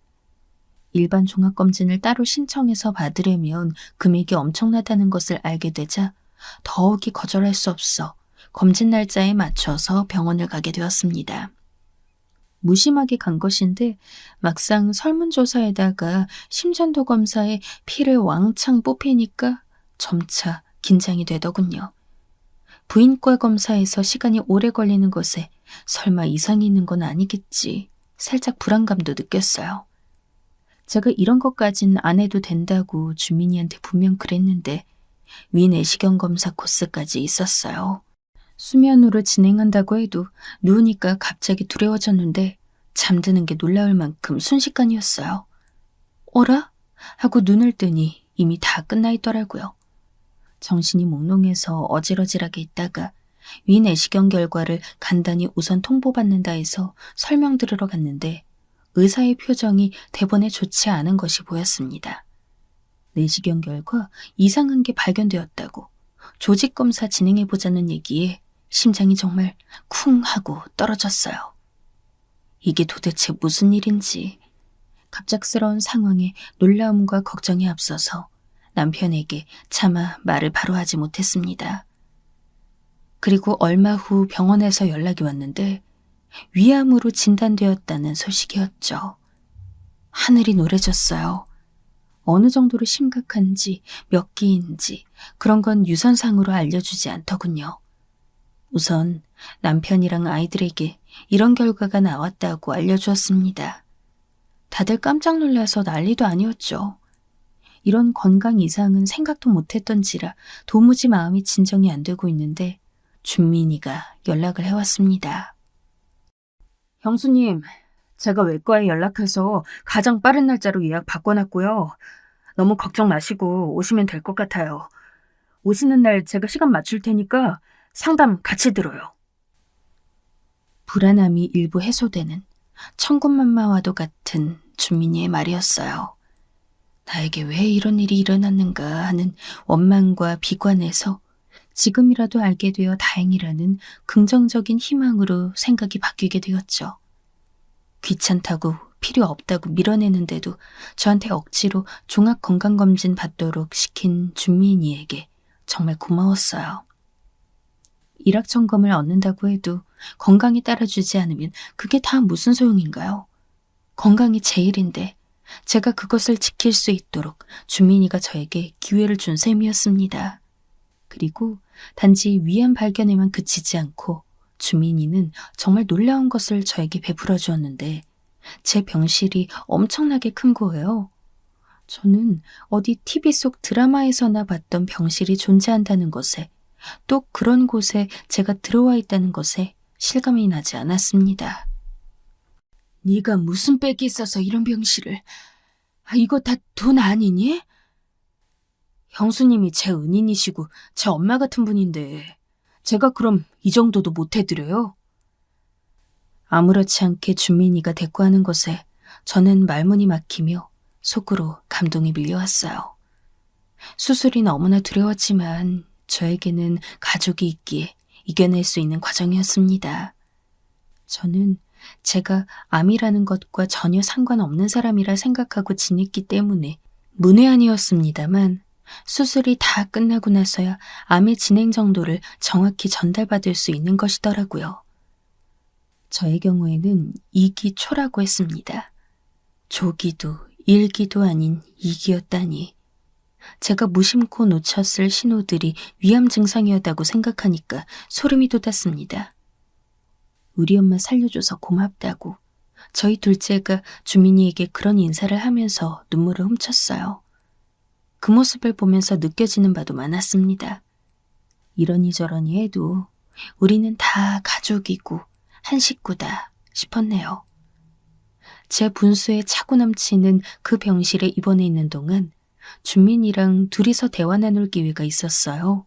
일반 종합검진을 따로 신청해서 받으려면 금액이 엄청나다는 것을 알게 되자 더욱이 거절할 수 없어 검진 날짜에 맞춰서 병원을 가게 되었습니다. 무심하게 간 것인데 막상 설문조사에다가 심전도 검사에 피를 왕창 뽑히니까 점차 긴장이 되더군요. 부인과 검사에서 시간이 오래 걸리는 것에 설마 이상이 있는 건 아니겠지. 살짝 불안감도 느꼈어요. 제가 이런 것까진 안 해도 된다고 주민이한테 분명 그랬는데 위내시경 검사 코스까지 있었어요. 수면으로 진행한다고 해도 누우니까 갑자기 두려워졌는데 잠드는 게 놀라울 만큼 순식간이었어요. 어라? 하고 눈을 뜨니 이미 다 끝나 있더라고요. 정신이 몽롱해서 어질어질하게 있다가 위내시경 결과를 간단히 우선 통보받는다 해서 설명 들으러 갔는데 의사의 표정이 대번에 좋지 않은 것이 보였습니다. 내시경 결과 이상한 게 발견되었다고 조직검사 진행해보자는 얘기에 심장이 정말 쿵 하고 떨어졌어요. 이게 도대체 무슨 일인지 갑작스러운 상황에 놀라움과 걱정이 앞서서 남편에게 차마 말을 바로 하지 못했습니다. 그리고 얼마 후 병원에서 연락이 왔는데 위암으로 진단되었다는 소식이었죠. 하늘이 노래졌어요. 어느 정도로 심각한지 몇 기인지 그런 건 유선상으로 알려주지 않더군요. 우선 남편이랑 아이들에게 이런 결과가 나왔다고 알려주었습니다. 다들 깜짝 놀라서 난리도 아니었죠. 이런 건강 이상은 생각도 못했던지라 도무지 마음이 진정이 안 되고 있는데 준민이가 연락을 해왔습니다. 형수님, 제가 외과에 연락해서 가장 빠른 날짜로 예약 바꿔놨고요. 너무 걱정 마시고 오시면 될 것 같아요. 오시는 날 제가 시간 맞출 테니까 상담 같이 들어요. 불안함이 일부 해소되는 천군만마와도 같은 준민이의 말이었어요. 나에게 왜 이런 일이 일어났는가 하는 원망과 비관에서 지금이라도 알게 되어 다행이라는 긍정적인 희망으로 생각이 바뀌게 되었죠. 귀찮다고 필요 없다고 밀어내는데도 저한테 억지로 종합건강검진 받도록 시킨 준민이에게 정말 고마웠어요. 일확천금을 얻는다고 해도 건강이 따라주지 않으면 그게 다 무슨 소용인가요? 건강이 제일인데 제가 그것을 지킬 수 있도록 준민이가 저에게 기회를 준 셈이었습니다. 그리고 단지 위암 발견에만 그치지 않고 준민이는 정말 놀라운 것을 저에게 베풀어 주었는데 제 병실이 엄청나게 큰 거예요. 저는 어디 TV 속 드라마에서나 봤던 병실이 존재한다는 것에 또 그런 곳에 제가 들어와 있다는 것에 실감이 나지 않았습니다. 네가 무슨 빽이 있어서 이런 병실을... 이거 다 돈 아니니? 형수님이 제 은인이시고 제 엄마 같은 분인데 제가 그럼 이 정도도 못 해드려요? 아무렇지 않게 준민이가 대꾸하는 것에 저는 말문이 막히며 속으로 감동이 밀려왔어요. 수술이 너무나 두려웠지만 저에게는 가족이 있기에 이겨낼 수 있는 과정이었습니다. 저는 제가 암이라는 것과 전혀 상관없는 사람이라 생각하고 지냈기 때문에 문외한이었습니다만 수술이 다 끝나고 나서야 암의 진행 정도를 정확히 전달받을 수 있는 것이더라고요. 저의 경우에는 2기 초라고 했습니다. 조기도 1기도 아닌 2기였다니. 제가 무심코 놓쳤을 신호들이 위암 증상이었다고 생각하니까 소름이 돋았습니다. 우리 엄마 살려줘서 고맙다고 저희 둘째가 주민이에게 그런 인사를 하면서 눈물을 훔쳤어요. 그 모습을 보면서 느껴지는 바도 많았습니다. 이러니 저러니 해도 우리는 다 가족이고 한 식구다 싶었네요. 제 분수에 차고 넘치는 그 병실에 입원해 있는 동안 준민이랑 둘이서 대화 나눌 기회가 있었어요.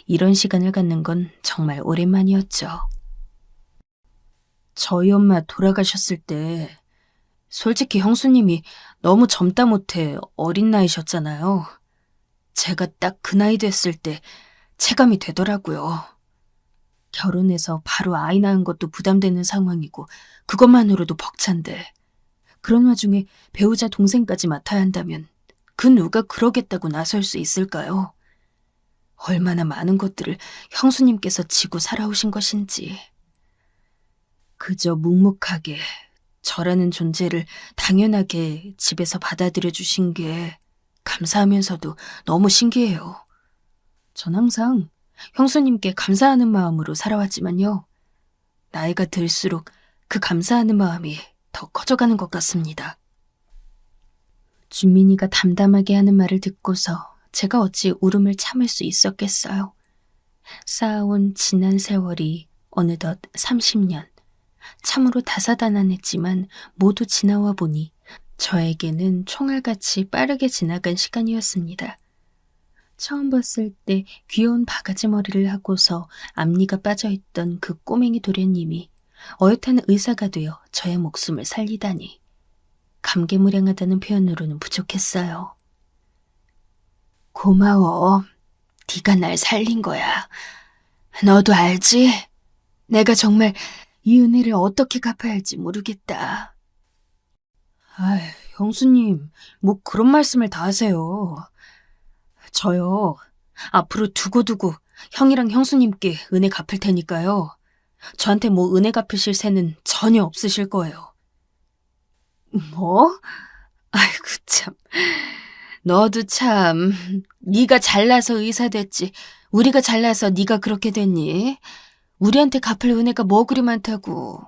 이런 시간을 갖는 건 정말 오랜만이었죠. 저희 엄마 돌아가셨을 때 솔직히 형수님이 너무 젊다 못해 어린 나이셨잖아요. 제가 딱 그 나이 됐을 때 체감이 되더라고요. 결혼해서 바로 아이 낳은 것도 부담되는 상황이고 그것만으로도 벅찬데 그런 와중에 배우자 동생까지 맡아야 한다면 그 누가 그러겠다고 나설 수 있을까요? 얼마나 많은 것들을 형수님께서 지고 살아오신 것인지. 그저 묵묵하게 저라는 존재를 당연하게 집에서 받아들여 주신 게 감사하면서도 너무 신기해요. 전 항상 형수님께 감사하는 마음으로 살아왔지만요. 나이가 들수록 그 감사하는 마음이 더 커져가는 것 같습니다. 준민이가 담담하게 하는 말을 듣고서 제가 어찌 울음을 참을 수 있었겠어요. 쌓아온 지난 세월이 어느덧 30년. 참으로 다사다난했지만 모두 지나와 보니 저에게는 총알같이 빠르게 지나간 시간이었습니다. 처음 봤을 때 귀여운 바가지 머리를 하고서 앞니가 빠져있던 그 꼬맹이 도련님이 어엿한 의사가 되어 저의 목숨을 살리다니. 감개무량하다는 표현으로는 부족했어요. 고마워. 네가 날 살린 거야. 너도 알지? 내가 정말 이 은혜를 어떻게 갚아야 할지 모르겠다. 아휴, 형수님, 뭐 그런 말씀을 다 하세요. 저요, 앞으로 두고두고 형이랑 형수님께 은혜 갚을 테니까요. 저한테 뭐 은혜 갚으실 새는 전혀 없으실 거예요. 뭐? 아이고 참, 너도 참, 네가 잘나서 의사 됐지. 우리가 잘나서 네가 그렇게 됐니? 우리한테 갚을 은혜가 뭐 그리 많다고.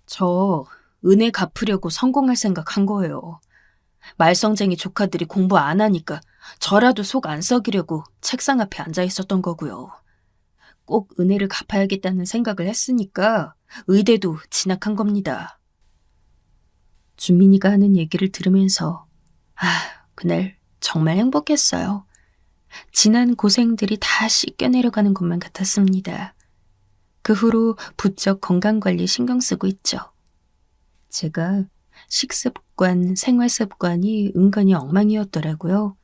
저 은혜 갚으려고 성공할 생각한 거예요. 말썽쟁이 조카들이 공부 안 하니까 저라도 속 안 썩이려고 책상 앞에 앉아 있었던 거고요. 꼭 은혜를 갚아야겠다는 생각을 했으니까 의대도 진학한 겁니다. 준민이가 하는 얘기를 들으면서 그날 정말 행복했어요. 지난 고생들이 다 씻겨내려가는 것만 같았습니다. 그 후로 부쩍 건강관리 신경 쓰고 있죠. 제가 식습관, 생활습관이 은근히 엉망이었더라고요.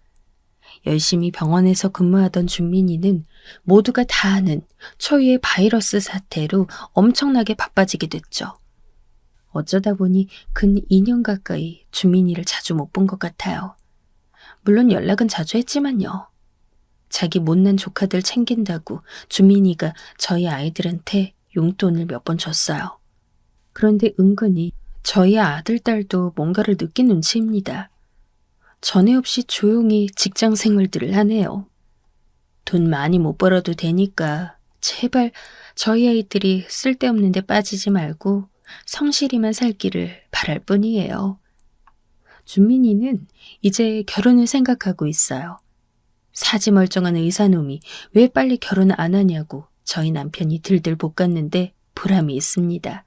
열심히 병원에서 근무하던 준민이는 모두가 다 아는 초유의 바이러스 사태로 엄청나게 바빠지게 됐죠. 어쩌다 보니 근 2년 가까이 준민이를 자주 못 본 것 같아요. 물론 연락은 자주 했지만요. 자기 못난 조카들 챙긴다고 준민이가 저희 아이들한테 용돈을 몇 번 줬어요. 그런데 은근히 저희 아들, 딸도 뭔가를 느낀 눈치입니다. 전에 없이 조용히 직장 생활들을 하네요. 돈 많이 못 벌어도 되니까 제발 저희 아이들이 쓸데없는 데 빠지지 말고 성실히만 살기를 바랄 뿐이에요. 준민이는 이제 결혼을 생각하고 있어요. 사지멀쩡한 의사놈이 왜 빨리 결혼 안 하냐고 저희 남편이 들들 볶았는데 보람이 있습니다.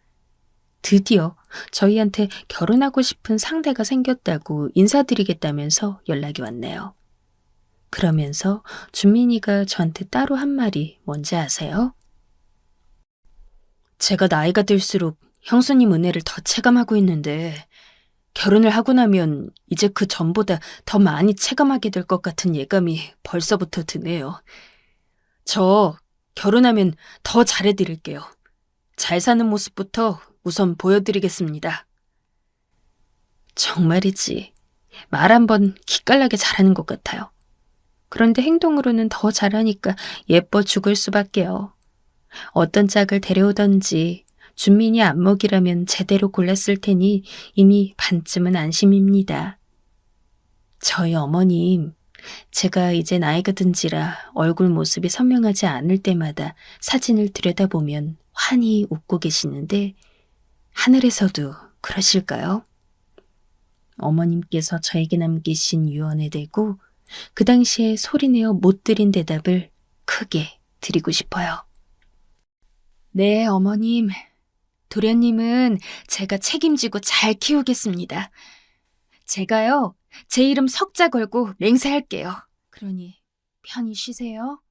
드디어 저희한테 결혼하고 싶은 상대가 생겼다고 인사드리겠다면서 연락이 왔네요. 그러면서 준민이가 저한테 따로 한 말이 뭔지 아세요? 제가 나이가 들수록 형수님 은혜를 더 체감하고 있는데 결혼을 하고 나면 이제 그 전보다 더 많이 체감하게 될 것 같은 예감이 벌써부터 드네요. 저 결혼하면 더 잘해드릴게요. 잘 사는 모습부터 우선 보여드리겠습니다. 정말이지. 말 한번 기깔나게 잘하는 것 같아요. 그런데 행동으로는 더 잘하니까 예뻐 죽을 수밖에요. 어떤 짝을 데려오던지 준민이 안목이라면 제대로 골랐을 테니 이미 반쯤은 안심입니다. 저희 어머님, 제가 이제 나이가 든지라 얼굴 모습이 선명하지 않을 때마다 사진을 들여다보면 환히 웃고 계시는데 하늘에서도 그러실까요? 어머님께서 저에게 남기신 유언에 대고 그 당시에 소리내어 못 드린 대답을 크게 드리고 싶어요. 네, 어머님. 도련님은 제가 책임지고 잘 키우겠습니다. 제가요, 제 이름 석자 걸고 맹세할게요. 그러니 편히 쉬세요.